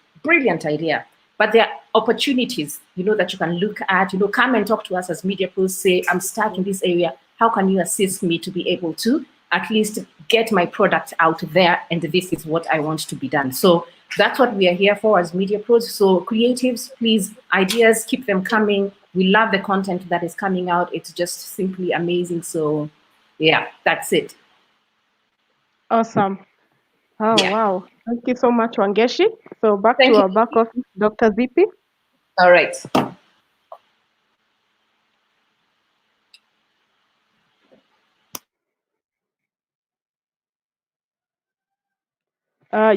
idea. But there are opportunities, that you can look at, come and talk to us as media pros, say, I'm stuck in this area. How can you assist me to be able to at least get my product out there? And this is what I want to be done. So that's what we are here for as media pros. So creatives, please, ideas, keep them coming. We love the content that is coming out. It's just simply amazing. So yeah, that's it. Awesome. Oh, wow. Thank you so much, Wangeshi. So back to our back office, Dr. Zippy. All right.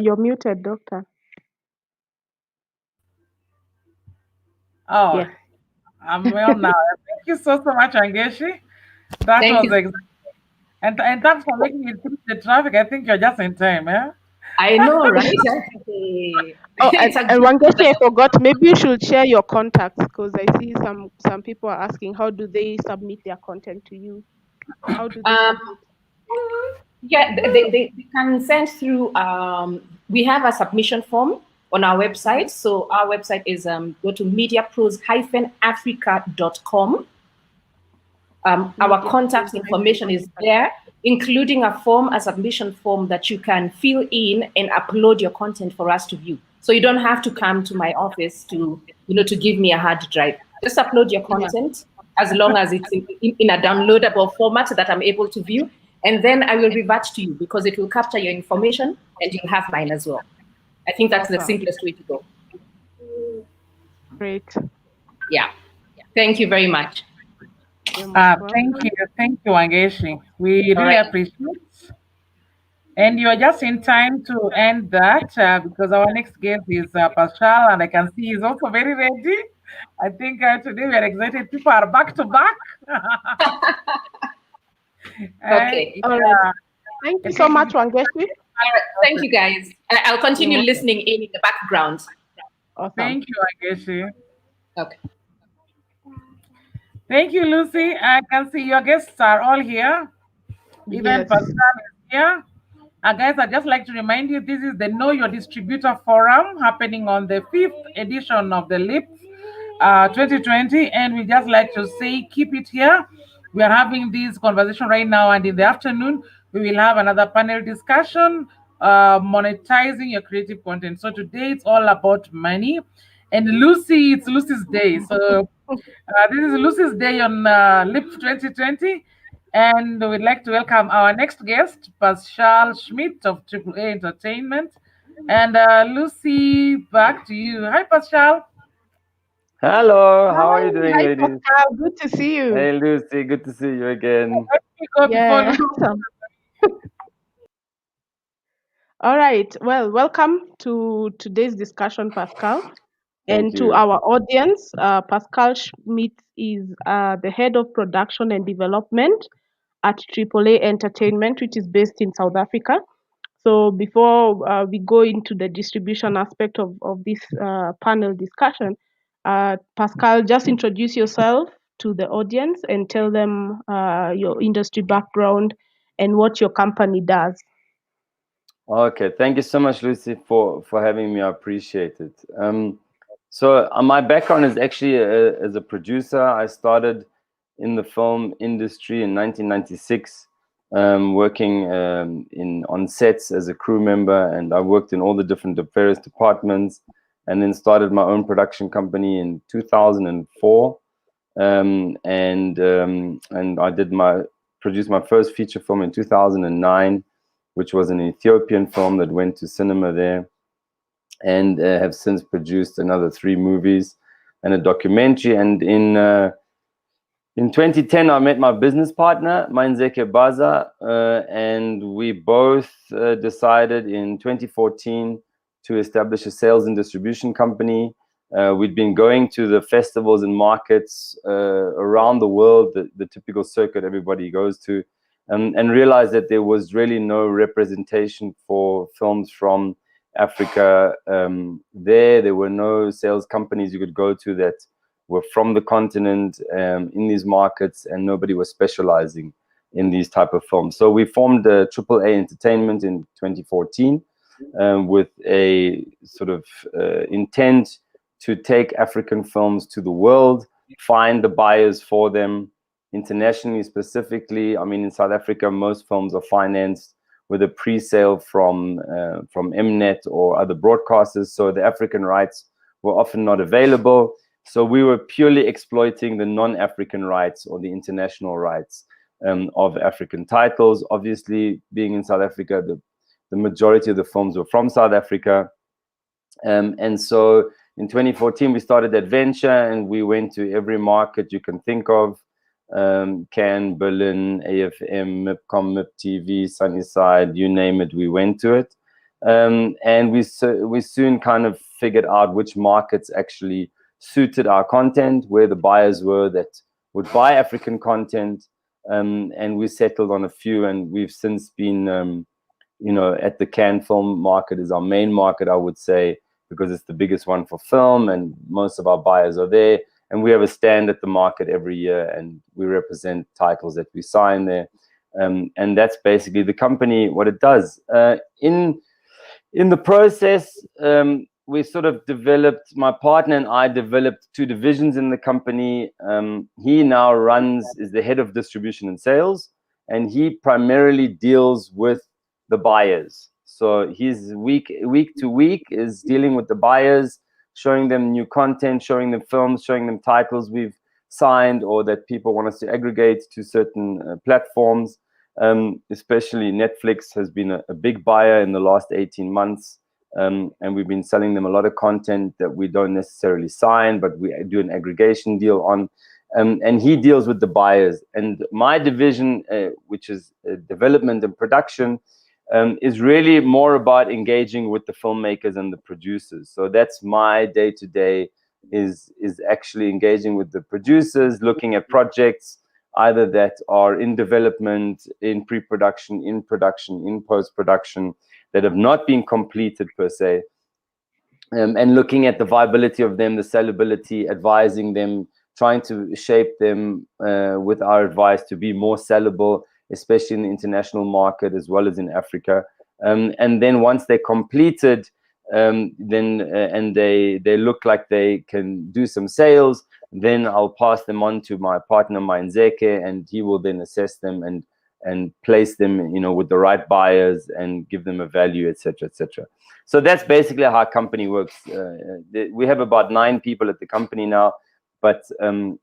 You're muted, Doctor. Oh, yes. I'm well now. Thank you so much, Wangeshi. That Thank was exactly. And thanks for making it through the traffic. I think you're just in time, eh? I know, right? And Wangeshi, I forgot. Maybe you should share your contacts, because I see some people are asking, how do they submit their content to you? How do they submit? Yeah, they can send through. We have a submission form on our website. So our website is go to mediapros-africa.com. Our contact information is there, including a submission form that you can fill in and upload your content for us to view. So you don't have to come to my office to give me a hard drive. Just upload your content as long as it's in a downloadable format that I'm able to view. And then I will revert to you because it will capture your information and you'll have mine as well. I think that's the simplest way to go. Great. Yeah. Thank you very much. Thank you, Wangeshi. We really appreciate it. And you're just in time to end that because our next guest is Pascal, and I can see he's also very ready. I think today we are excited. People are back to back. Okay. All right. Thank you so much, Wangeshi. All right. Thank you, guys. I'll continue listening in the background. Awesome. Thank you, Wangeshi. Okay. Thank you, Lucy. I can see your guests are all here. Even Pascal is here. Guys, I'd just like to remind you, this is the Know Your Distributor Forum happening on the 5th edition of the Lipff 2020. And we just like to say, keep it here. We are having this conversation right now, and in the afternoon, we will have another panel discussion, monetizing your creative content. So today it's all about money. And Lucy, it's Lucy's day. So this is Lucy's day on Lipff 2020. And we'd like to welcome our next guest, Pascal Schmidt of AAA Entertainment. And Lucy, back to you. Hi, Pascal. Hello, how are you doing, Hi, ladies? Pascal. Good to see you. Hey, Lucy, good to see you again. Yeah. All right. Well, welcome to today's discussion, Pascal. And to our audience, Pascal Schmidt is the head of production and development at AAA Entertainment, which is based in South Africa. So before we go into the distribution aspect of this panel discussion, Pascal, just introduce yourself to the audience and tell them your industry background and what your company does. Okay, thank you so much, Lucy, for having me. I appreciate it. So my background is actually as a producer. I started in the film industry in 1996, working on sets as a crew member, and I worked in all the different various departments, and then started my own production company in 2004, and I produced my first feature film in 2009, which was an Ethiopian film that went to cinema there, and have since produced another 3 movies and a documentary. And in 2010, I met my business partner, Mainzeke Baza, and we both decided in 2014 to establish a sales and distribution company. We'd been going to the festivals and markets around the world, the typical circuit everybody goes to, and realized that there was really no representation for films from Africa there. There were no sales companies you could go to that were from the continent in these markets, and nobody was specializing in these type of films. So we formed AAA Entertainment in 2014 with a sort of intent to take African films to the world, find the buyers for them internationally. Specifically, I mean, in South Africa, most films are financed with a pre-sale from Mnet or other broadcasters, so the African rights were often not available. So we were purely exploiting the non-African rights or the international rights of African titles. Obviously, being in South Africa, the majority of the films were from South Africa. And so in 2014, we started that venture, and we went to every market you can think of. Cannes, Berlin, AFM, MIPCOM, MIP TV, Sunnyside, you name it, we went to it. And we soon kind of figured out which markets actually suited our content, where the buyers were that would buy African content, and we settled on a few, and we've since been, you know, at the Cannes film market is our main market, I would say, because it's the biggest one for film, and most of our buyers are there. And we have a stand at the market every year, and we represent titles that we sign there. And that's basically the company, what it does. In the process, we sort of developed, my partner and I developed 2 divisions in the company. He now is the head of distribution and sales, and he primarily deals with the buyers. So he's week to week is dealing with the buyers, showing them new content, showing them films, showing them titles we've signed or that people want us to aggregate to certain platforms. Especially Netflix has been a big buyer in the last 18 months. And we've been selling them a lot of content that we don't necessarily sign, but we do an aggregation deal on. And he deals with the buyers. And my division, which is development and production, is really more about engaging with the filmmakers and the producers. So that's my day-to-day, is actually engaging with the producers, looking at projects either that are in development, in pre-production, in production, in post-production, that have not been completed per se, and looking at the viability of them, the sellability, advising them, trying to shape them with our advice to be more sellable, especially in the international market as well as in Africa. And then once they're completed, and they look like they can do some sales, then I'll pass them on to my partner Mainzeke, and he will then assess them and place them, you know, with the right buyers and give them a value, etc., etc. So that's basically how our company works. We have about 9 people at the company now, but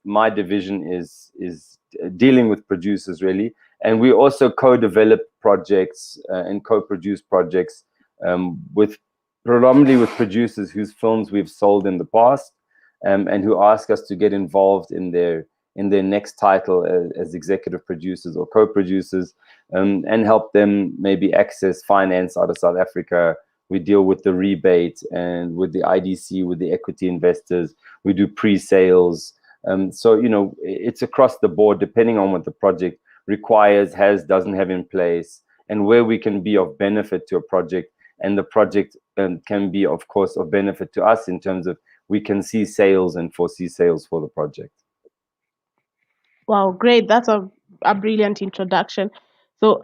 my division is dealing with producers really, and we also co-develop projects and co-produce projects with predominantly with producers whose films we've sold in the past, and who ask us to get involved in their next title as executive producers or co-producers, and help them maybe access finance out of South Africa. We deal with the rebate and with the IDC, with the equity investors. We do pre-sales. So, you know, it's across the board, depending on what the project requires, doesn't have in place, and where we can be of benefit to a project. And the project can be, of course, of benefit to us in terms of we can see sales and foresee sales for the project. Wow, great. That's a brilliant introduction. So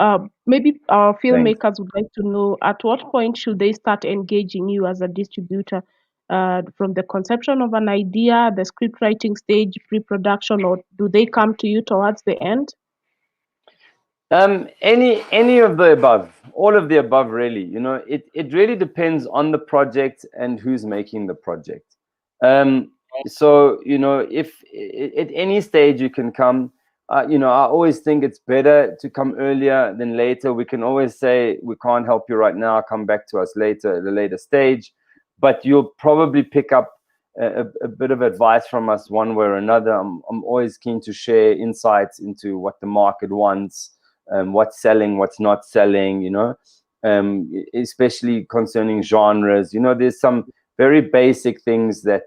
maybe our filmmakers would like to know, at what point should they start engaging you as a distributor? From the conception of an idea, the script writing stage, pre-production, or do they come to you towards the end? Any of the above, all of the above, really. You know, it really depends on the project and who's making the project. So, you know, if at any stage you can come, you know, I always think it's better to come earlier than later. We can always say, we can't help you right now, come back to us later at a later stage, but you'll probably pick up a bit of advice from us one way or another. I'm always keen to share insights into what the market wants, what's selling, what's not selling, you know, especially concerning genres. You know, there's some very basic things that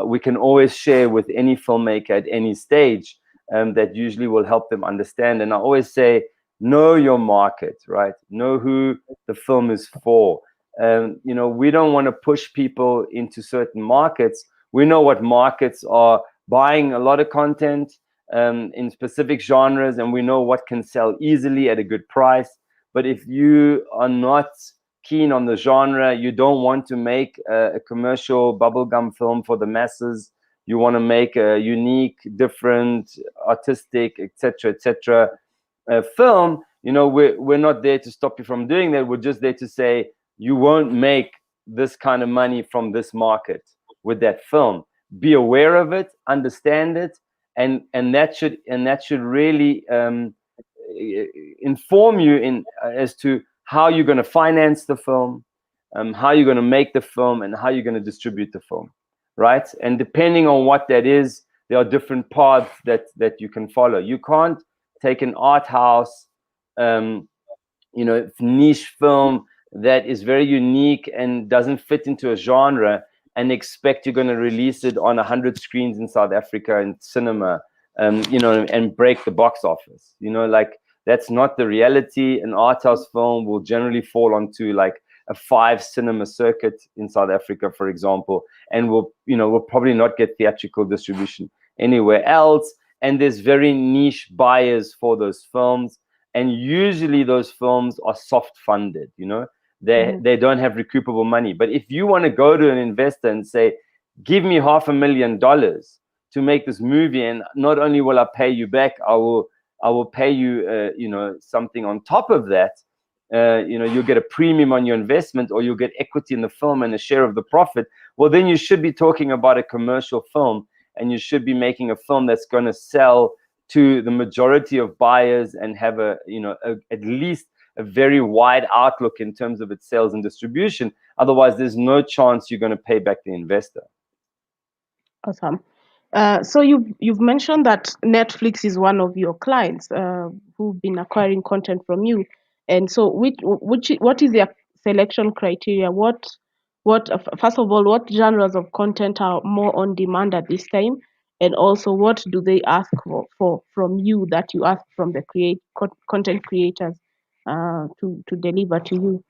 we can always share with any filmmaker at any stage, that usually will help them understand. And I always say, know your market, right? Know who the film is for. You know, we don't want to push people into certain markets. We know what markets are buying a lot of content in specific genres, and we know what can sell easily at a good price. But if you are not keen on the genre, you don't want to make a commercial bubblegum film for the masses, you want to make a unique, different, artistic, etc., film, you know, we're not there to stop you from doing that. We're just there to say, you won't make this kind of money from this market with that film. Be aware of it, understand it, and that should really inform you as to how you're going to finance the film, how you're going to make the film, and how you're going to distribute the film, right? And depending on what that is, there are different paths that you can follow. You can't take an art house, you know, niche film that is very unique and doesn't fit into a genre and expect you're going to release it on 100 screens in South Africa in cinema, you know, and break the box office. You know, like, that's not the reality. An art house film will generally fall onto like a 5 cinema circuit in South Africa, for example, and will probably not get theatrical distribution anywhere else. And there's very niche buyers for those films, and usually those films are soft funded. You know, they don't have recoupable money. But if you want to go to an investor and say, give me $500,000 to make this movie, and not only will I pay you back, I will pay you, you know, something on top of that. You know, you'll get a premium on your investment, or you'll get equity in the film and a share of the profit. Well, then you should be talking about a commercial film, and you should be making a film that's going to sell to the majority of buyers and have at least a very wide outlook in terms of its sales and distribution. Otherwise, there's no chance you're going to pay back the investor. Awesome. So you've mentioned that Netflix is one of your clients who've been acquiring content from you, and so what is their selection criteria? First of all, what genres of content are more on demand at this time, and also what do they ask for from you that you ask from the content creators to deliver to you?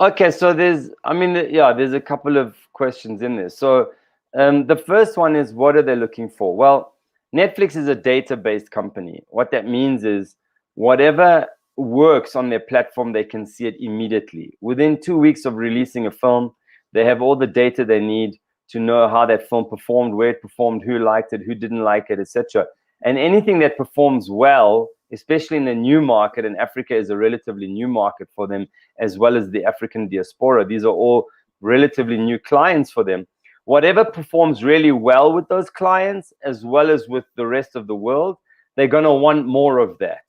Okay, so there's a couple of questions in there. So the first one is, what are they looking for? Well, Netflix is a data-based company. What that means is, whatever works on their platform, they can see it immediately. Within 2 weeks of releasing a film, they have all the data they need to know how that film performed, where it performed, who liked it, who didn't like it, etc. And anything that performs well, especially in a new market, and Africa is a relatively new market for them, as well as the African diaspora. These are all relatively new clients for them. Whatever performs really well with those clients, as well as with the rest of the world, they're going to want more of that.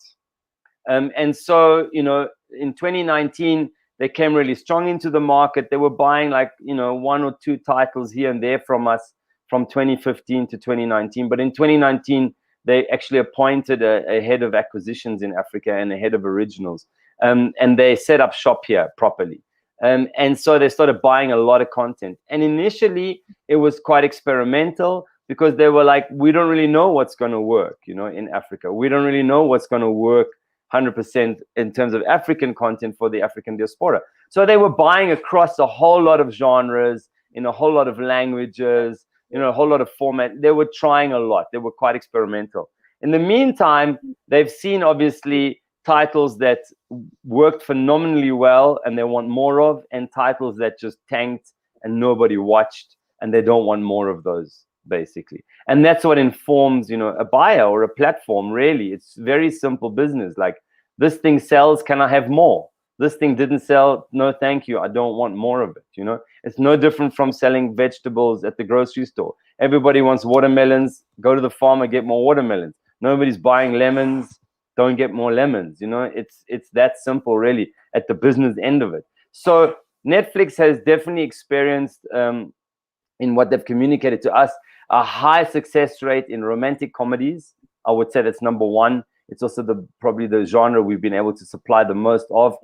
And so, you know, in 2019, they came really strong into the market. They were buying like, you know, 1 or 2 titles here and there from us from 2015 to 2019. But in 2019, they actually appointed a head of acquisitions in Africa and a head of originals. And they set up shop here properly. And so they started buying a lot of content. And initially, it was quite experimental because they were like, we don't really know what's going to work, you know, in Africa. We don't really know what's going to work 100% in terms of African content for the African diaspora. So they were buying across a whole lot of genres, in a whole lot of languages, you know, a whole lot of format. They were trying a lot. They were quite experimental. In the meantime, they've seen obviously titles that worked phenomenally well and they want more of, and titles that just tanked and nobody watched and they don't want more of those, basically. And that's what informs, you know, a buyer or a platform, really. It's very simple business. Like, this thing sells, can I have more? This thing didn't sell, no thank you, I don't want more of it, you know? It's no different from selling vegetables at the grocery store. Everybody wants watermelons, go to the farmer, get more watermelons. Nobody's buying lemons, don't get more lemons, you know? It's that simple, really, at the business end of it. So Netflix has definitely experienced, in what they've communicated to us, a high success rate in romantic comedies. I would say that's number one. It's also probably the genre we've been able to supply the most of.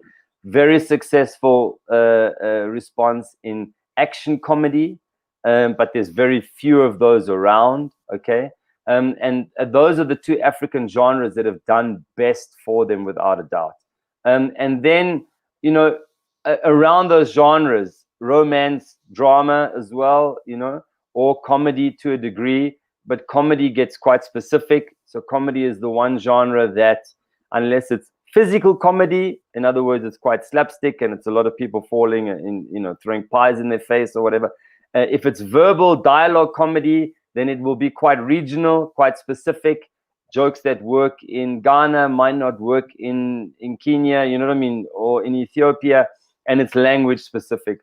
Very successful response in action comedy, but there's very few of those around, okay? And those are the 2 African genres that have done best for them, without a doubt. And then, you know, around those genres, romance, drama as well, you know, or comedy to a degree, but comedy gets quite specific. So comedy is the one genre that, unless it's physical comedy, in other words, it's quite slapstick and it's a lot of people falling and, you know, throwing pies in their face or whatever. If it's verbal dialogue comedy, then it will be quite regional, quite specific. Jokes that work in Ghana might not work in Kenya, you know what I mean, or in Ethiopia, and it's language specific.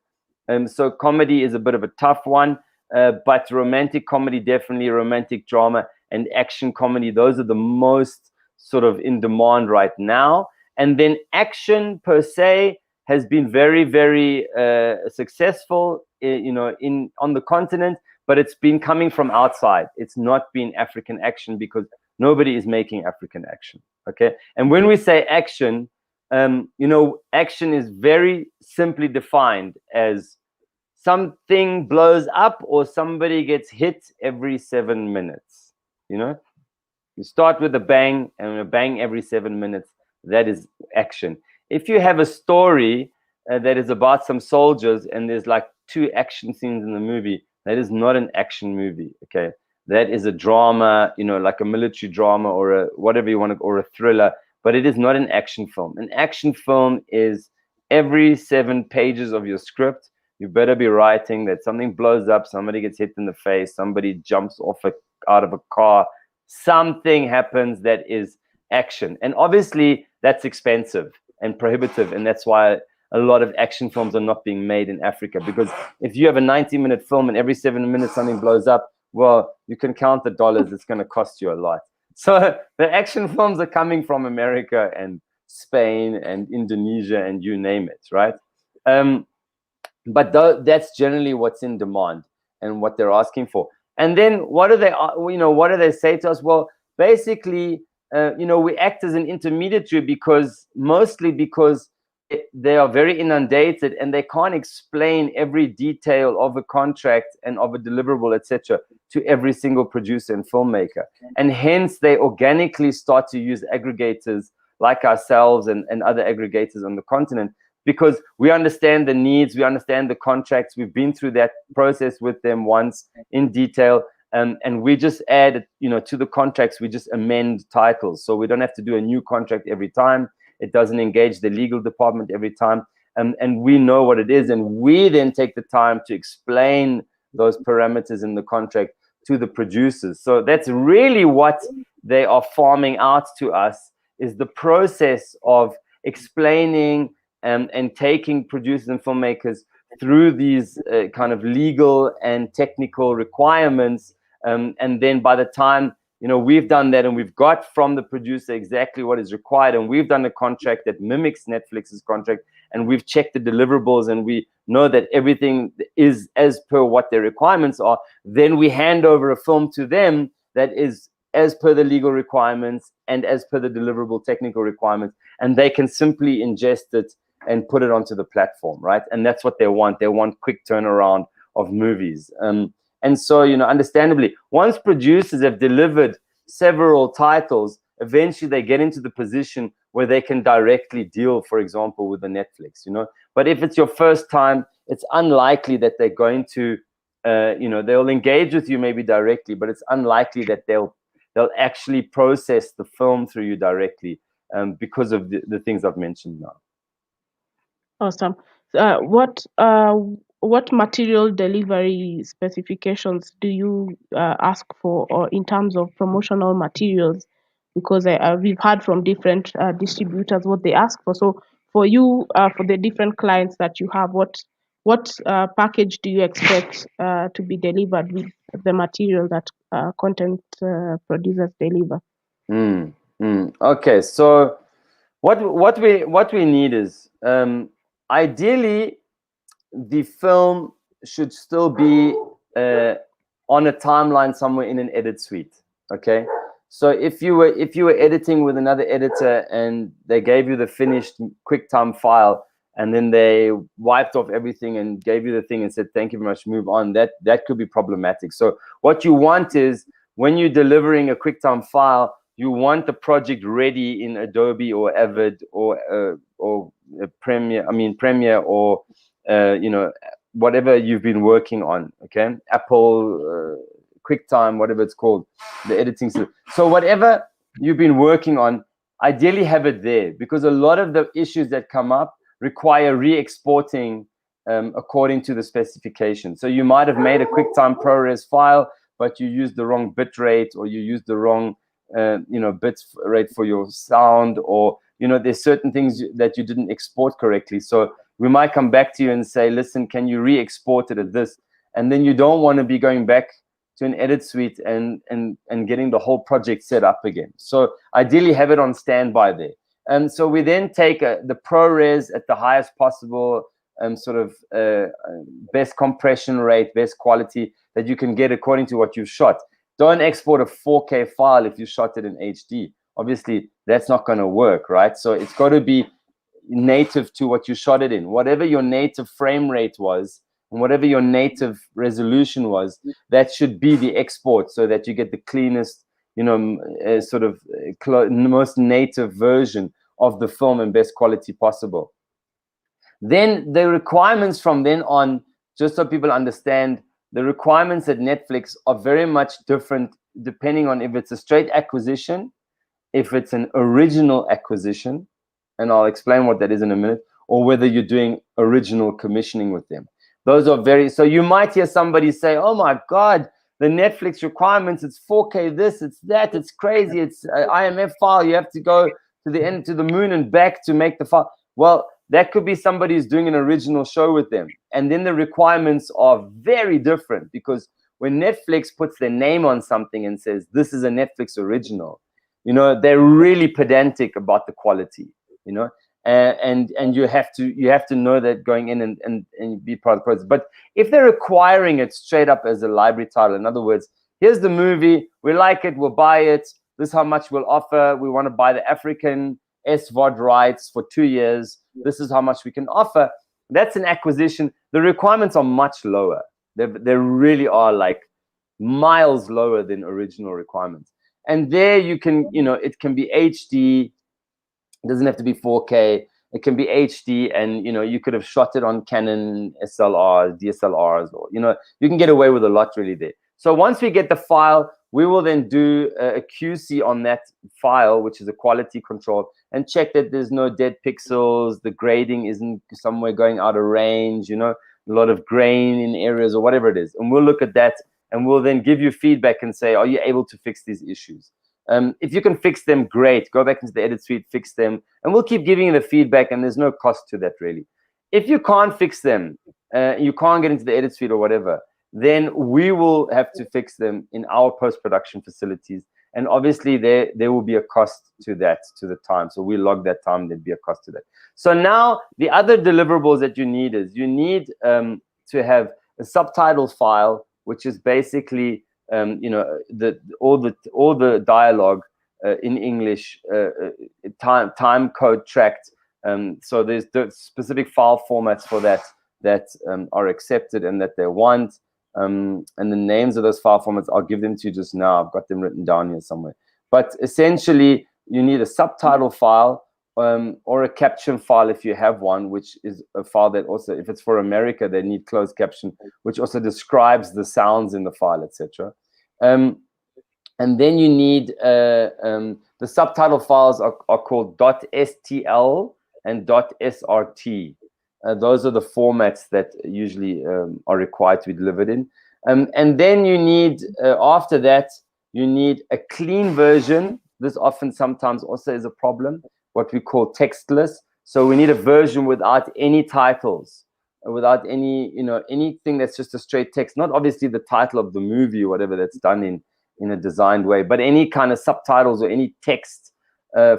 So comedy is a bit of a tough one, but romantic comedy, definitely, romantic drama and action comedy, those are the most sort of in demand right now. And then action per se has been very, very successful, you know, on the continent, but it's been coming from outside. It's not been African action because nobody is making African action, okay? And when we say action, you know, action is very simply defined as something blows up or somebody gets hit every 7 minutes, you know? You start with a bang and a bang every 7 minutes. That is action. If you have a story that is about some soldiers and there's like 2 action scenes in the movie, that is not an action movie, okay? That is a drama, you know, like a military drama or a whatever you want to, or a thriller, but it is not an action film. An action film is every 7 pages of your script, you better be writing that something blows up, somebody gets hit in the face, somebody jumps off out of a car, something happens that is action. And obviously that's expensive and prohibitive, and that's why a lot of action films are not being made in Africa, because if you have a 90-minute film and every 7 minutes something blows up, well, you can count the dollars, it's going to cost you a lot. So the action films are coming from America and Spain and Indonesia and you name it, right? But that's generally what's in demand and what they're asking for. And then what do they, you know, what do they say to us? Well, basically, you know, we act as an intermediary mostly because they are very inundated and they can't explain every detail of a contract and of a deliverable, etc., to every single producer and filmmaker. And hence they organically start to use aggregators like ourselves and other aggregators on the continent, because we understand the needs, we understand the contracts, we've been through that process with them once in detail, and we just add, you know, to the contracts, we just amend titles, so we don't have to do a new contract every time. It doesn't engage the legal department every time. And we know what it is, and we then take the time to explain those parameters in the contract to the producers. So that's really what they are farming out to us, is the process of explaining and taking producers and filmmakers through these kind of legal and technical requirements. And then by the time, we've done that and we've got from the producer exactly what is required, and we've done a contract that mimics Netflix's contract, and we've checked the deliverables and we know that everything is as per what their requirements are, then we hand over a film to them that is as per the legal requirements and as per the deliverable technical requirements, and they can simply ingest it and put it onto the platform, right? And that's what they want. They want quick turnaround of movies. And so, understandably, once producers have delivered several titles, eventually they get into the position where they can directly deal, for example, with the Netflix, But if it's your first time, it's unlikely that they're going to, they'll engage with you maybe directly, but it's unlikely that they'll actually process the film through you directly because of the things I've mentioned now. Awesome. What material delivery specifications do you ask for, or in terms of promotional materials? Because we've heard from different distributors what they ask for. So for you, for the different clients that you have, what package do you expect to be delivered with the material that content producers deliver? Okay, so what we need is ideally the film should still be on a timeline somewhere in an edit suite. Okay, so if you were editing with another editor and they gave you the finished QuickTime file and then they wiped off everything and gave you the thing and said thank you very much, move on, that could be problematic. So what you want is, when you're delivering a QuickTime file, you want the project ready in Adobe or Avid or Premiere or whatever you've been working on. Okay, Apple QuickTime, whatever it's called, the editing system. So whatever you've been working on, ideally have it there, because a lot of the issues that come up require re-exporting according to the specification. So you might have made a QuickTime ProRes file, but you used the wrong bit rate, or you used the wrong bit rate for your sound, or there's certain things that you didn't export correctly. So we might come back to you and say, listen, can you re-export it at this? And then you don't want to be going back to an edit suite and getting the whole project set up again. So ideally have it on standby there. And so we then take the ProRes at the highest possible best compression rate, best quality that you can get according to what you've shot. Don't export a 4K file if you shot it in HD. Obviously, that's not going to work, right? So it's got to be native to what you shot it in. Whatever your native frame rate was and whatever your native resolution was, that should be the export, so that you get the cleanest, most native version of the film and best quality possible. Then the requirements from then on, just so people understand, the requirements at Netflix are very much different depending on if it's a straight acquisition, if it's an original acquisition, and I'll explain what that is in a minute, or whether you're doing original commissioning with them. Those are so you might hear somebody say, oh my God, the Netflix requirements, it's 4K this, it's that, it's crazy, it's an IMF file, you have to go to the end, to the moon and back to make the file. Well, that could be somebody who's doing an original show with them. And then the requirements are very different, because when Netflix puts their name on something and says, this is a Netflix original, they're really pedantic about the quality, and you have to know that going in and be part of the process. But if they're requiring it straight up as a library title, in other words, here's the movie, we like it, we'll buy it, this is how much we'll offer, we want to buy the African SVOD rights for 2 years, this is how much we can offer, that's an acquisition. The requirements are much lower. They really are like miles lower than original requirements. And there you can, it can be HD, it doesn't have to be 4K, it can be HD, and you could have shot it on Canon SLRs, DSLRs, or you can get away with a lot really there. So once we get the file, we will then do a QC on that file, which is a quality control, and check that there's no dead pixels, the grading isn't somewhere going out of range, you know, a lot of grain in areas or whatever it is. And we'll look at that, and we'll then give you feedback and say, are you able to fix these issues? If you can fix them, great. Go back into the edit suite, fix them, and we'll keep giving you the feedback, and there's no cost to that really. If you can't fix them, you can't get into the edit suite or whatever, then we will have to fix them in our post-production facilities. And obviously there will be a cost to that, to the time. So we log that time, there'd be a cost to that. So now the other deliverables that you need is you need to have a subtitle file, which is basically you know, all the dialogue in English, time code tracked. So there's the specific file formats for that are accepted and that they want. And the names of those file formats, I'll give them to you just now. I've got them written down here somewhere. But essentially, you need a subtitle file or a caption file if you have one, which is a file that also, if it's for America, they need closed caption, which also describes the sounds in the file, etc. And then you need the subtitle files are called .stl and .srt. Those are the formats that usually are required to be delivered in. And then you need, after that, you need a clean version. This often sometimes also is a problem, what we call textless. So we need a version without any titles, without any, you know, anything that's just a straight text. Not obviously the title of the movie or whatever that's done in a designed way, but any kind of subtitles or any text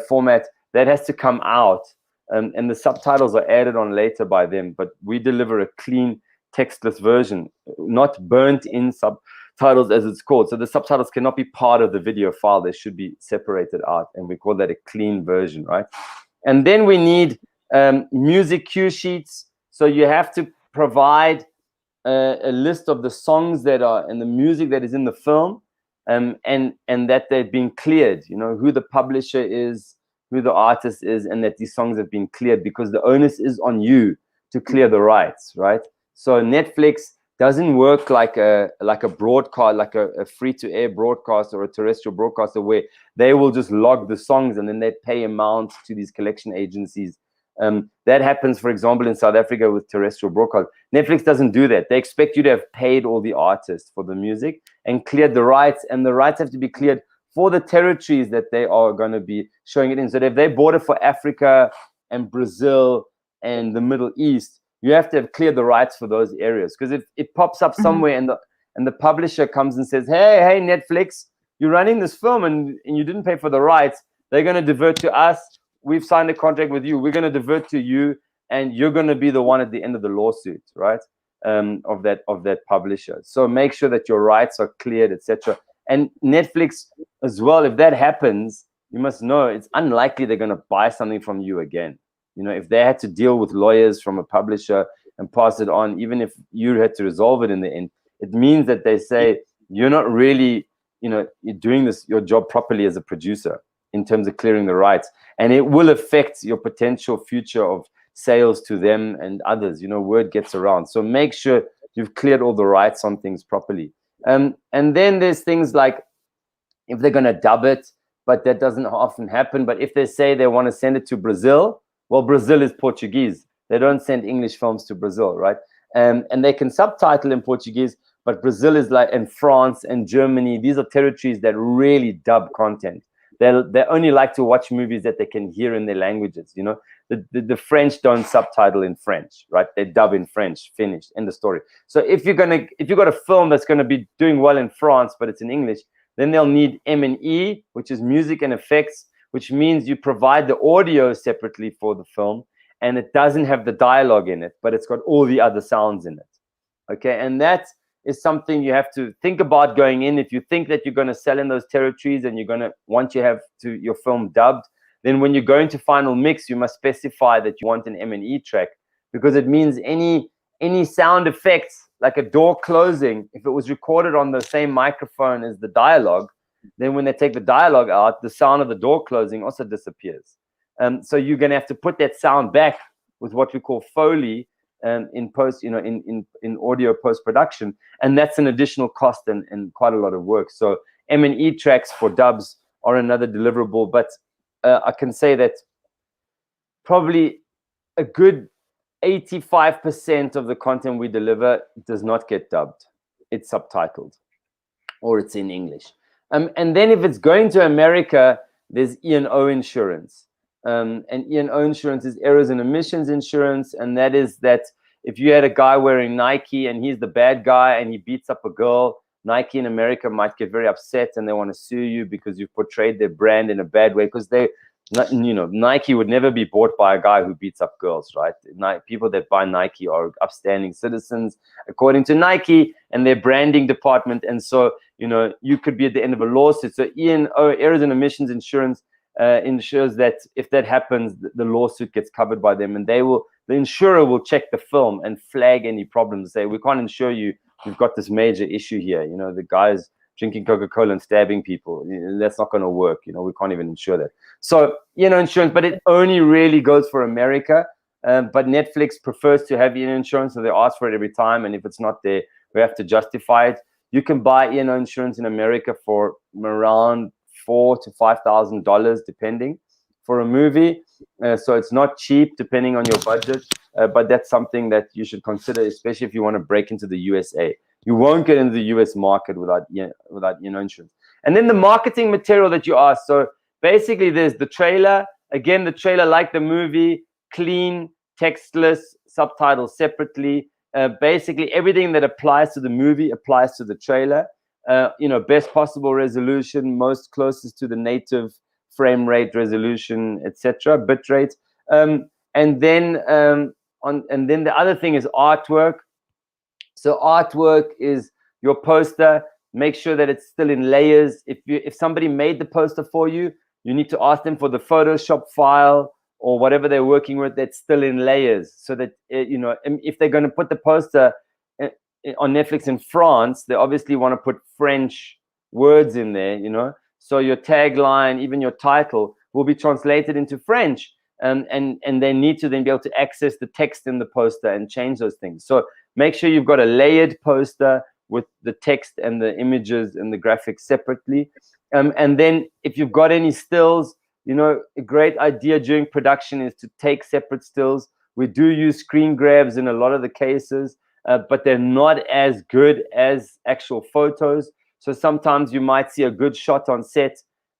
format that has to come out. And the subtitles are added on later by them, but we deliver a clean textless version, not burnt in subtitles as it's called. So the subtitles cannot be part of the video file. They should be separated out, and we call that a clean version, right? And then we need music cue sheets. So you have to provide a list of the songs that are and the music that is in the film, and that they've been cleared, you know, who the publisher is, who the artist is, and that these songs have been cleared, because the onus is on you to clear the rights, right? So Netflix doesn't work like a broadcast, like a free-to-air broadcast or a terrestrial broadcaster, where they will just log the songs and then they pay amounts to these collection agencies. That happens, for example, in South Africa with terrestrial broadcast. Netflix doesn't do that. They expect you to have paid all the artists for the music and cleared the rights, and the rights have to be cleared for the territories that they are going to be showing it in. So if they bought it for Africa and Brazil and the Middle East, you have to have cleared the rights for those areas. Because if it pops up somewhere and the publisher comes and says, hey, Netflix, you're running this film and you didn't pay for the rights, they're going to divert to us. We've signed a contract with you. We're going to divert to you, and you're going to be the one at the end of the lawsuit, right? Of that publisher. So make sure that your rights are cleared, etc. And Netflix as well, if that happens, you must know it's unlikely they're going to buy something from you again. You know, if they had to deal with lawyers from a publisher and pass it on, even if you had to resolve it in the end, it means that they say you're not really, you know, you're doing your job properly as a producer in terms of clearing the rights, and it will affect your potential future of sales to them and others. You know, word gets around. So make sure you've cleared all the rights on things properly. And then there's things like if they're going to dub it, but that doesn't often happen. But if they say they want to send it to Brazil, well, Brazil is Portuguese. They don't send English films to Brazil, right? And they can subtitle in Portuguese, but Brazil is like, and France and Germany, these are territories that really dub content. They only like to watch movies that they can hear in their languages. You know, the French don't subtitle in French, right? They dub in French, finished, end of story. So if you've got a film that's going to be doing well in France, but it's in English, then they'll need M&E, which is music and effects, which means you provide the audio separately for the film, and it doesn't have the dialogue in it, but it's got all the other sounds in it. Okay, and that is something you have to think about going in. If you think that you're going to sell in those territories and you're going to, once you have your film dubbed, then when you go into final mix, you must specify that you want an M&E track, because it means any sound effects, like a door closing, if it was recorded on the same microphone as the dialogue, then when they take the dialogue out, the sound of the door closing also disappears. So you're going to have to put that sound back with what we call Foley in post, you know, in audio post production, and that's an additional cost and quite a lot of work. So M&E tracks for dubs are another deliverable, but I can say that probably a good 85% of the content we deliver does not get dubbed. It's subtitled or it's in English. And then if it's going to America, there's E&O insurance. And E&O insurance is errors and omissions insurance. And that is that if you had a guy wearing Nike and he's the bad guy and he beats up a girl, Nike in America might get very upset and they want to sue you because you've portrayed their brand in a bad way, because they, you know, Nike would never be bought by a guy who beats up girls, right? People that buy Nike are upstanding citizens according to Nike and their branding department. And so, you know, you could be at the end of a lawsuit. So E&O, errors and omissions insurance, ensures that if that happens, the lawsuit gets covered by them, and the insurer will check the film and flag any problems. Say, we can't insure you. You've got this major issue here. You know, the guy's drinking Coca-Cola and stabbing people. That's not going to work. You know, we can't even insure that. So, you know, insurance, but it only really goes for America. But Netflix prefers to have E&O insurance, so they ask for it every time. And if it's not there, we have to justify it. You can buy E&O insurance in America for around $4,000 to $5,000, depending, for a movie. So it's not cheap, depending on your budget. But that's something that you should consider, especially if you want to break into the USA. You won't get into the US market without E&O insurance. And then the marketing material that you asked. So basically, there's the trailer. Again, the trailer, like the movie, clean, textless, subtitles separately. Basically, everything that applies to the movie applies to the trailer. You know, best possible resolution, most closest to the native frame rate, resolution, etc., bit rate. And then the other thing is artwork. So artwork is your poster. Make sure that it's still in layers. If somebody made the poster for you, you need to ask them for the Photoshop file or whatever they're working with that's still in layers, so that you know, if they're going to put the poster on Netflix in France, they obviously want to put French words in there, you know. So your tagline, even your title, will be translated into French, and they need to then be able to access the text in the poster and change those things. So make sure you've got a layered poster with the text and the images and the graphics separately. And then if you've got any stills, you know, a great idea during production is to take separate stills. We do use screen grabs in a lot of the cases, but they're not as good as actual photos. So sometimes you might see a good shot on set,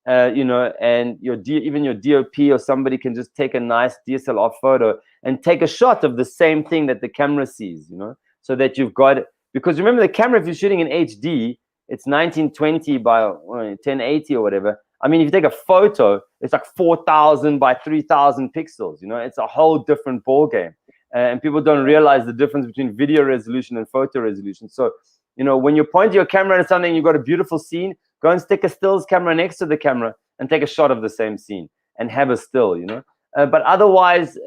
you know, and even your DOP or somebody can just take a nice DSLR photo and take a shot of the same thing that the camera sees, you know, so that you've got it. Because remember, the camera, if you're shooting in HD, it's 1920 by 1080 or whatever. I mean, if you take a photo, it's like 4,000 by 3,000 pixels. You know, it's a whole different ball game. And people don't realize the difference between video resolution and photo resolution. So, you know, when you point your camera at something, you've got a beautiful scene, go and stick a stills camera next to the camera and take a shot of the same scene and have a still, you know. But otherwise,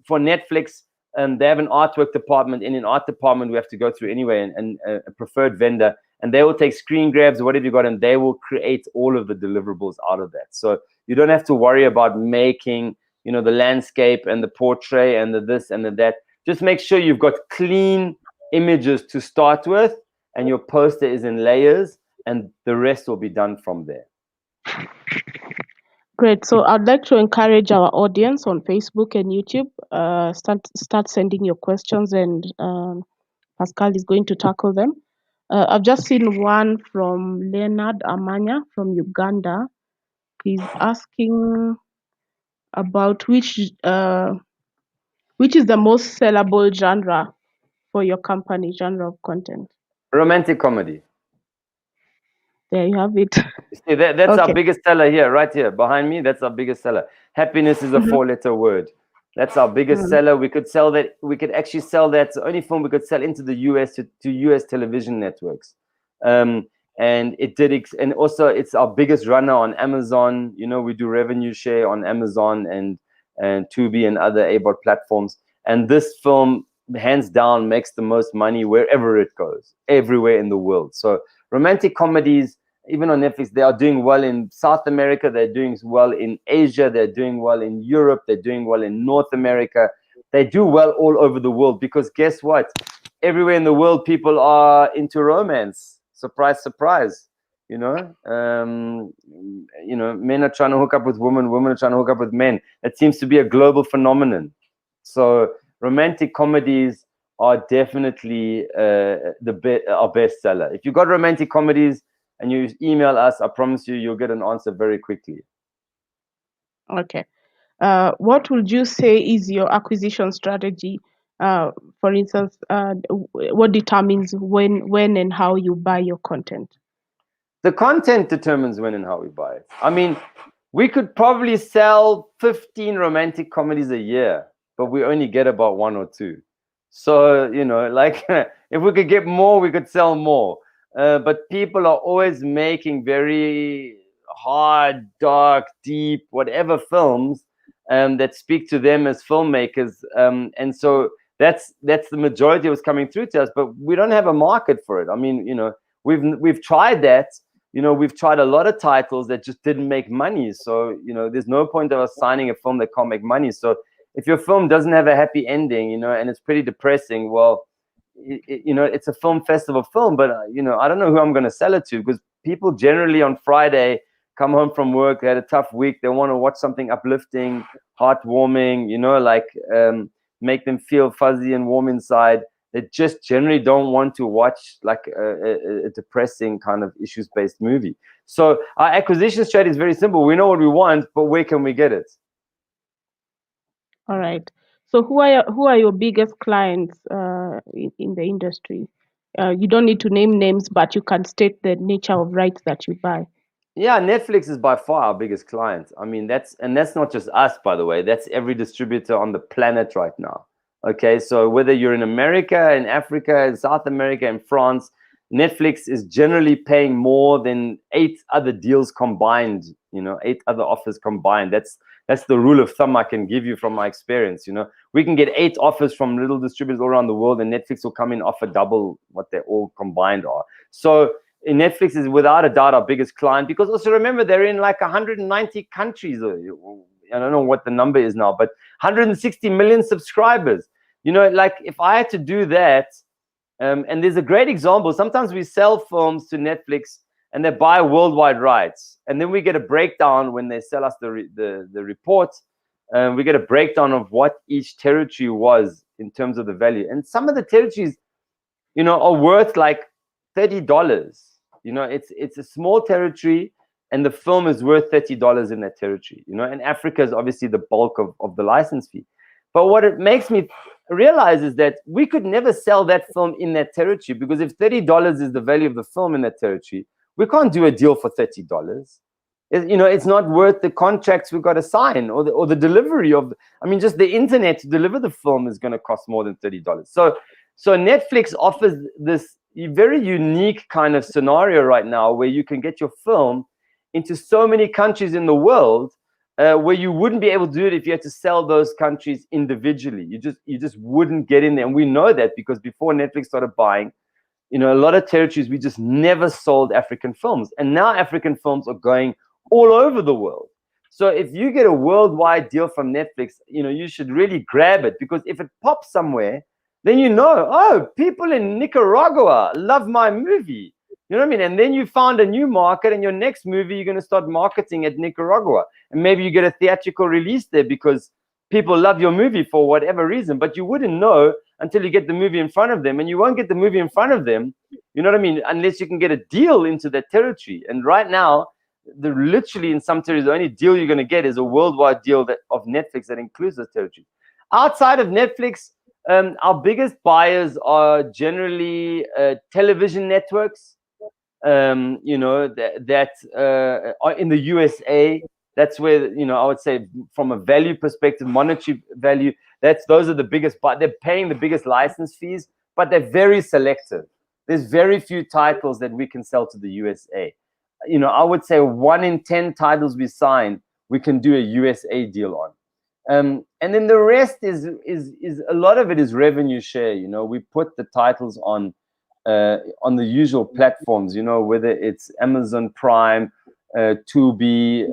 for Netflix, they have an artwork department. In an art department, we have to go through anyway, and a preferred vendor, and they will take screen grabs or whatever you got, and they will create all of the deliverables out of that. So you don't have to worry about making, you know, the landscape and the portrait and the this and the that. Just make sure you've got clean images to start with, and your poster is in layers, and the rest will be done from there. Great. So I'd like to encourage our audience on Facebook and YouTube, start sending your questions, and Pascal is going to tackle them. I've just seen one from Leonard Amanya from Uganda. He's asking about which is the most sellable genre for your company, genre of content. Romantic comedy. There you have it. See, that's okay. Our biggest seller here, right here behind me. That's our biggest seller. Happiness is a 4-letter word. That's our biggest seller. We could sell that. We could actually sell that. It's the only film we could sell into the US to US television networks. And it did. And also, it's our biggest runner on Amazon. You know, we do revenue share on Amazon and Tubi and other AVOD platforms. And this film, hands down, makes the most money wherever it goes, everywhere in the world. So romantic comedies, even on Netflix, they are doing well in South America. They're doing well in Asia. They're doing well in Europe. They're doing well in North America. They do well all over the world, because guess what? Everywhere in the world, people are into romance. Surprise, surprise. You know, men are trying to hook up with women, women are trying to hook up with men. It seems to be a global phenomenon. So romantic comedies are definitely our bestseller. If you've got romantic comedies and you email us, I promise you'll get an answer very quickly. Okay. What would you say is your acquisition strategy? For instance, what determines when and how you buy your content? The content determines when and how we buy it. I mean, we could probably sell 15 romantic comedies a year, but we only get about 1 or 2. So, like if we could get more, we could sell more. But people are always making very hard, dark, deep, whatever films that speak to them as filmmakers. And so that's the majority of what's coming through to us, but we don't have a market for it. I mean, we've tried that. We've tried a lot of titles that just didn't make money. So, there's no point of us signing a film that can't make money. So if your film doesn't have a happy ending, and it's pretty depressing, well, it's a film festival film, but, I don't know who I'm going to sell it to, because people generally on Friday come home from work, they had a tough week, they want to watch something uplifting, heartwarming, make them feel fuzzy and warm inside. They just generally don't want to watch like a depressing kind of issues-based movie. So our acquisition strategy is very simple. We know what we want, but where can we get it? All right. So who are your biggest clients in the industry? You don't need to name names, but you can state the nature of rights that you buy. Yeah, Netflix is by far our biggest client. I mean, that's not just us, by the way. That's every distributor on the planet right now. Okay, so whether you're in America, in Africa, in South America, in France, Netflix is generally paying more than 8 other deals combined, 8 other offers combined. That's the rule of thumb I can give you from my experience. We can get 8 offers from little distributors all around the world, and Netflix will come in offer double what they all combined are. So Netflix is without a doubt our biggest client, because also remember, they're in like 190 countries. I don't know what the number is now, but 160 million subscribers. Like if I had to do that, and there's a great example. Sometimes we sell films to Netflix and they buy worldwide rights, and then we get a breakdown when they sell us the report. We get a breakdown of what each territory was in terms of the value, and some of the territories, are worth like $30. It's a small territory, and the film is worth $30 in that territory. And Africa is obviously the bulk of the license fee. But what it makes me realize is that we could never sell that film in that territory, because if $30 is the value of the film in that territory, we can't do a deal for $30. It's not worth the contracts we've got to sign, or the delivery of. Just the internet to deliver the film is going to cost more than $30. So Netflix offers this very unique kind of scenario right now, where you can get your film into so many countries in the world, where you wouldn't be able to do it if you had to sell those countries individually. You just wouldn't get in there, and we know that because before Netflix started buying, a lot of territories, we just never sold African films, and now African films are going all over the world. So if you get a worldwide deal from Netflix, you should really grab it, because if it pops somewhere, then people in Nicaragua love my movie. You know what I mean? And then you found a new market, and your next movie, you're going to start marketing at Nicaragua. And maybe you get a theatrical release there because people love your movie for whatever reason, but you wouldn't know until you get the movie in front of them. And you won't get the movie in front of them, you know what I mean, unless you can get a deal into that territory. And right now, literally in some territories, the only deal you're going to get is a worldwide deal of Netflix that includes those territories. Outside of Netflix, our biggest buyers are generally television networks, that are in the USA. That's where, I would say from a value perspective, monetary value, those are the biggest, but they're paying the biggest license fees, but they're very selective. There's very few titles that we can sell to the USA. I would say 1 in 10 titles we sign, we can do a USA deal on. And then the rest is a lot of it is revenue share. We put the titles on the usual platforms, whether it's Amazon Prime, Tubi,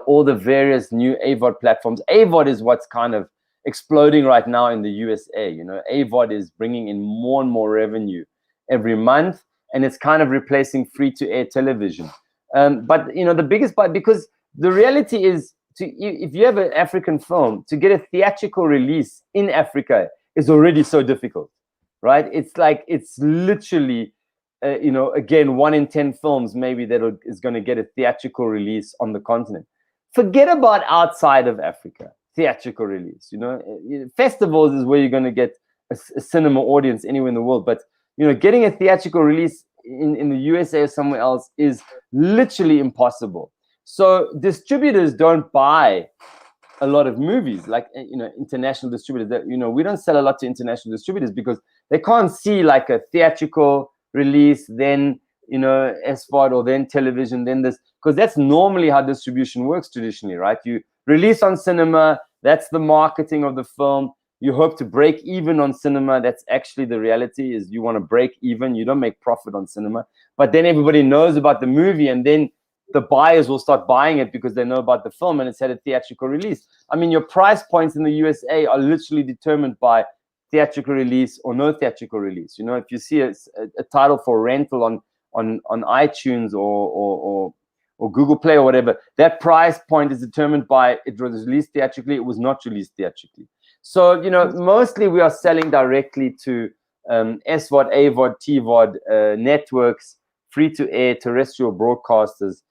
all the various new AVOD platforms. AVOD is what's kind of exploding right now in the USA. AVOD is bringing in more and more revenue every month. and it's kind of replacing free-to-air television. But you know, the biggest part, because the reality is, if you have an African film, to get a theatrical release in Africa is already so difficult, right? It's like, it's literally, you know, again, 1 in 10 films maybe that is going to get a theatrical release on the continent. Forget about outside of Africa, theatrical release. You know, festivals is where you're going to get a cinema audience anywhere in the world. But, you know, getting a theatrical release in the USA or somewhere else is literally impossible. So distributors don't buy a lot of movies, like, you know, international distributors. That, you know, we don't sell a lot to international distributors because they can't see like a theatrical release, then, you know, SVOD, or then television, then this, because that's normally how distribution works traditionally, right? You release on cinema, that's the marketing of the film. You hope to break even on cinema. That's actually the reality, is you want to break even. You don't make profit on cinema, but then everybody knows about the movie, and then the buyers will start buying it because they know about the film and it's had a theatrical release. I mean, your price points in the USA are literally determined by theatrical release or no theatrical release. You know, if you see a title for rental on iTunes or Google Play or whatever, that price point is determined by it was released theatrically, it was not released theatrically. So, you know, mostly we are selling directly to SVOD, AVOD, TVOD networks, free-to-air terrestrial broadcasters.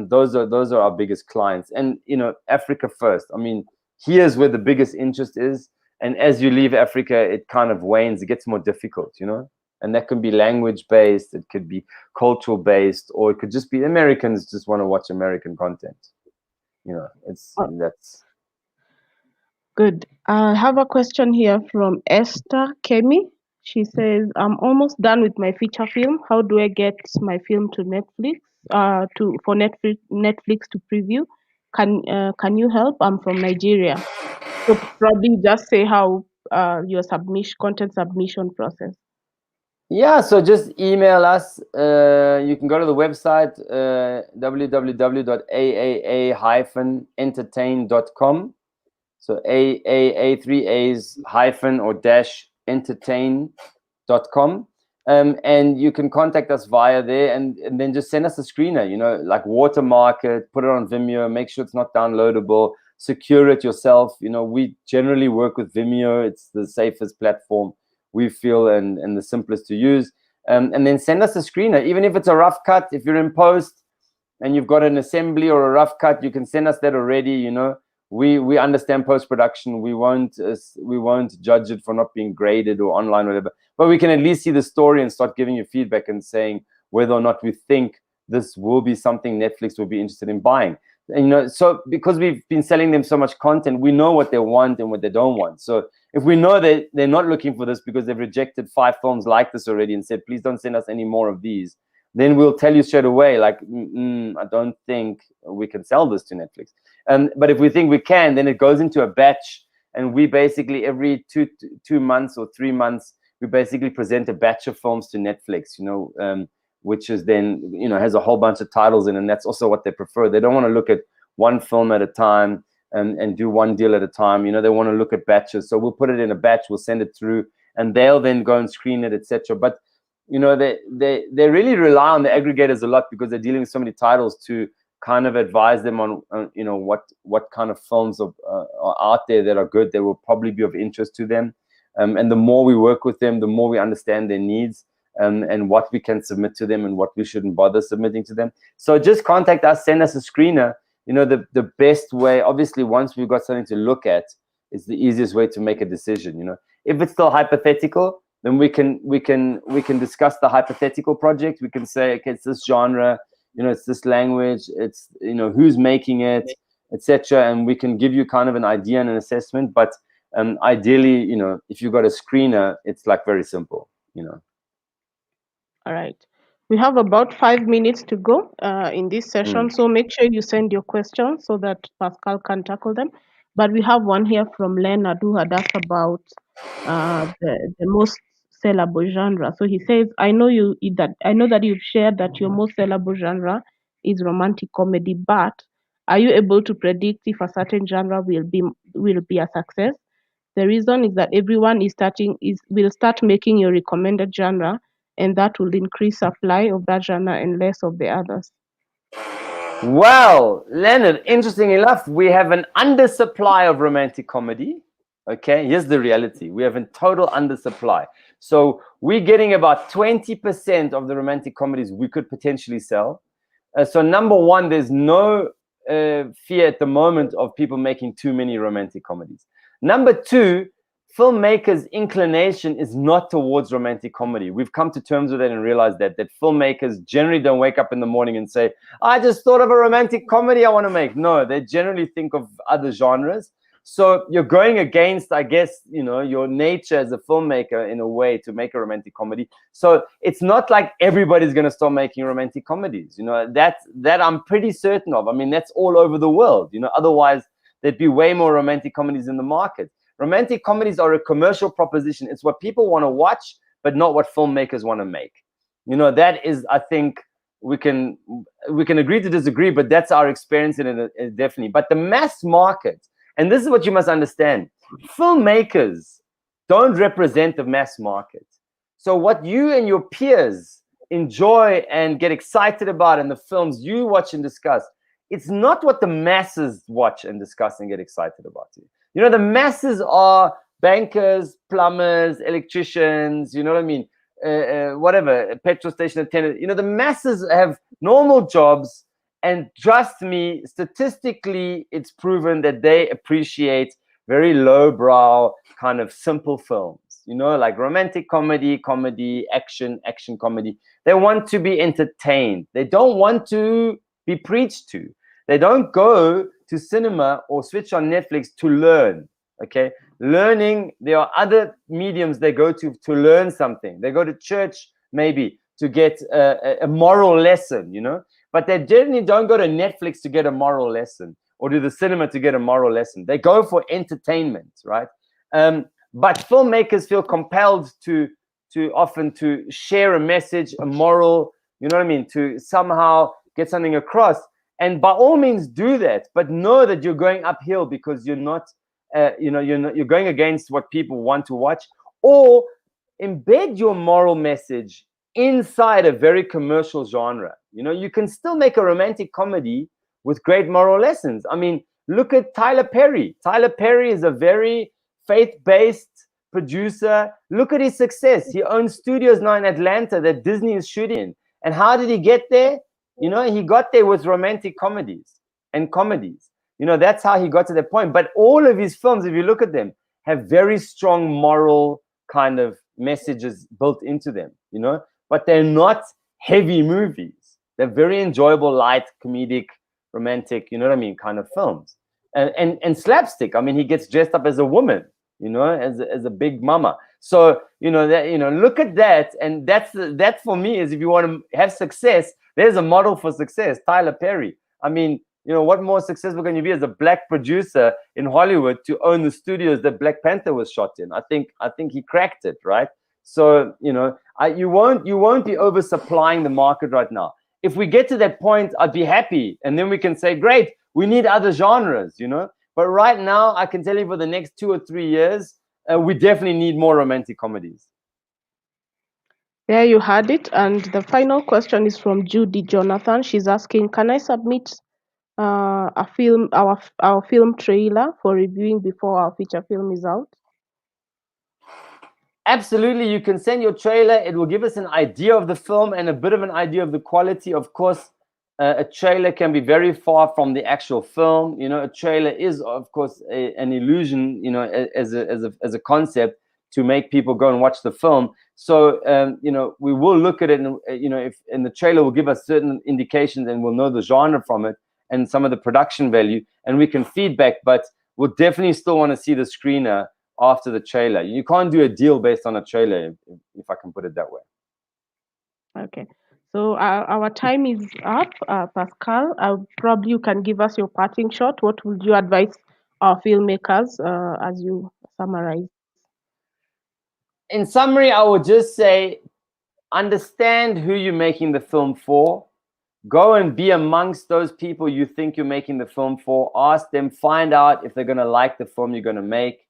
Those are our biggest clients. And, you know, Africa first. I mean, here's where the biggest interest is. And as you leave Africa, it kind of wanes. It gets more difficult, you know. And that can be language-based, it could be cultural-based, or it could just be Americans just want to watch American content. You know, that's good. I have a question here from Esther Kemi. She says, I'm almost done with my feature film. How do I get my film to Netflix? For Netflix to preview? Can you help? I'm from Nigeria. So probably just say how your content submission process. Yeah, so just email us. You can go to the website, www.aaa-entertain.com. So AAA 3 A's hyphen or dash entertain.com. And you can contact us via there, and then just send us a screener, you know, like watermark it, put it on Vimeo, make sure it's not downloadable, secure it yourself. You know, we generally work with Vimeo. It's the safest platform we feel, and the simplest to use. And then send us a screener, even if it's a rough cut. If you're in post and you've got an assembly or a rough cut, you can send us that already. You know, we understand post-production. We won't judge it for not being graded or online or whatever, but we can at least see the story and start giving you feedback and saying whether or not we think this will be something Netflix will be interested in buying. And, you know, so because we've been selling them so much content, we know what they want and what they don't want. So if we know that they're not looking for this because they've rejected 5 films like this already and said, please don't send us any more of these, then we'll tell you straight away, like, I don't think we can sell this to Netflix. But if we think we can, then it goes into a batch, and we basically every 2 months or 3 months, we basically present a batch of films to Netflix, you know, which is then, you know, has a whole bunch of titles in, and that's also what they prefer. They don't want to look at one film at a time and do one deal at a time. You know, they want to look at batches. So we'll put it in a batch, we'll send it through, and they'll then go and screen it, etc. But, you know, they really rely on the aggregators a lot because they're dealing with so many titles to kind of advise them on you know, what kind of films are out there that are good, that will probably be of interest to them. And the more we work with them, the more we understand their needs. And what we can submit to them and what we shouldn't bother submitting to them. So just contact us, send us a screener. You know, the best way, obviously, once we've got something to look at, is the easiest way to make a decision. You know, if it's still hypothetical, then we can discuss the hypothetical project. We can say, okay, it's this genre, you know, it's this language, it's, you know, who's making it, etc. And we can give you kind of an idea and an assessment. But ideally, you know, if you've got a screener, it's like very simple, you know. All right. We have about 5 minutes to go in this session, so make sure you send your questions so that Pascal can tackle them. But we have one here from Leonard who had asked about the most sellable genre. So he says, I know that you've shared that your most sellable genre is romantic comedy, but are you able to predict if a certain genre will be a success? The reason is that everyone will start making your recommended genre and that will increase supply of that genre and less of the others? Well, Leonard, interesting enough, we have an undersupply of romantic comedy. Okay, here's the reality. We have a total undersupply. So we're getting about 20% of the romantic comedies we could potentially sell. So number one, there's no fear at the moment of people making too many romantic comedies. Number two, filmmakers' inclination is not towards romantic comedy. We've come to terms with it and realized that filmmakers generally don't wake up in the morning and say, I just thought of a romantic comedy I want to make. No, they generally think of other genres. So you're going against, I guess, your nature as a filmmaker in a way to make a romantic comedy. So it's not like everybody's going to start making romantic comedies. That I'm pretty certain of. I mean, that's all over the world. Otherwise there'd be way more romantic comedies in the market. Romantic comedies are a commercial proposition. It's what people want to watch, but not what filmmakers want to make. That is, I think, we can agree to disagree, but that's our experience in it, definitely. But the mass market, and this is what you must understand, filmmakers don't represent the mass market. So what you and your peers enjoy and get excited about in the films you watch and discuss, it's not what the masses watch and discuss and get excited about. The masses are bankers, plumbers, electricians, you know what I mean? Whatever, petrol station attendant. The masses have normal jobs, and trust me, statistically, it's proven that they appreciate very lowbrow kind of simple films, like romantic comedy, action comedy. They want to be entertained. They don't want to be preached to. They don't go to cinema or switch on Netflix to learn. Okay, learning, there are other mediums they go to learn something. They go to church maybe to get a moral lesson, but they generally don't go to Netflix to get a moral lesson or to the cinema to get a moral lesson. They go for entertainment, right? But filmmakers feel compelled to often to share a message, a moral, to somehow get something across. And by all means do that, but know that you're going uphill because you're not, you're going against what people want to watch, or embed your moral message inside a very commercial genre. You can still make a romantic comedy with great moral lessons. I mean, look at Tyler Perry. Tyler Perry is a very faith-based producer. Look at his success. He owns studios now in Atlanta that Disney is shooting in. And how did he get there? He got there with romantic comedies and comedies. That's how he got to that point. But all of his films, if you look at them, have very strong moral kind of messages built into them, but they're not heavy movies. They're very enjoyable, light, comedic, romantic, kind of films. And slapstick. I mean, he gets dressed up as a woman, as a big mama. So, look at that. And that for me is, if you want to have success, there's a model for success, Tyler Perry. I mean, what more successful can you be as a black producer in Hollywood to own the studios that Black Panther was shot in? I think he cracked it, right? So, you won't be oversupplying the market right now. If we get to that point, I'd be happy. And then we can say, great, we need other genres, But right now, I can tell you for the next 2 or 3 years, we definitely need more romantic comedies. There you had it. And the final question is from Judy Jonathan. She's asking, can I submit our film trailer for reviewing before our feature film is out? Absolutely, you can send your trailer. It will give us an idea of the film and a bit of an idea of the quality. Of course, a trailer can be very far from the actual film. A trailer is, of course, an illusion, as a concept to make people go and watch the film. So, we will look at it, and and the trailer will give us certain indications, and we'll know the genre from it and some of the production value, and we can feedback. But we'll definitely still want to see the screener after the trailer. You can't do a deal based on a trailer, if I can put it that way. Okay. So our time is up. Pascal, probably you can give us your parting shot. What would you advise our filmmakers as you summarize? In summary, I would just say, understand who you're making the film for. Go and be amongst those people you think you're making the film for. Ask them, find out if they're going to like the film you're going to make.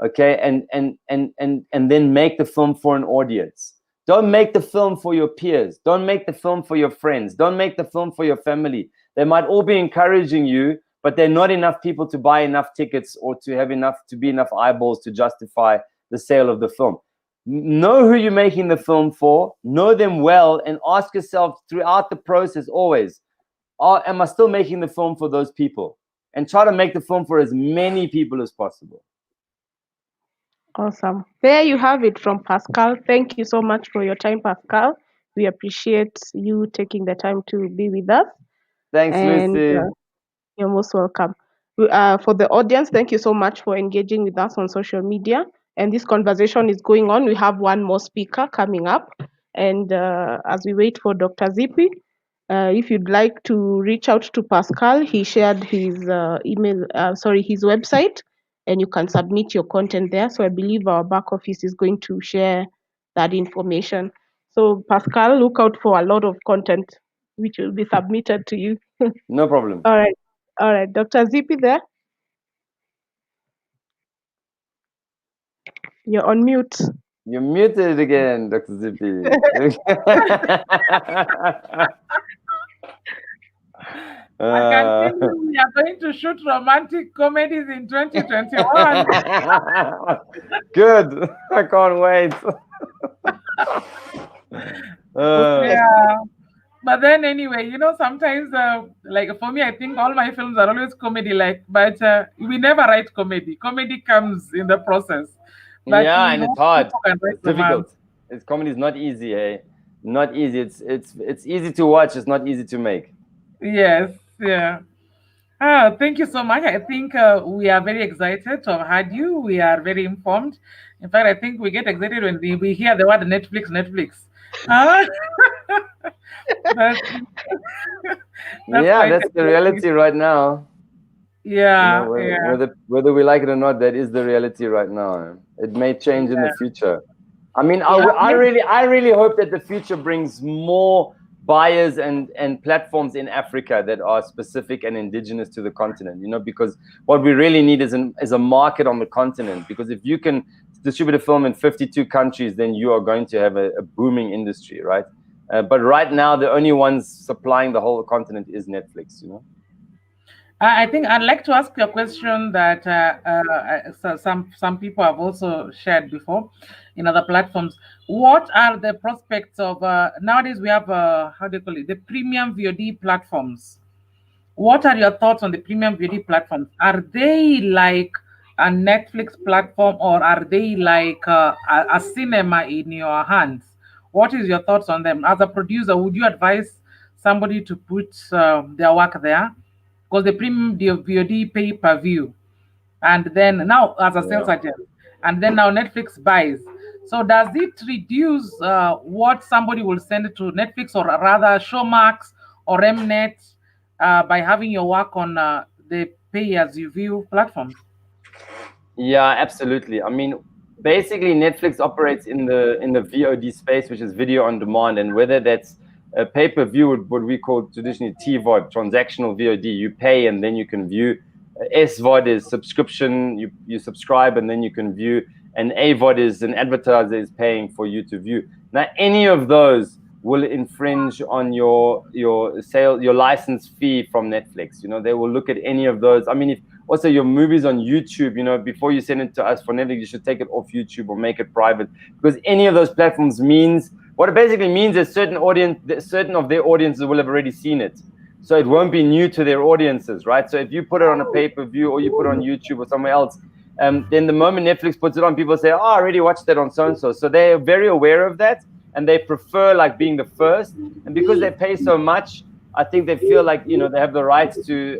Okay, and then make the film for an audience. Don't make the film for your peers. Don't make the film for your friends. Don't make the film for your family. They might all be encouraging you, but they're not enough people to buy enough tickets or to have enough, to be enough eyeballs to justify the sale of the film. Know who you're making the film for, know them well, and ask yourself throughout the process always, am I still making the film for those people? And try to make the film for as many people as possible. Awesome. There you have it from Pascal. Thank you so much for your time, Pascal. We appreciate you taking the time to be with us. Thanks, And Lucy. you're most welcome. For the audience, thank you so much for engaging with us on social media. And this conversation is going on. We have one more speaker coming up. And as we wait for Dr. Zippy, if you'd like to reach out to Pascal, he shared his his website, and you can submit your content there. So I believe our back office is going to share that information. So Pascal, look out for a lot of content which will be submitted to you. No problem. All right. Dr. Zippy there? You're on mute. You're muted again, Dr. Zippy. I can tell you we are going to shoot romantic comedies in 2021. Good. I can't wait. Yeah. But then anyway, sometimes like for me, I think all my films are always comedy-like, but we never write comedy. Comedy comes in the process. But yeah, and it's hard. It's difficult. Comedy is not easy, eh? Not easy. It's easy to watch. It's not easy to make. Yes, yeah. Thank you so much. I think we are very excited to have had you. We are very informed. In fact, I think we get excited when we hear the word Netflix. That's the reality right now. Yeah, whether we like it or not, that is the reality right now. It may change in the future. I mean, I really hope that the future brings more buyers and platforms in Africa that are specific and indigenous to the continent, because what we really need is a market on the continent, because if you can distribute a film in 52 countries, then you are going to have a booming industry, right? But right now, the only ones supplying the whole continent is Netflix, I think I'd like to ask you a question that some people have also shared before in other platforms. What are the prospects of nowadays we have the premium VOD platforms? What are your thoughts on the premium VOD platforms? Are they like a Netflix platform, or are they like a cinema in your hands? What is your thoughts on them? As a producer, would you advise somebody to put their work there? Because the premium VOD pay per view, and then now as a sales agent, and then now Netflix buys. So does it reduce what somebody will send to Netflix, or rather Showmax or Mnet, by having your work on the pay as you view platforms? Yeah, absolutely. I mean, basically Netflix operates in the VOD space, which is video on demand, and whether that's a pay-per-view, what we call traditionally TVOD, transactional VOD, you pay and then you can view. SVOD is subscription, you subscribe and then you can view. And AVOD is an advertiser is paying for you to view. Now, any of those will infringe on your license fee from Netflix. They will look at any of those. I mean, if also your movies on YouTube, before you send it to us for Netflix, you should take it off YouTube or make it private, because any of those platforms means, what it basically means is certain of their audiences will have already seen it. So it won't be new to their audiences, right? So if you put it on a pay-per-view or you put it on YouTube or somewhere else, then the moment Netflix puts it on, people say, oh, I already watched that on so-and-so. So they're very aware of that, and they prefer like being the first. And because they pay so much, I think they feel like, they have the right to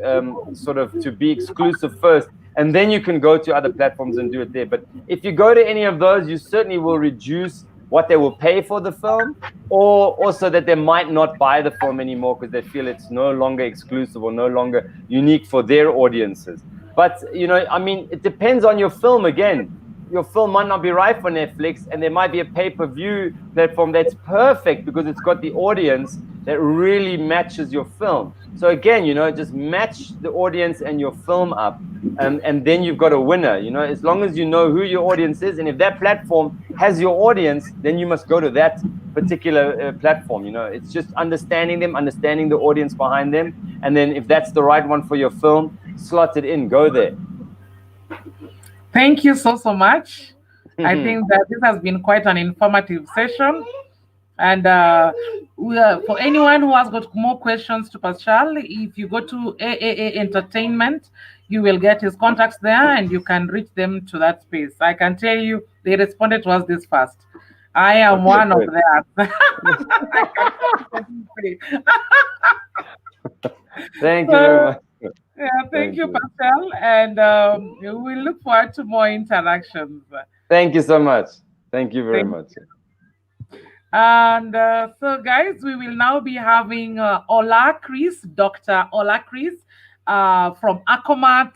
to be exclusive first. And then you can go to other platforms and do it there. But if you go to any of those, you certainly will reduce what they will pay for the film, or also that they might not buy the film anymore because they feel it's no longer exclusive or no longer unique for their audiences. But, I mean, it depends on your film again. Your film might not be right for Netflix, and there might be a pay-per-view platform that's perfect because it's got the audience that really matches your film. So again, you know, just match the audience and your film up, and then you've got a winner. You know, as long as you know who your audience is, and if that platform has your audience, then you must go to that particular platform. You know, it's just understanding them, understanding the audience behind them, and then if that's the right one for your film, slot it in, go there. Thank you so much. I think that this has been quite an informative session. And for anyone who has got more questions to Pascal, if you go to AAA Entertainment, you will get his contacts there and you can reach them to that space. I can tell you, they responded to us this fast. I am one of them. Thank you very much. Yeah, thank you, Pascal. And we look forward to more interactions. Thank you so much. Thank you very much. And so, guys, we will now be having Ola Chris, Dr. Ola Chris from Acomat,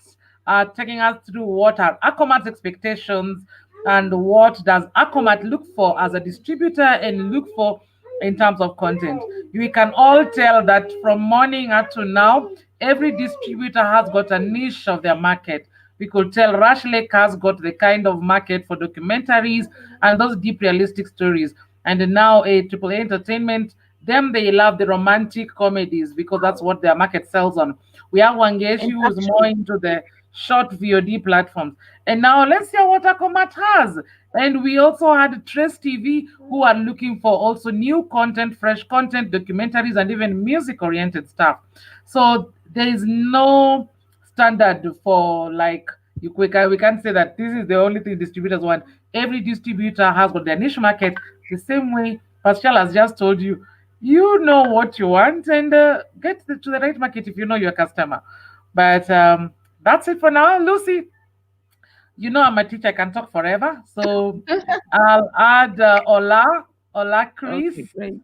taking us through what are Acomat's expectations and what does Acomat look for as a distributor and look for in terms of content. We can all tell that from morning up to now, every distributor has got a niche of their market. We could tell Rush Lake has got the kind of market for documentaries and those deep realistic stories. And now AAA Entertainment, they love the romantic comedies because that's what their market sells on. We have Wangeshi who is more into the short VOD platforms. And now let's hear what Acomat has. And we also had Trace TV who are looking for also new content, fresh content, documentaries, and even music-oriented stuff. So there is no standard for like, we can't say that this is the only thing distributors want. Every distributor has got their niche market. The same way Pascal has just told you, you know what you want and get to the right market if you know your customer. But that's it for now. Lucy, you know I'm a teacher, I can talk forever. So I'll add Ola Chris. Okay, great.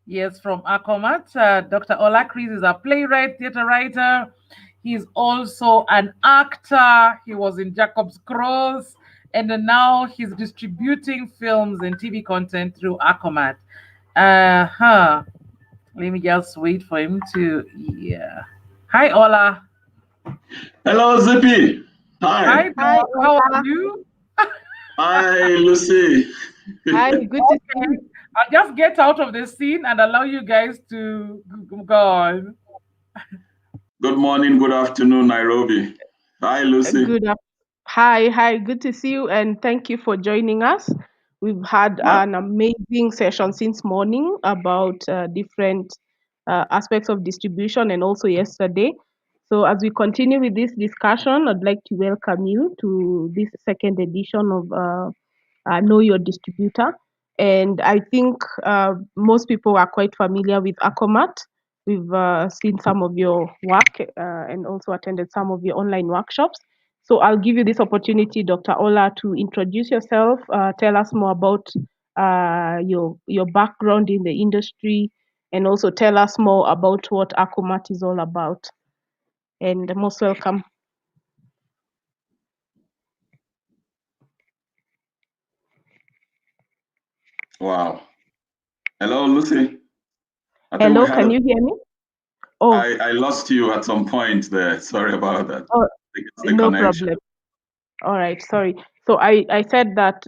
Yes, from Acomat. Dr. Ola Chris is a playwright, theater writer. He's also an actor. He was in Jacob's Cross. And now he's distributing films and TV content through Acomat. Let me just wait for him to, yeah. Hi, Ola. Hello, Zippy. Hi. Hi, how are you? Hi, Lucy. Hi, good to see you. I'll just get out of the scene and allow you guys to go on. Good morning, good afternoon, Nairobi. Hi, Lucy. Hi, good to see you, and thank you for joining us. We've had an amazing session since morning about different aspects of distribution and also yesterday. So as we continue with this discussion, I'd like to welcome you to this second edition of Know Your Distributor. And I think most people are quite familiar with Acomat. We've seen some of your work and also attended some of your online workshops. So I'll give you this opportunity, Dr. Ola, to introduce yourself, tell us more about your background in the industry, and also tell us more about what Acomat is all about. And most welcome. Wow. Hello, Lucy. Hello, can you hear me? Oh, I lost you at some point there. Sorry about that. Oh, no problem. All right, sorry. So I said that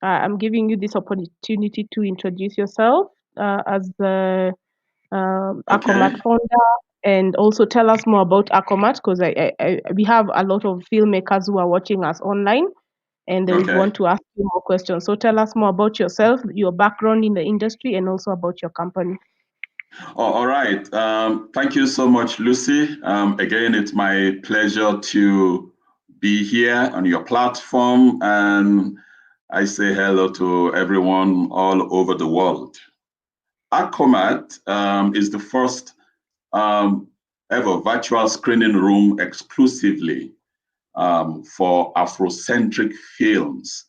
I'm giving you this opportunity to introduce yourself as the Acomat founder, and also tell us more about Acomat, because we have a lot of filmmakers who are watching us online and they would want to ask you more questions. So tell us more about yourself, your background in the industry, and also about your company. All right. Thank you so much, Lucy. Again, it's my pleasure to be here on your platform, and I say hello to everyone all over the world. Acomat is the first ever virtual screening room exclusively for Afrocentric films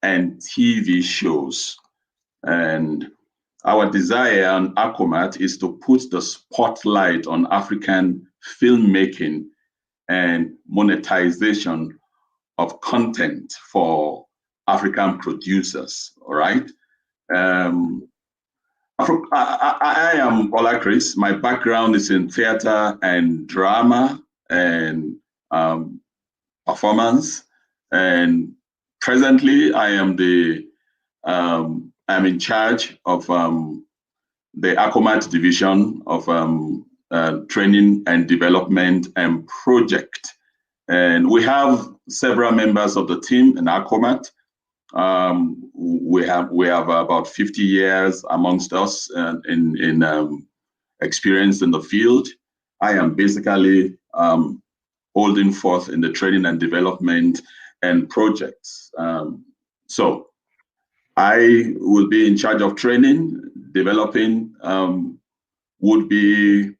and TV shows. And our desire on Acomat is to put the spotlight on African filmmaking and monetization of content for African producers, all right? I am Ola Chris. My background is in theater and drama and performance. And presently, I am I'm in charge of the Acomat division of training and development and project. And we have several members of the team in Acomat. We have about 50 years amongst us in experience in the field. I am basically holding forth in the training and development and projects. So I will be in charge of training, developing would-be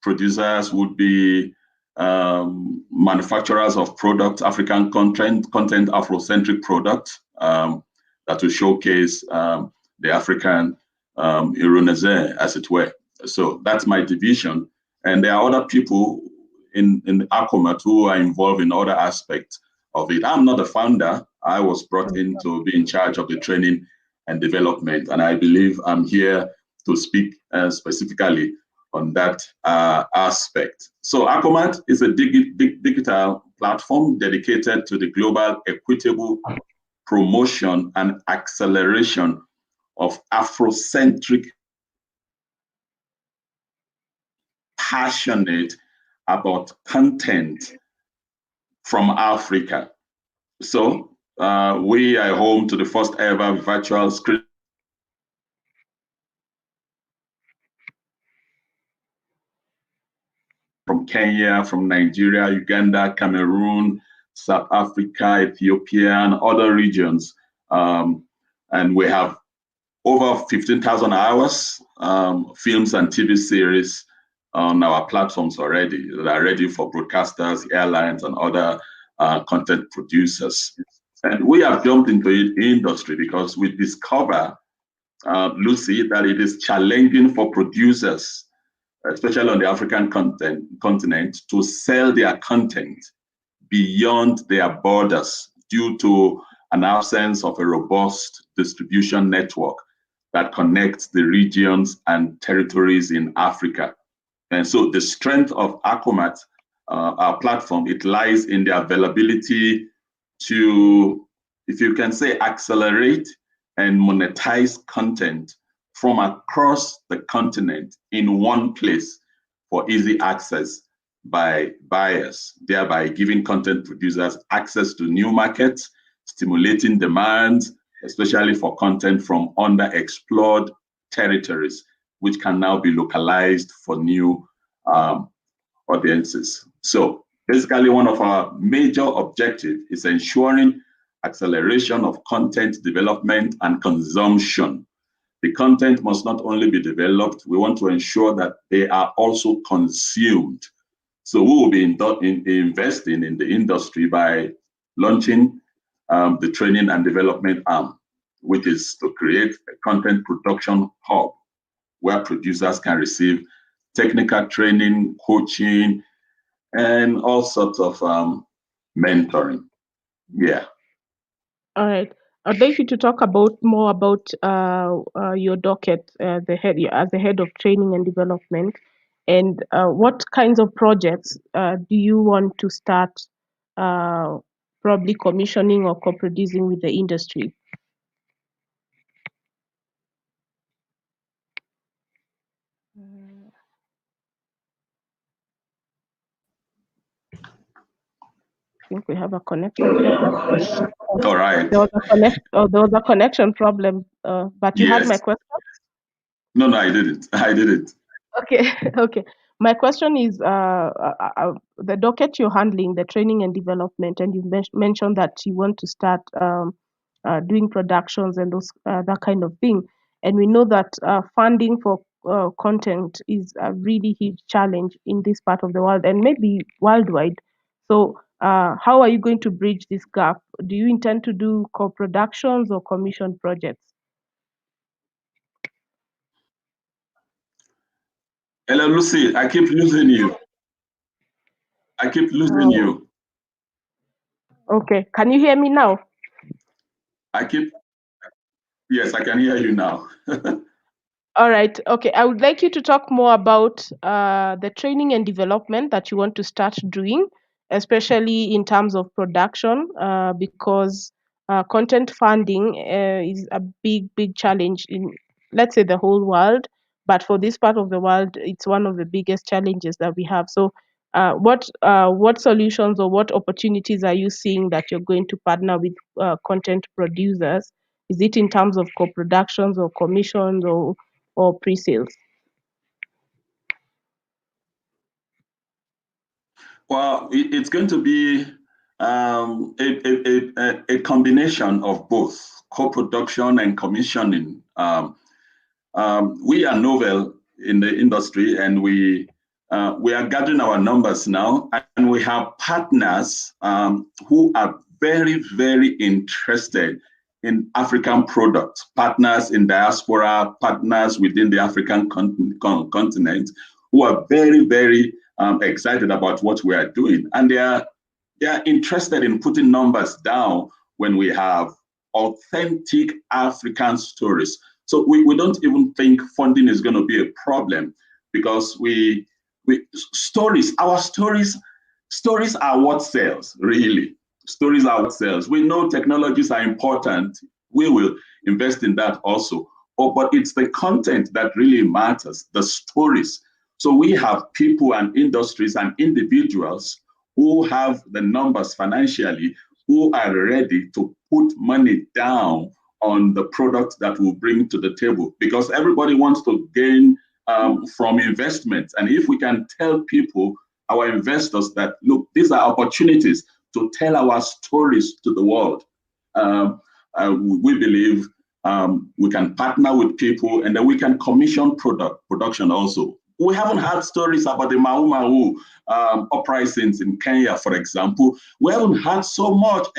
producers, would-be manufacturers of products, African content Afrocentric products that will showcase the African Renaissance, as it were. So that's my division. And there are other people in Acomat who are involved in other aspects of it. I'm not the founder. I was brought in to be in charge of the training and development. And I believe I'm here to speak specifically on that aspect. So Acomat is a digital platform dedicated to the global equitable promotion and acceleration of Afrocentric, passionate about content from Africa. So we are home to the first ever virtual screen from Kenya, from Nigeria, Uganda, Cameroon, South Africa, Ethiopia, and other regions. And we have over 15,000 hours, films and TV series on our platforms already that are ready for broadcasters, airlines, and other content producers. And we have jumped into the industry because we discover, Lucy, that it is challenging for producers, especially on the African continent, to sell their content beyond their borders due to an absence of a robust distribution network that connects the regions and territories in Africa. And so the strength of Acomat, our platform, it lies in the availability to, if you can say, accelerate and monetize content from across the continent in one place for easy access by buyers, thereby giving content producers access to new markets, stimulating demand, especially for content from underexplored territories, which can now be localized for new audiences. So basically, one of our major objectives is ensuring acceleration of content development and consumption. The content must not only be developed, we want to ensure that they are also consumed. So we will be investing in the industry by launching the training and development arm, which is to create a content production hub where producers can receive technical training, coaching, and all sorts of mentoring. Yeah. All right. I'd like you to talk more about your docket, as the head of training and development, and what kinds of projects do you want to start probably commissioning or co-producing with the industry? I think we have a connection problem. All right. There was a connection problem, but you had my question? No, I didn't. I didn't. Okay, okay. My question is, the docket you're handling, the training and development, and you mentioned that you want to start doing productions and those that kind of thing. And we know that funding for content is a really huge challenge in this part of the world and maybe worldwide. So how are you going to bridge this gap? Do you intend to do co-productions or commission projects? Hello, Lucy. I keep losing you. I keep losing you. Okay. Can you hear me now? Yes, I can hear you now. All right. Okay. I would like you to talk more about the training and development that you want to start doing, especially in terms of production, because content funding is a big challenge in, let's say, the whole world. But for this part of the world, it's one of the biggest challenges that we have. So, what solutions or what opportunities are you seeing that you're going to partner with content producers? Is it in terms of co-productions or commissions or pre-sales? Well, it's going to be a combination of both co-production and commissioning. We are novel in the industry, and we are gathering our numbers now, and we have partners who are very interested in African products, partners in diaspora, partners within the African continent, who are very excited about what we are doing, and they are interested in putting numbers down when we have authentic African stories. So we don't even think funding is going to be a problem, because our stories are what sells, really. Stories are what sells. We know technologies are important. We will invest in that also. But it's the content that really matters, the stories. So we have people and industries and individuals who have the numbers financially, who are ready to put money down on the product that we'll bring to the table, because everybody wants to gain from investment. And if we can tell people, our investors, that, look, these are opportunities to tell our stories to the world, we believe we can partner with people, and then we can commission production also. We haven't had stories about the Mau Mau uprisings in Kenya, for example. We haven't had so much,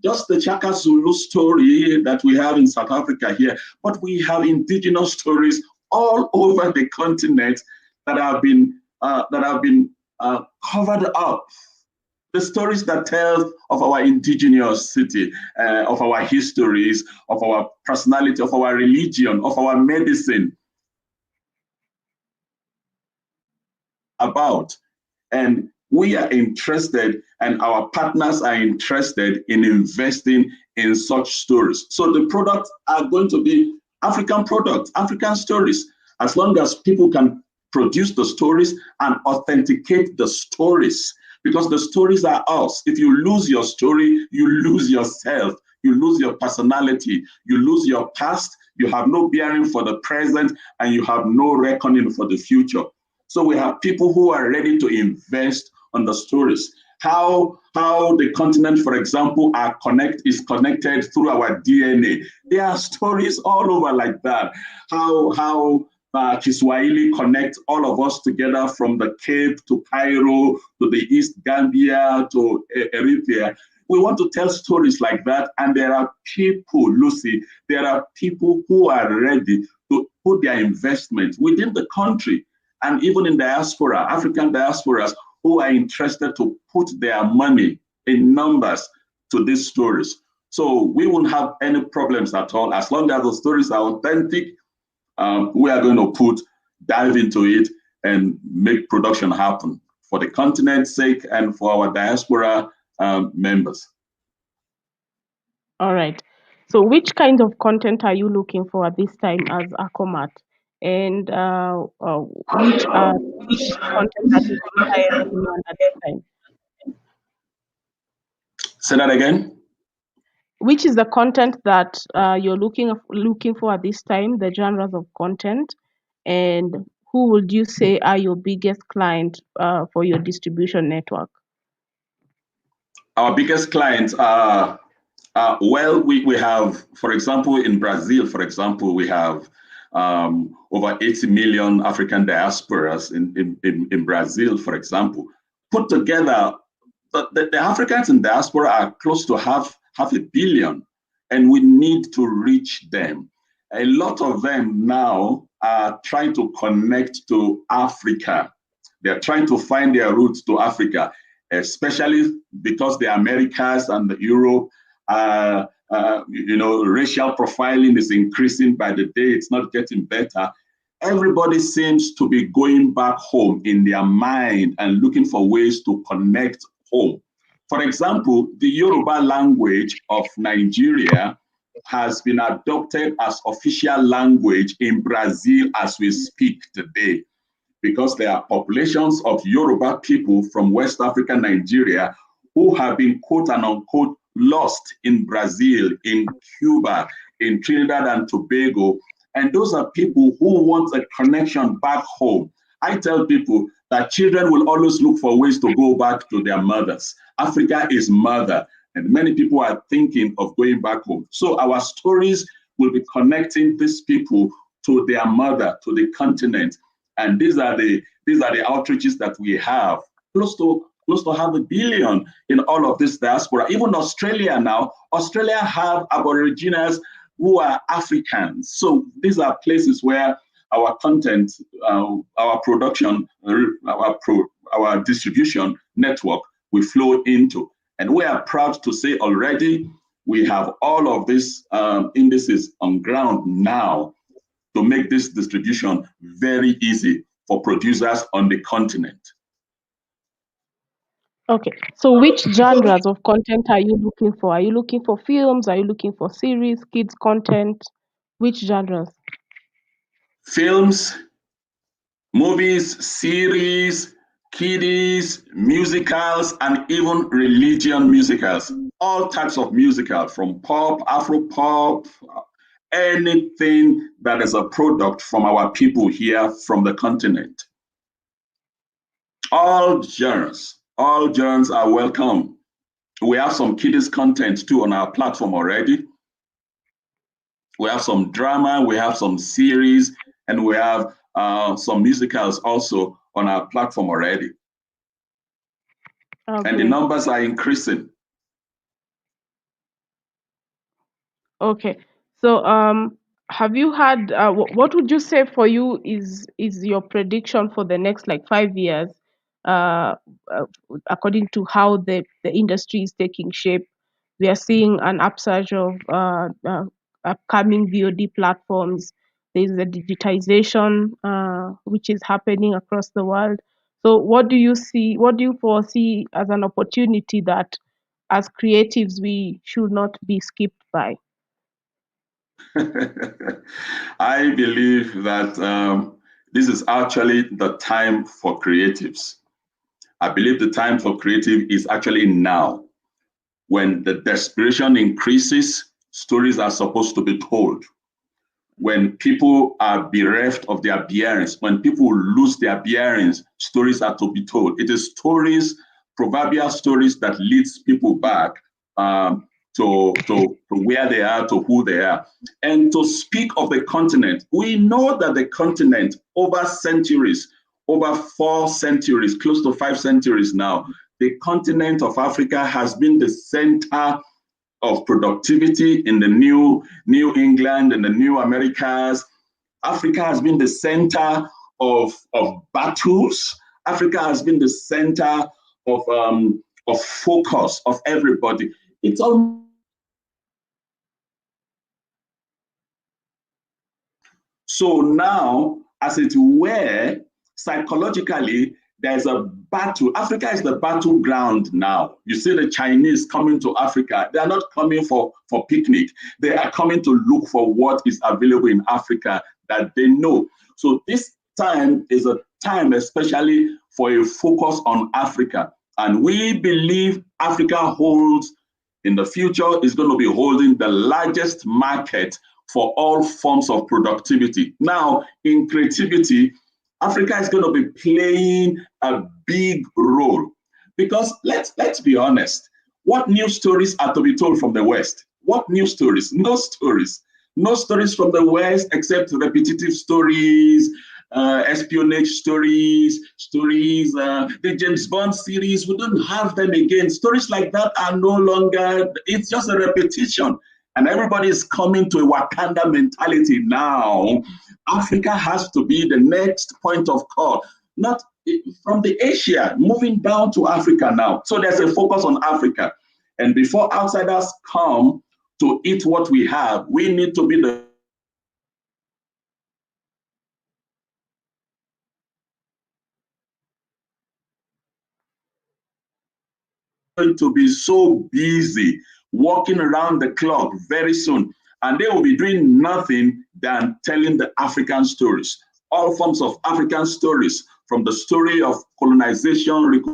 just the Chaka Zulu story that we have in South Africa here, but we have indigenous stories all over the continent that have been covered up. The stories that tell of our indigeneity, of our histories, of our personality, of our religion, of our medicine, about. And we are interested, and our partners are interested in investing in such stories. So the products are going to be African products, African stories, as long as people can produce the stories and authenticate the stories, because the stories are us. If you lose your story, you lose yourself, you lose your personality, you lose your past, you have no bearing for the present, and you have no reckoning for the future. So we have people who are ready to invest on the stories. How the continent, for example, is connected through our DNA. There are stories all over like that. How Kiswahili connects all of us together, from the Cape to Cairo to the East Gambia to Eritrea. We want to tell stories like that, and there are people, Lucy, there are people who are ready to put their investment within the country, and even in diaspora, African diasporas, who are interested to put their money in numbers to these stories. So we won't have any problems at all. As long as the stories are authentic, we are going to dive into it and make production happen for the continent's sake and for our diaspora members. All right. So which kind of content are you looking for at this time as ACOMAT? And which content that is hiring demand at this time? Say that again. Which is the content that you're looking for at this time, the genres of content, and who would you say are your biggest client for your distribution network? Our biggest clients are, we have, for example, in Brazil, we have over 80 million African diasporas in Brazil, for example. Put together, the Africans in diaspora are close to half a billion, and we need to reach them. A lot of them now are trying to connect to Africa. They're trying to find their roots to Africa, especially because the Americas and the Europe, racial profiling is increasing by the day. It's not getting better. everybody seems to be going back home in their mind and looking for ways to connect home. For example, the Yoruba language of Nigeria has been adopted as official language in Brazil as we speak today, because there are populations of Yoruba people from West Africa, Nigeria, who have been quote and unquote lost in Brazil, in Cuba, in Trinidad and Tobago. And those are people who want a connection back home. I tell people that children will always look for ways to go back to their mothers. Africa is mother, and many people are thinking of going back home. So our stories will be connecting these people to their mother, to the continent. And these are the outreaches that we have. Close to 500 billion in all of this diaspora. Even Australia now, Australia have Aborigines who are Africans. So these are places where our content, our production, our distribution network will flow into. And we are proud to say already we have all of these indices on ground now to make this distribution very easy for producers on the continent. Okay, so which genres of content are you looking for? Are you looking for films? Are you looking for series, kids content? Which genres? Films, movies, series, kiddies, musicals, and even religion musicals. All types of musicals, from pop, Afro-pop, anything that is a product from our people here from the continent. All genres are welcome. We have some kiddies content too on our platform already. We have some drama, we have some series, and we have some musicals also on our platform already. Okay. And the numbers are increasing. Okay, so have you had what would you say for you is your prediction for the next like 5 years, according to how the industry is taking shape? We are seeing an upsurge of upcoming VOD platforms. There is a digitization which is happening across the world. So what do you see? What do you foresee as an opportunity that, as creatives, we should not be skipped by? I believe that this is actually the time for creatives. I believe the time for creative is actually now. When the desperation increases, stories are supposed to be told. When people are bereft of their bearings, when people lose their bearings, stories are to be told. It is stories, proverbial stories, that leads people back to where they are, to who they are. And to speak of the continent, we know that the continent over centuries, over 4 centuries, close to 5 centuries now, the continent of Africa has been the center of productivity in the New England and the New Americas. Africa has been the center of battles. Africa has been the center of focus of everybody. It's all. So now, as it were, psychologically, there's a battle. Africa is the battleground now. You see the Chinese coming to Africa. They are not coming for picnic. They are coming to look for what is available in Africa that they know. So this time is a time especially for a focus on Africa. And we believe Africa holds, in the future, is going to be holding the largest market for all forms of productivity. Now, in creativity, Africa is going to be playing a big role, because let's be honest, what new stories are to be told from the West? What new stories? No stories. No stories from the West except repetitive stories, espionage stories, the James Bond series. We don't have them again. Stories like that are no longer, it's just a repetition. And everybody is coming to a Wakanda mentality now. Africa has to be the next point of call, not from the Asia, moving down to Africa now. So there's a focus on Africa. And before outsiders come to eat what we have, we need to be the going to be so busy working around the clock very soon, and they will be doing nothing than telling the African stories, all forms of African stories, from the story of colonization,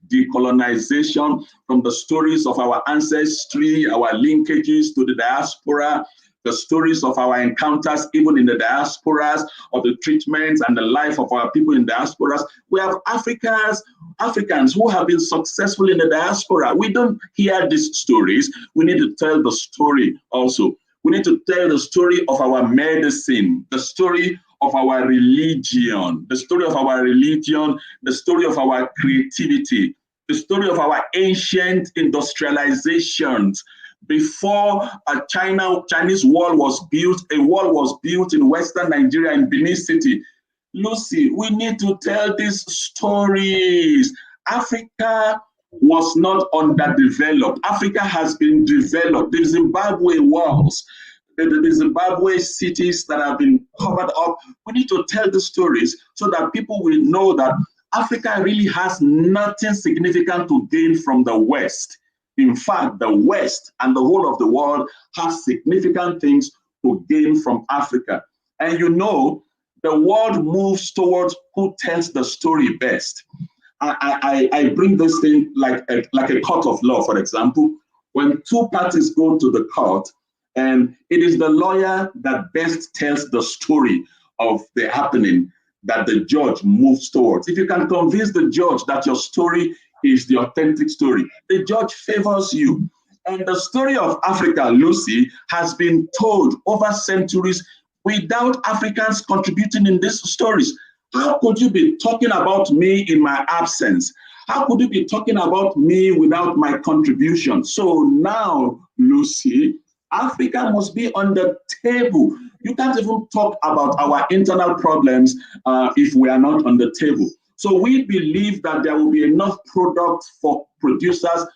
decolonization, from the stories of our ancestry, our linkages to the diaspora, the stories of our encounters even in the diasporas, of the treatments and the life of our people in diasporas. We have Africans who have been successful in the diaspora. We don't hear these stories. We need to tell the story also. We need to tell the story of our medicine, the story of our religion, the story of our religion, the story of our creativity, the story of our ancient industrializations. Before a Chinese wall was built, a wall was built in Western Nigeria in Benin City. Lucy, we need to tell these stories. Africa was not underdeveloped. Africa has been developed. The Zimbabwe walls, the Zimbabwe cities that have been covered up. We need to tell the stories so that people will know that Africa really has nothing significant to gain from the West. In fact, the West and the whole of the world has significant things to gain from Africa. And you know, the world moves towards who tells the story best. I bring this thing like a court of law, for example. When two parties go to the court, and it is the lawyer that best tells the story of the happening that the judge moves towards. If you can convince the judge that your story is the authentic story, the judge favors you. And the story of Africa, Lucy, has been told over centuries without Africans contributing in these stories. How could you be talking about me in my absence? How could you be talking about me without my contribution? So now, Lucy, Africa must be on the table. You can't even talk about our internal problems if we are not on the table. So we believe that there will be enough product for producers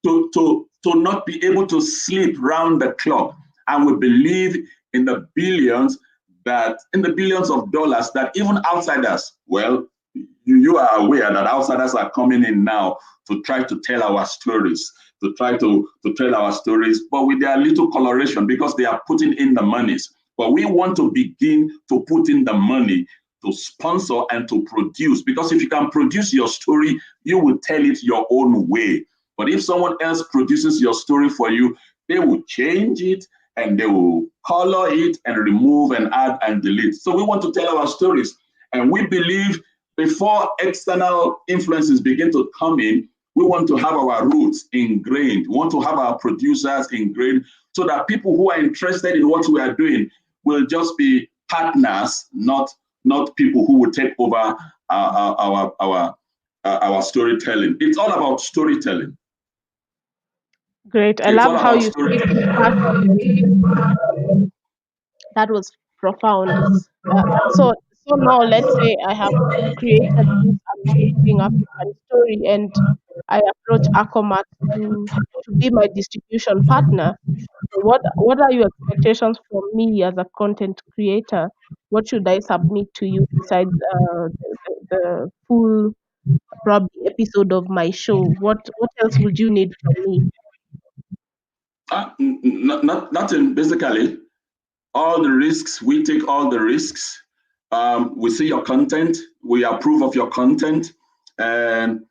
to not be able to sleep round the clock. And we believe in the billions of dollars that even outsiders, well, you are aware that outsiders are coming in now to try to tell our stories, to tell our stories, but with their little coloration because they are putting in the monies. But we want to begin to put in the money to sponsor and to produce, because if you can produce your story, you will tell it your own way. But if someone else produces your story for you, they will change it and they will color it and remove and add and delete. So we want to tell our stories. And we believe before external influences begin to come in, we want to have our roots ingrained. We want to have our producers ingrained so that people who are interested in what we are doing will just be partners, not people who will take over our storytelling. It's all about storytelling. Great. I love how you speak. That was profound. So now let's say I have created this amazing African story and I approach Acomat to be my distribution partner. What are your expectations from me as a content creator? What should I submit to you besides the full probably episode of my show? What else would you need from me? Nothing, basically. All the risks, we take all the risks. We see your content, we approve of your content, and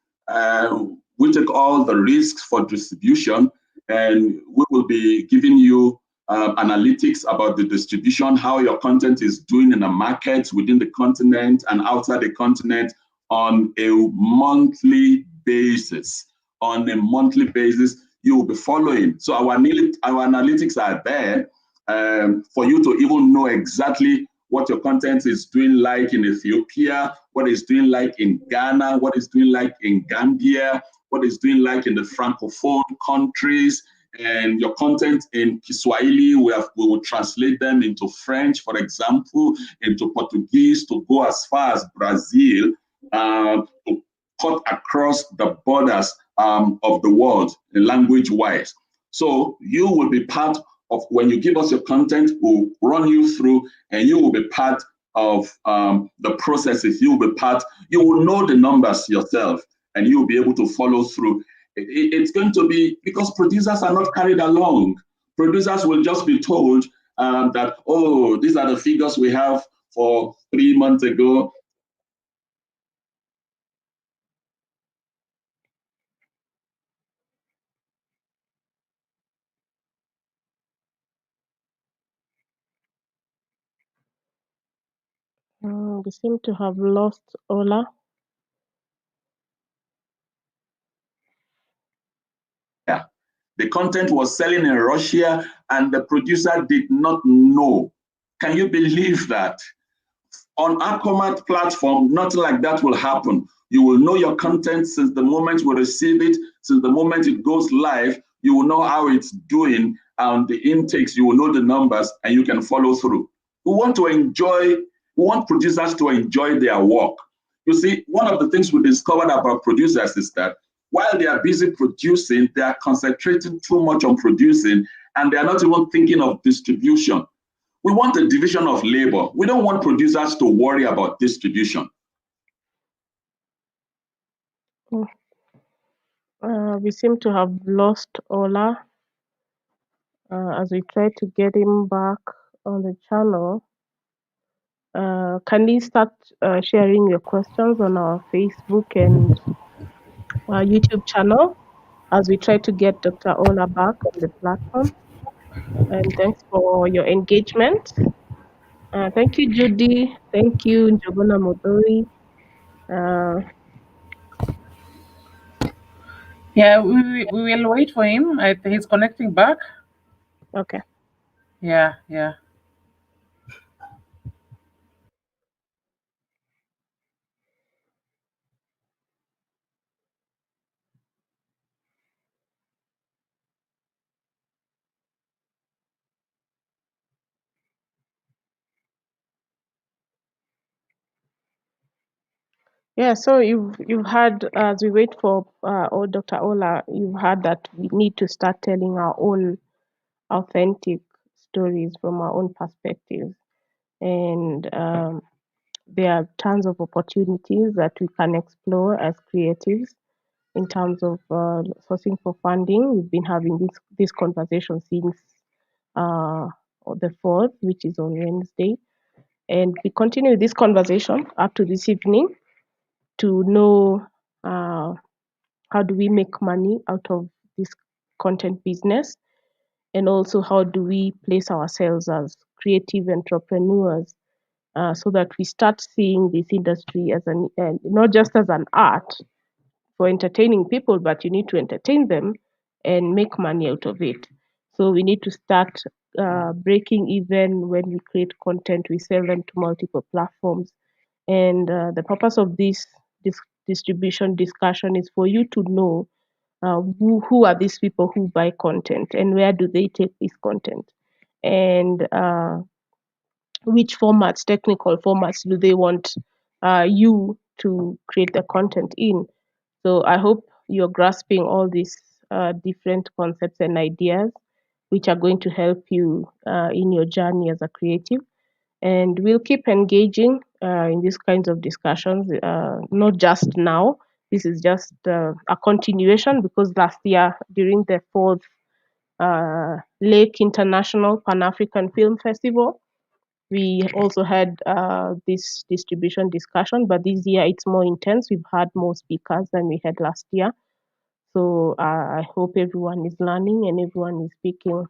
we take all the risks for distribution, and we will be giving you analytics about the distribution, how your content is doing in the markets within the continent and outside the continent on a monthly basis. On a monthly basis, you will be following. So our analytics are there for you to even know exactly what your content is doing like in Ethiopia, what it's doing like in Ghana, what it's doing like in Gambia, what it's doing like in the Francophone countries. And your content in Kiswahili, we will translate them into French, for example, into Portuguese, to go as far as Brazil, to cut across the borders of the world, language-wise. So you will be part of, when you give us your content, we'll run you through, and you will be part of the processes. You will know the numbers yourself, and you will be able to follow through. It's going to be, because producers are not carried along. Producers will just be told that, oh, these are the figures we have for 3 months ago. We seem to have lost Ola. Yeah. The content was selling in Russia and the producer did not know. Can you believe that? On Aquamat platform, nothing like that will happen. You will know your content since the moment we receive it, since the moment it goes live. You will know how it's doing and the intakes, you will know the numbers and you can follow through. We want producers to enjoy their work. You see, one of the things we discovered about producers is that while they are busy producing, they are concentrating too much on producing and they are not even thinking of distribution. We want a division of labor. We don't want producers to worry about distribution. We seem to have lost Ola as we try to get him back on the channel. Can you start sharing your questions on our Facebook and YouTube channel as we try to get Dr. Ola back on the platform? And thanks for your engagement. Thank you, Judy. Thank you, Njogona Modori. Yeah, we will wait for him. He's connecting back. Okay. Yeah, yeah. Yeah, so you've had, as we wait for Dr. Ola, you've heard that we need to start telling our own authentic stories from our own perspectives. And there are tons of opportunities that we can explore as creatives in terms of sourcing for funding. We've been having this conversation since the 4th, which is on Wednesday. And we continue this conversation up to this evening to know how do we make money out of this content business, and also how do we place ourselves as creative entrepreneurs so that we start seeing this industry as not just as an art for entertaining people, but you need to entertain them and make money out of it. So we need to start breaking even. When we create content, we sell them to multiple platforms. And the purpose of this distribution discussion is for you to know who are these people who buy content and where do they take this content, and which formats, technical formats, do they want you to create the content in. So I hope you're grasping all these different concepts and ideas which are going to help you in your journey as a creative. And we'll keep engaging in these kinds of discussions, not just now. This is just a continuation, because last year during the 4th Lake International Pan-African Film Festival, we also had this distribution discussion, but this year it's more intense. We've had more speakers than we had last year. So I hope everyone is learning and everyone is speaking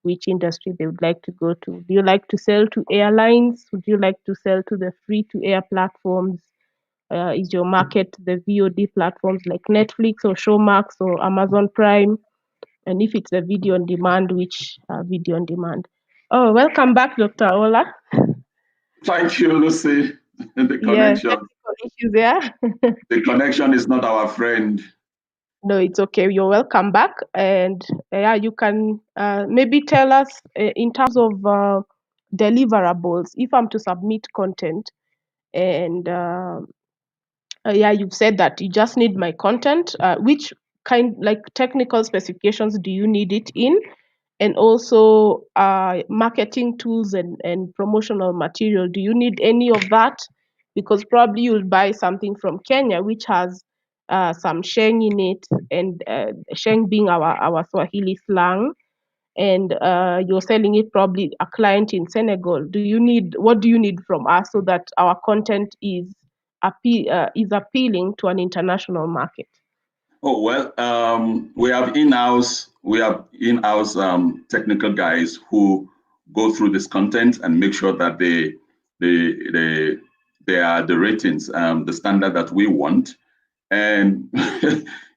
which industry they would like to go to. Do you like to sell to airlines? Would you like to sell to the free-to-air platforms? Is your market the VOD platforms like Netflix or Showmax or Amazon Prime? And if it's a video on demand, which video on demand? Oh, welcome back, Dr. Ola. Thank you, Lucy. The Yeah, connection. technical issues there. The connection is not our friend. No, it's okay. You're welcome back. And yeah, you can maybe tell us in terms of deliverables, if I'm to submit content, and yeah, you've said that you just need my content. Which kind, like technical specifications, do you need it in? And also marketing tools and promotional material. Do you need any of that? Because probably you'll buy something from Kenya, which has some sheng in it, and sheng being our Swahili slang, and you're selling it probably a client in Senegal. What do you need from us so that our content is appealing to an international market? Oh, well, we have in-house technical guys who go through this content and make sure that they are the ratings, the standard that we want. And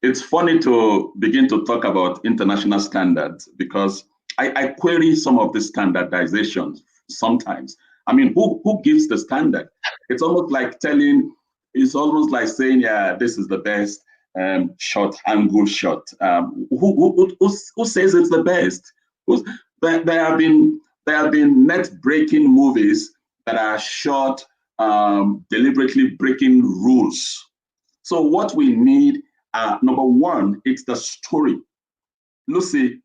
it's funny to begin to talk about international standards, because I query some of the standardizations sometimes. I mean, who gives the standard? It's almost like saying, yeah, this is the best shot, angle shot. Who says it's the best? There have been net-breaking movies that are shot deliberately breaking rules. So what we need, number one, it's the story. Lucy,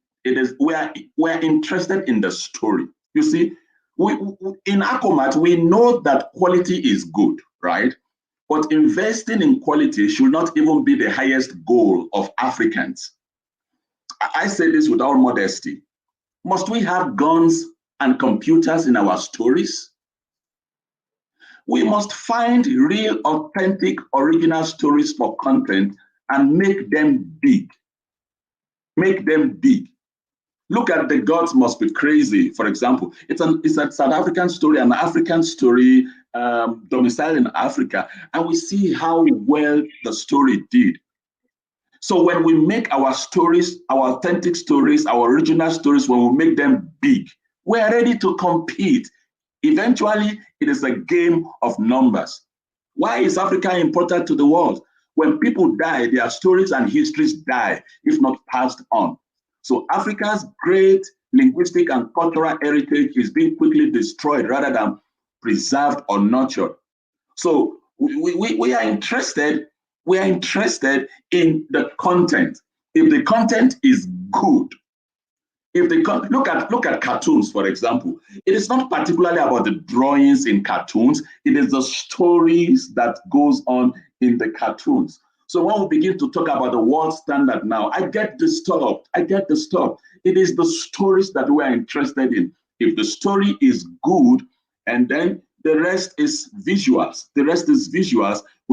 we're interested in the story. You see, in Acomat, we know that quality is good, right? But investing in quality should not even be the highest goal of Africans. I say this with all modesty. Must we have guns and computers in our stories? We must find real, authentic, original stories for content and make them big. Make them big. Look at The Gods Must Be Crazy, for example. It's a South African story, an African story, domiciled in Africa, and we see how well the story did. So when we make our stories, our authentic stories, our original stories, when we make them big, we're ready to compete. Eventually, it is a game of numbers. Why is Africa important to the world? When people die, their stories and histories die, if not passed on. So Africa's great linguistic and cultural heritage is being quickly destroyed rather than preserved or nurtured. So we are interested in the content. If the content is good, look at cartoons, for example. It is not particularly about the drawings in cartoons. It is the stories that goes on in the cartoons. So when we begin to talk about the world standard now, I get disturbed. It is the stories that we are interested in. If the story is good, and then the rest is visuals. We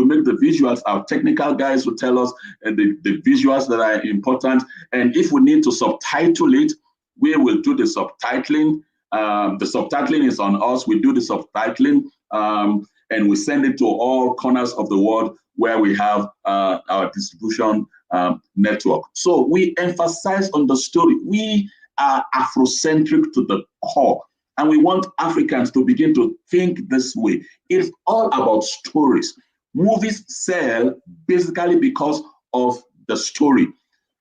make the visuals. Our technical guys will tell us the visuals that are important. And if we need to subtitle it, we will do the subtitling. The subtitling is on us. We do the subtitling, and we send it to all corners of the world where we have our distribution network. So we emphasize on the story. We are Afrocentric to the core, and we want Africans to begin to think this way. It's all about stories. Movies sell basically because of the story.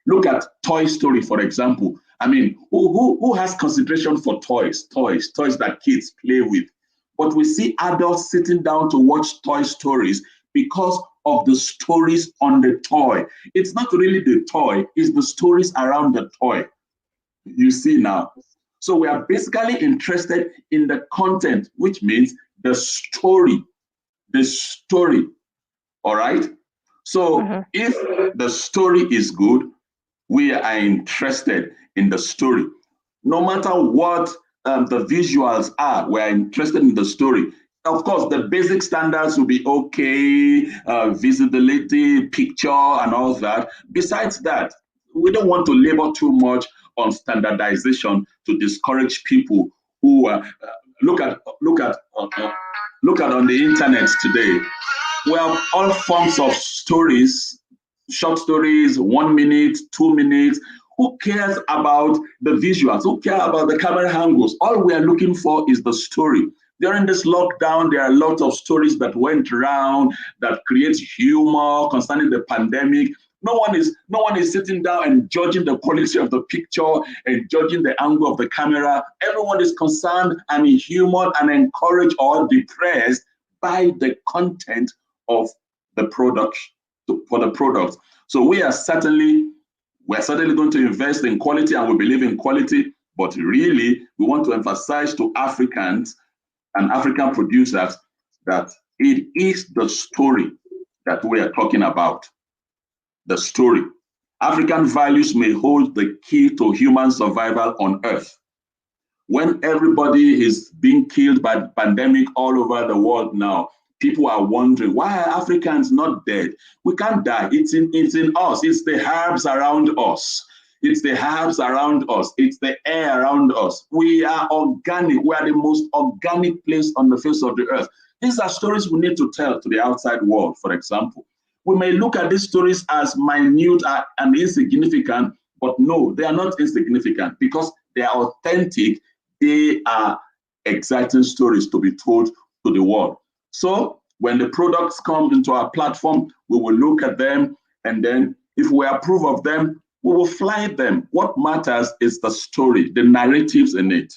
Look at Toy Story, for example. I mean, who has consideration for toys that kids play with? But we see adults sitting down to watch Toy Stories because of the stories on the toy. It's not really the toy, it's the stories around the toy. You see now. So we are basically interested in the content, which means the story. All right? So if the story is good, we are interested in the story. No matter what the visuals are, we're interested in the story. Of course, the basic standards will be okay, visibility, picture, and all that. Besides that, we don't want to labor too much on standardization to discourage people who look at on the internet today. We have all forms of stories, short stories, 1 minute, 2 minutes. Who cares about the visuals? Who cares about the camera angles? All we are looking for is the story. During this lockdown, there are a lot of stories that went around that creates humor concerning the pandemic. No one is sitting down and judging the quality of the picture and judging the angle of the camera. Everyone is concerned and humored and encouraged or depressed by the content of the product for the product. So we are certainly going to invest in quality, and we believe in quality, but really we want to emphasize to Africans and African producers that it is the story that we are talking about. the story. African values may hold the key to human survival on Earth. When everybody is being killed by the pandemic all over the world now, people are wondering, why are Africans not dead? We can't die. It's in us. It's the herbs around us. It's the herbs around us. It's the air around us. We are organic. We are the most organic place on the face of the earth. These are stories we need to tell to the outside world, for example. We may look at these stories as minute and insignificant, but no, they are not insignificant because they are authentic. They are exciting stories to be told to the world. So when the products come into our platform, we will look at them, and then if we approve of them, we will fly them. What matters is the story, the narratives in it.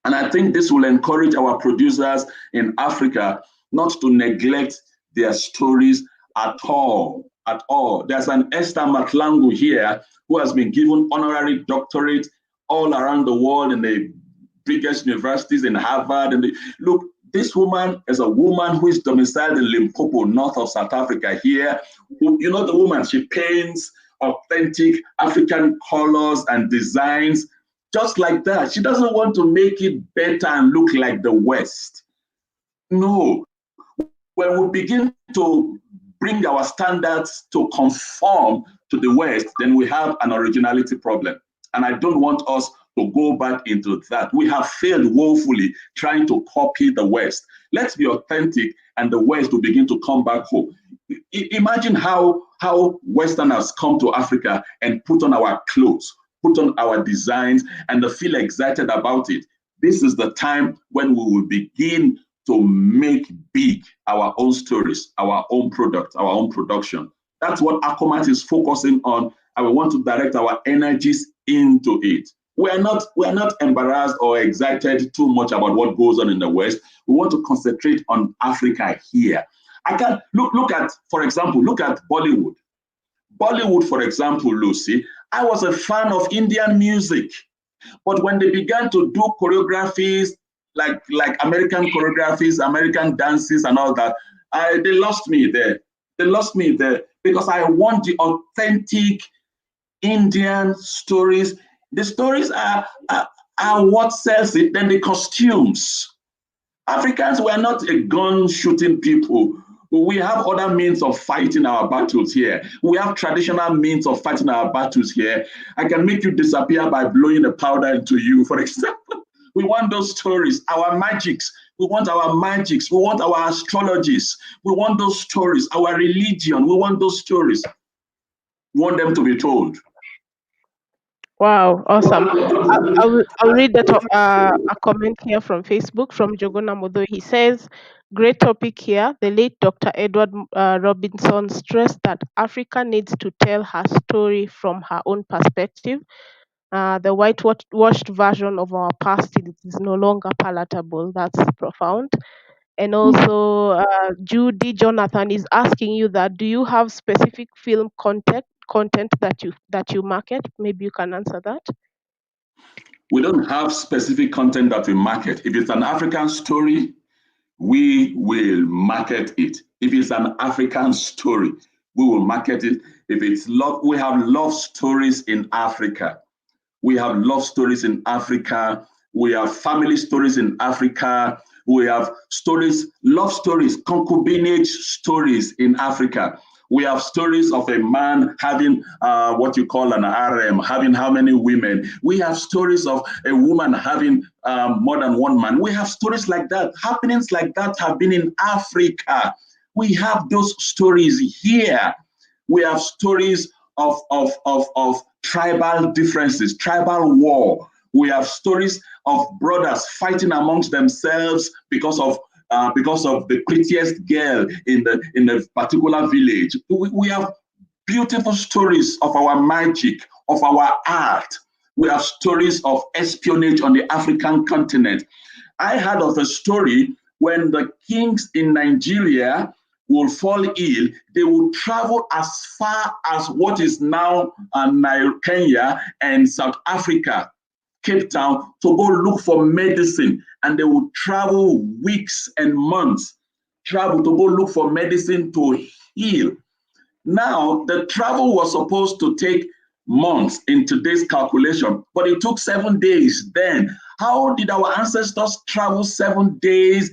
And I think this will encourage our producers in Africa not to neglect their stories at all, at all. There's an Esther Matlangu here who has been given honorary doctorate all around the world in the biggest universities in Harvard. And look, this woman is a woman who is domiciled in Limpopo, north of South Africa here. You know the woman, she paints authentic African colors and designs, just like that. She doesn't want to make it better and look like the West. No. When we begin to bring our standards to conform to the West, then we have an originality problem. And I don't want us to go back into that. We have failed woefully trying to copy the West. Let's be authentic, and the West will begin to come back home. Imagine how Westerners come to Africa and put on our clothes, put on our designs, and they feel excited about it. This is the time when we will begin to make big our own stories, our own product, our own production. That's what Acomat is focusing on, and we want to direct our energies into it. We are not embarrassed or excited too much about what goes on in the West. We want to concentrate on Africa here. I can look at, for example, look at Bollywood. Bollywood, for example, Lucy, I was a fan of Indian music, but when they began to do choreographies like American choreographies, American dances and all that, they lost me there. They lost me there because I want the authentic Indian stories. The stories are what sells it, then the costumes. Africans were not a gun shooting people. We have other means of fighting our battles here. We have traditional means of fighting our battles here. I can make you disappear by blowing a powder into you, for example. We want those stories, our magics. We want our magics. We want our astrologies. We want those stories, our religion. We want those stories. We want them to be told. Wow, awesome. I'll read that a comment here from Facebook from Jogona Modo. He says, great topic here. The late Dr. Edward Robinson stressed that Africa needs to tell her story from her own perspective. The whitewashed version of our past is no longer palatable. That's profound. And also, Judy Jonathan is asking you that, do you have specific film content that you market? Maybe you can answer that. We don't have specific content that we market. If it's an African story, we will market it. If it's an African story, we will market it. If it's love, we have love stories in Africa. We have love stories in Africa. We have family stories in Africa. We have stories, love stories, concubinage stories in Africa. We have stories of a man having what you call an harem, having how many women. We have stories of a woman having more than one man. We have stories like that. Happenings like that have been in Africa. We have those stories here. We have stories of tribal differences, tribal war. We have stories of brothers fighting amongst themselves because of the prettiest girl in the particular village. We have beautiful stories of our magic, of our art. We have stories of espionage on the African continent. I heard of a story when the kings in Nigeria will fall ill, they will travel as far as what is now Kenya and South Africa, Cape Town, to go look for medicine, and they will travel weeks and months, travel to go look for medicine to heal. Now, the travel was supposed to take months in today's calculation, but it took 7 days then. How did our ancestors travel 7 days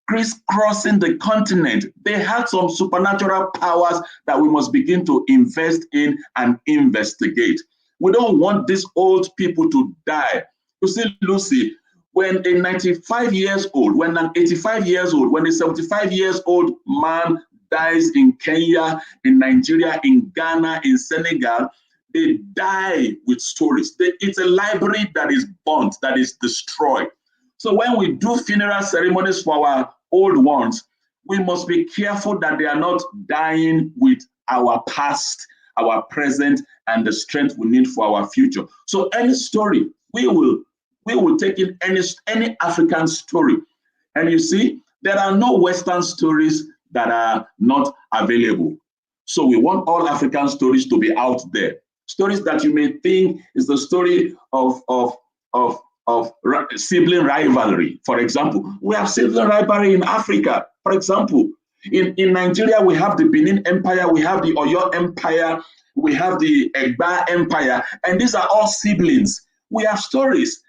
crisscrossing the continent? They had some supernatural powers that we must begin to invest in and investigate. We don't want these old people to die. You see, Lucy, when a 95 years old, when an 85 years old, when a 75 years old man dies in Kenya, in Nigeria, in Ghana, in Senegal, they die with stories. It's a library that is burnt, that is destroyed. So when we do funeral ceremonies for our old ones, we must be careful that they are not dying with our past, our present, and the strength we need for our future. So any story, we will take in any African story. And you see, there are no Western stories that are not available. So we want all African stories to be out there. Stories that you may think is the story of sibling rivalry. For example, we have sibling rivalry in Africa. For example, in Nigeria, we have the Benin Empire, we have the Oyo Empire, we have the Egba Empire, and these are all siblings. We have stories.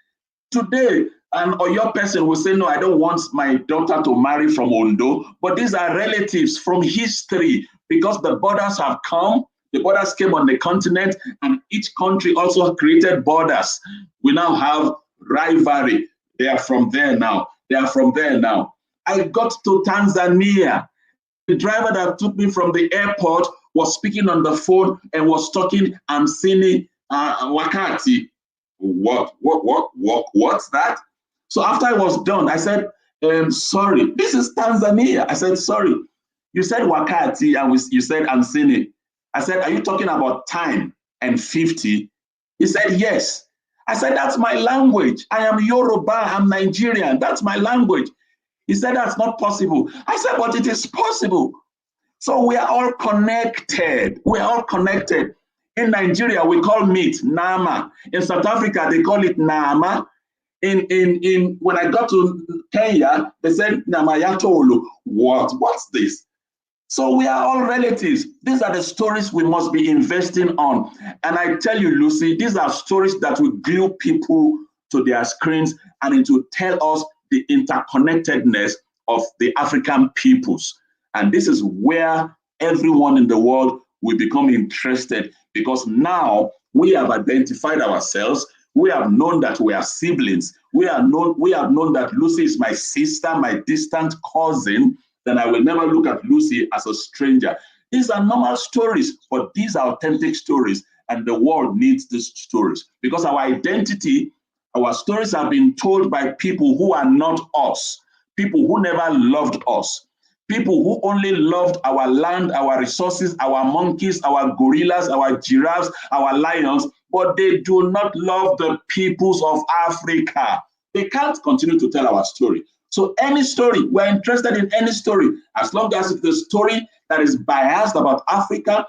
Today, an Oyo person will say, no, I don't want my daughter to marry from Ondo, but these are relatives from history because the borders have come. The borders came on the continent, and each country also created borders. We now have rivalry. They are from there now. They are from there now. I got to Tanzania. The driver that took me from the airport was speaking on the phone and was talking Amsini Wakati. What's that? So after I was done, I said, sorry, this is Tanzania. I said, sorry. You said Wakati and you said Amsini. I said, are you talking about time and 50? He said, yes. I said, that's my language. I am Yoruba, I'm Nigerian. That's my language. He said, that's not possible. I said, but it is possible. So we are all connected. We are all connected. In Nigeria, we call meat nama. In South Africa, they call it nama. When I got to Kenya, they said namayatolo. What's this? So we are all relatives. These are the stories we must be investing on. And I tell you, Lucy, these are stories that will glue people to their screens and it will tell us the interconnectedness of the African peoples. And this is where everyone in the world will become interested because now we have identified ourselves. We have known that we are siblings. We have known that Lucy is my sister, my distant cousin. Then I will never look at Lucy as a stranger. These are normal stories, but these are authentic stories, and the world needs these stories because our identity, our stories are being told by people who are not us, people who never loved us, people who only loved our land, our resources, our monkeys, our gorillas, our giraffes, our lions, but they do not love the peoples of Africa. They can't continue to tell our story. So any story, we're interested in any story, as long as it's a story that is biased about Africa,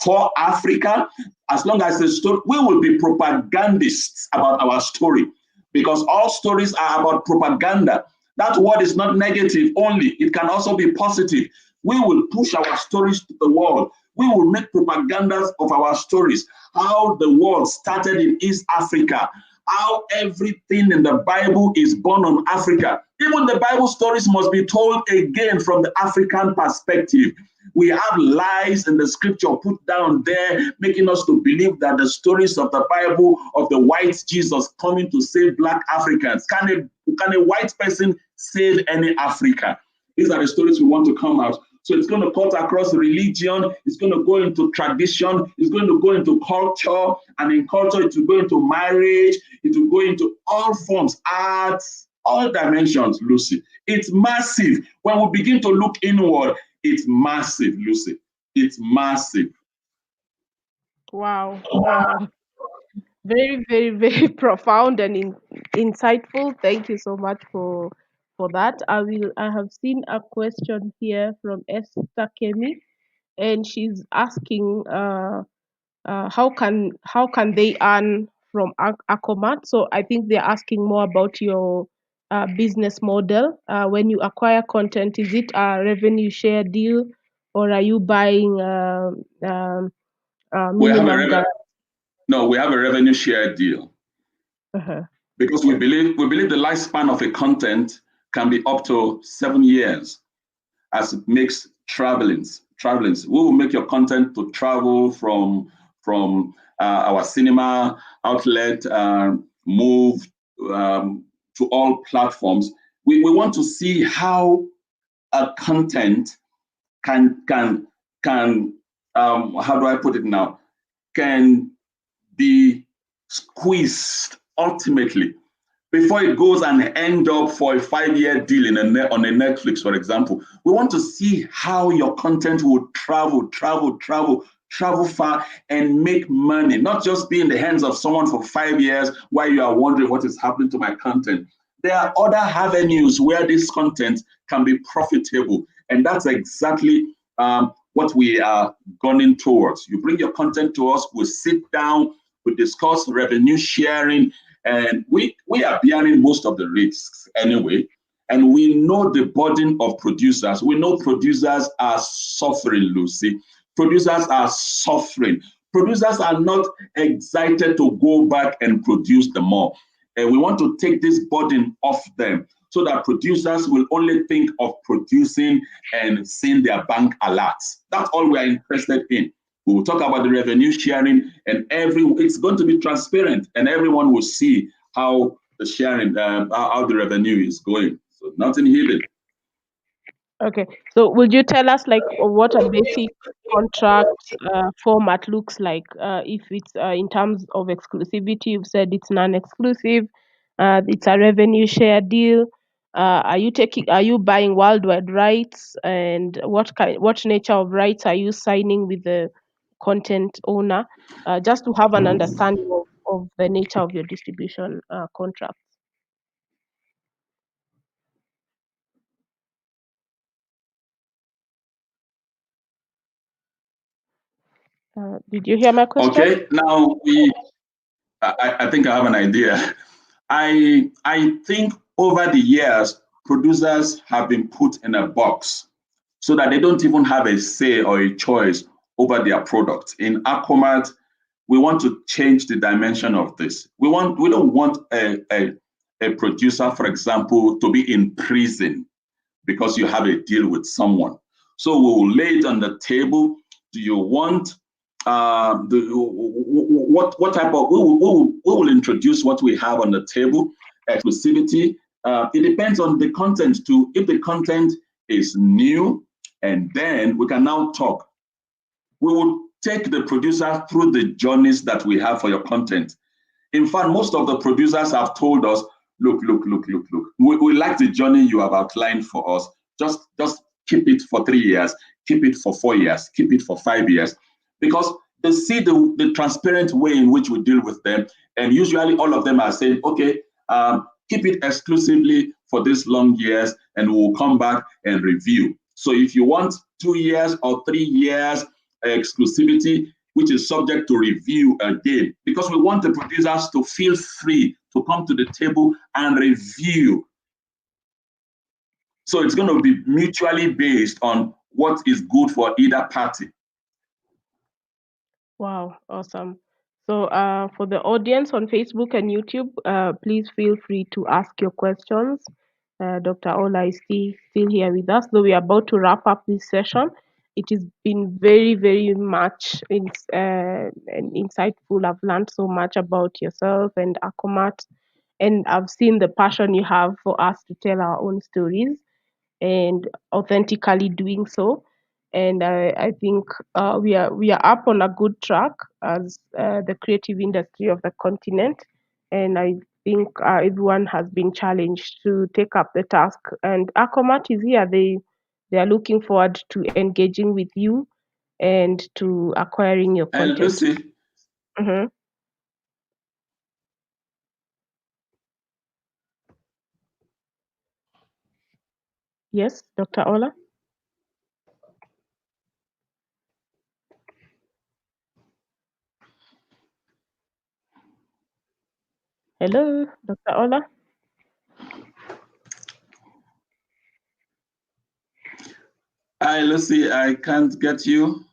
for Africa, as long as the story, we will be propagandists about our story because all stories are about propaganda. That word is not negative only, it can also be positive. We will push our stories to the world. We will make propagandas of our stories, how the world started in East Africa, how everything in the Bible is born on Africa. Even the Bible stories must be told again from the African perspective. We have lies in the scripture put down there, making us to believe that the stories of the Bible of the white Jesus coming to save Black Africans. Can a white person save any Africa? These are the stories we want to come out. So it's going to cut across religion, it's going to go into tradition, it's going to go into culture, and in culture it will go into marriage, it will go into all forms, arts, all dimensions, Lucy. It's massive. When we begin to look inward, it's massive, Lucy. It's massive. Wow. Very, very, very profound and insightful. Thank you so much for that. I have seen a question here from Esther Kemi, and she's asking how can they earn from Acomat? So I think they're asking more about your business model. When you acquire content, is it a revenue share deal, or are you buying We have minimum guarantee? No, we have a revenue share deal. Uh-huh. Because we believe the lifespan of a content can be up to 7 years, as it makes travelings. We will make your content to travel from our cinema outlet, move to all platforms. We want to see how a content can how do I put it now, can be squeezed ultimately before it goes and end up for a 5-year deal on a Netflix, for example. We want to see how your content will travel far and make money, not just be in the hands of someone for 5 years while you are wondering what is happening to my content. There are other avenues where this content can be profitable, and that's exactly what we are gunning towards. You bring your content to us, we sit down, we discuss revenue sharing, and we are bearing most of the risks anyway. And we know the burden of producers. We know producers are suffering, Lucy. Producers are suffering. Producers are not excited to go back and produce the more. And we want to take this burden off them so that producers will only think of producing and seeing their bank alerts. That's all we are interested in. We will talk about the revenue sharing, and it's going to be transparent, and everyone will see how the sharing, how the revenue is going. So nothing hidden. Okay, so would you tell us like what a basic contract format looks like? If it's in terms of exclusivity, you've said it's non-exclusive, it's a revenue share deal. Are you buying worldwide rights, and what nature of rights are you signing with the content owner? Just to have an understanding of the nature of your distribution contract. Did you hear my question? Okay, now I think I have an idea. I think over the years, producers have been put in a box so that they don't even have a say or a choice over their product. In Acomat, we want to change the dimension of this. We don't want a producer, for example, to be in prison because you have a deal with someone. So we will lay it on the table. Do you want what type of, we will introduce what we have on the table, exclusivity. It depends on the content too. If the content is new, and then we can now talk. We will take the producer through the journeys that we have for your content. In fact, most of the producers have told us, look. We like the journey you have outlined for us. Just keep it for 3 years, keep it for 4 years, keep it for 5 years. Because they see the transparent way in which we deal with them. And usually all of them are saying, okay, keep it exclusively for these long years and we'll come back and review. So if you want 2 years or 3 years exclusivity, which is subject to review again, because we want the producers to feel free to come to the table and review. So it's going to be mutually based on what is good for either party. Wow, awesome. So for the audience on Facebook and YouTube, please feel free to ask your questions. Dr. Ola is still here with us, though we are about to wrap up this session. It has been very, very much and insightful. I've learned so much about yourself and Acomat, and I've seen the passion you have for us to tell our own stories and authentically doing so. And I think we are up on a good track as the creative industry of the continent. And I think everyone has been challenged to take up the task. And Acomat is here. They are looking forward to engaging with you and to acquiring your content. And Lucy, Mm-hmm. Yes, Dr. Ola. Hello, Dr. Ola. Hi, Lucy. I can't get you.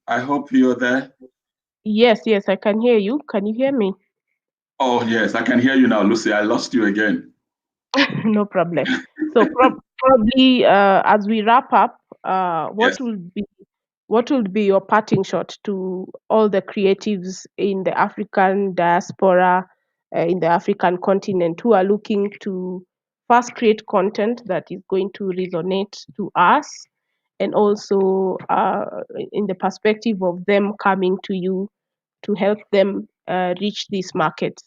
I hope you're there. Yes, I can hear you. Can you hear me? Oh, yes, I can hear you now, Lucy. I lost you again. No problem. So probably as we wrap up, Yes. what will be your parting shot to all the creatives in the African diaspora, in the African continent, who are looking to first create content that is going to resonate to us, and also in the perspective of them coming to you to help them reach these markets?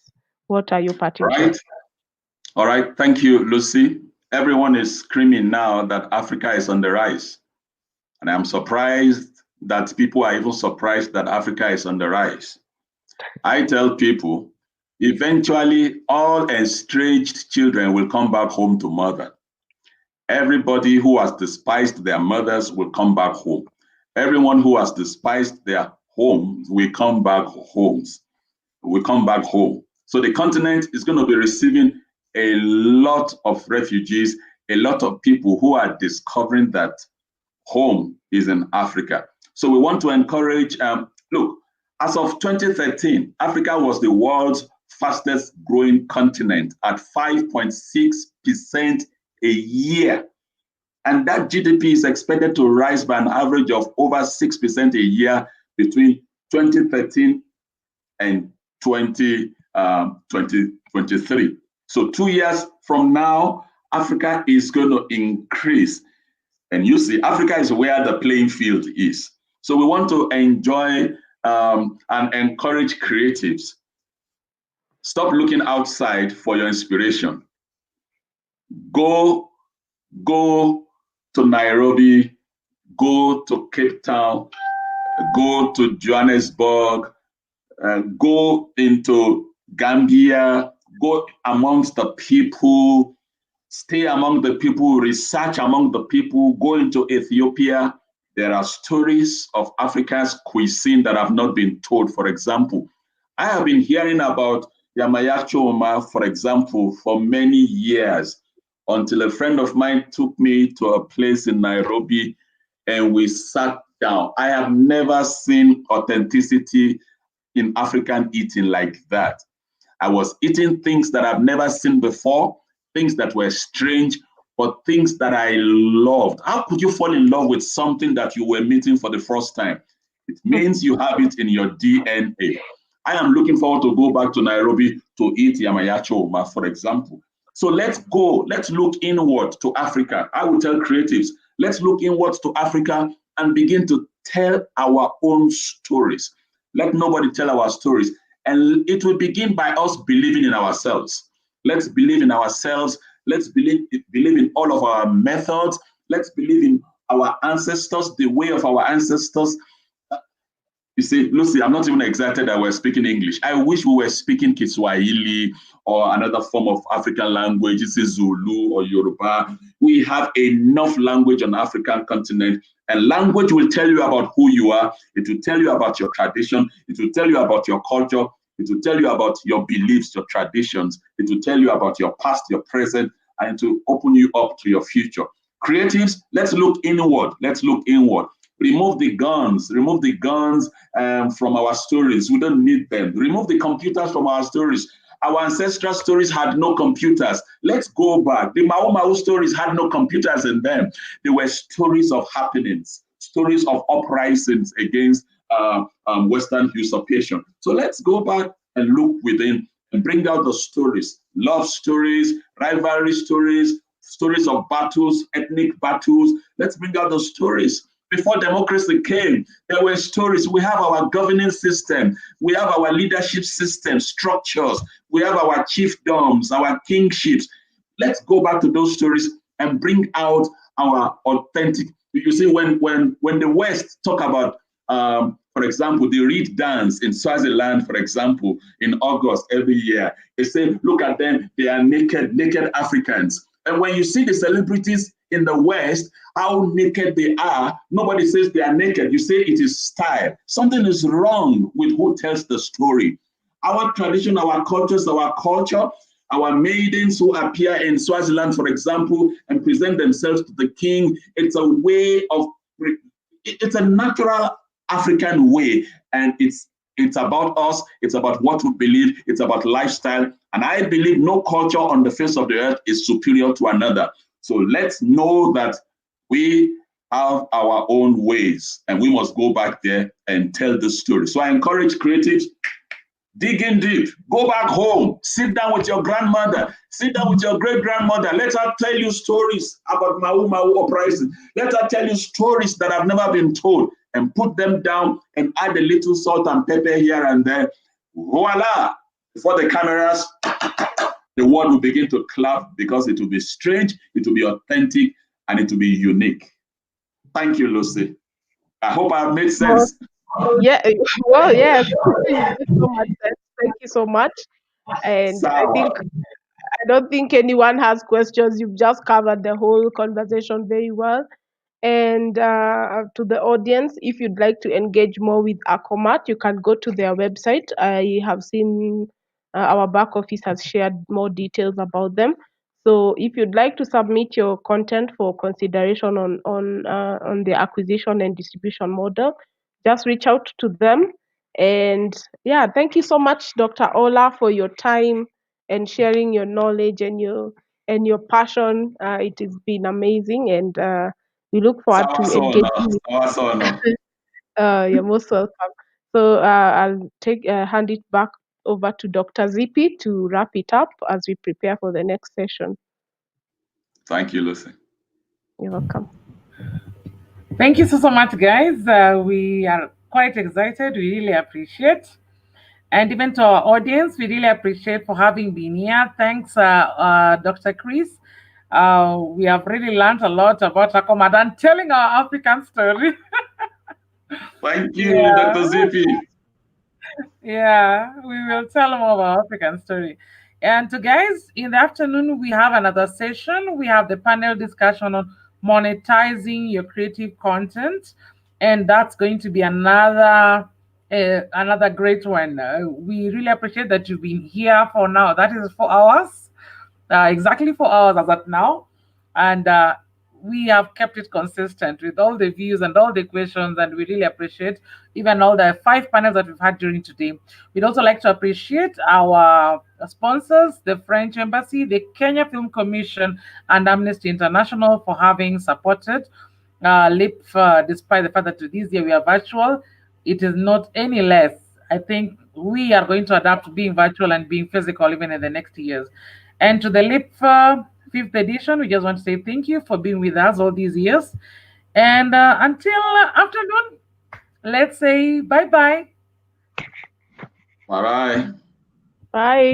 What are your parting shots? All right. Thank you, Lucy. Everyone is screaming now that Africa is on the rise. And I'm surprised that people are even surprised that Africa is on the rise. I tell people, eventually all estranged children will come back home to mother. Everybody who has despised their mothers will come back home. Everyone who has despised their homes will come back homes. Will come back home. So the continent is going to be receiving a lot of refugees, a lot of people who are discovering that home is in Africa. So we want to encourage, look, as of 2013, Africa was the world's fastest growing continent at 5.6% a year. And that GDP is expected to rise by an average of over 6% a year between 2013 and 2023. So 2 years from now, Africa is going to increase. And you see, Africa is where the playing field is. So we want to enjoy and encourage creatives. Stop looking outside for your inspiration. Go to Nairobi, go to Cape Town, go to Johannesburg, go into Gambia, go amongst the people, stay among the people, research among the people, go into Ethiopia. There are stories of Africa's cuisine that have not been told. For example, I have been hearing about Yamaya Choma, for example, for many years, until a friend of mine took me to a place in Nairobi and we sat down. I have never seen authenticity in African eating like that. I was eating things that I've never seen before, things that were strange, but things that I loved. How could you fall in love with something that you were meeting for the first time? It means you have it in your DNA. I am looking forward to go back to Nairobi to eat Yamayacho Oma, for example. So let's look inward to Africa. I will tell creatives, let's look inward to Africa and begin to tell our own stories. Let nobody tell our stories. And it will begin by us believing in ourselves. Let's believe in ourselves. Let's believe in all of our methods. Let's believe in our ancestors, the way of our ancestors. You see, Lucy, I'm not even excited that we're speaking English. I wish we were speaking Kiswahili or another form of African language, Zulu or Yoruba. We have enough language on the African continent, and language will tell you about who you are. It will tell you about your tradition. It will tell you about your culture. It will tell you about your beliefs, your traditions. It will tell you about your past, your present, and to open you up to your future. Creatives, let's look inward. Let's look inward. Remove the guns from our stories. We don't need them. Remove the computers from our stories. Our ancestral stories had no computers. Let's go back. The Mau Mau stories had no computers in them. They were stories of happenings, stories of uprisings against Western usurpation. So let's go back and look within and bring out the stories, love stories, rivalry stories, stories of battles, ethnic battles. Let's bring out the stories. Before democracy came, there were stories. We have our governing system. We have our leadership system, structures. We have our chiefdoms, our kingships. Let's go back to those stories and bring out our authentic. You see, when the West talk about, for example, the Reed dance in Swaziland, for example, in August every year, they say, look at them, they are naked Africans. And when you see the celebrities in the West, how naked they are, nobody says they are naked. You say it is style. Something is wrong with who tells the story. Our tradition, our cultures, our culture, our maidens who appear in Swaziland, for example, and present themselves to the king, it's a way of It's a natural African way, and it's about us. It's about what we believe. It's about lifestyle, and I believe no culture on the face of the earth is superior to another. So let's know that we have our own ways, and we must go back there and tell the story. So I encourage creatives, dig in deep, go back home, sit down with your grandmother, sit down with your great-grandmother. Let her tell you stories about Mau uprising. Let her tell you stories that have never been told, and put them down and add a little salt and pepper here and there. Voila! Before the cameras, the world will begin to clap, because it will be strange, it will be authentic, and it will be unique. Thank you, Lucy. I hope I have made sense. Yeah, well, yes. So much sense. Thank you so much. And I don't think anyone has questions. You've just covered the whole conversation very well. And to the audience, if you'd like to engage more with Acomat, you can go to their website. I have seen our back office has shared more details about them. So if you'd like to submit your content for consideration on the acquisition and distribution model, just reach out to them. And yeah, thank you so much, Dr. Ola, for your time and sharing your knowledge and your passion. It has been amazing, and we look forward to engaging. You're most welcome. So I'll hand it back over to Dr. Zippy to wrap it up as we prepare for the next session. Thank you, Lucy. You're welcome. Thank you so much, guys. We are quite excited. We really appreciate. And even to our audience, we really appreciate for having been here. Thanks, Dr. Chris. We have really learned a lot about Acomat and telling our African story. Thank you, Dr. Zippy. Yeah, we will tell more of our African story. And to guys, in the afternoon, we have another session. We have the panel discussion on monetizing your creative content. And that's going to be another great one. We really appreciate that you've been here for now. That is 4 hours, exactly 4 hours as at now. And we have kept it consistent with all the views and all the questions, and we really appreciate even all the 5 panels that we've had during today. We'd also like to appreciate our sponsors, the French Embassy, the Kenya Film Commission, and Amnesty International for having supported Lipff, despite the fact that this year we are virtual. It is not any less. I think we are going to adapt to being virtual and being physical even in the next years. And to the Lipff 5th edition, we just want to say thank you for being with us all these years. And until afternoon, let's say bye-bye. Bye-bye. Bye.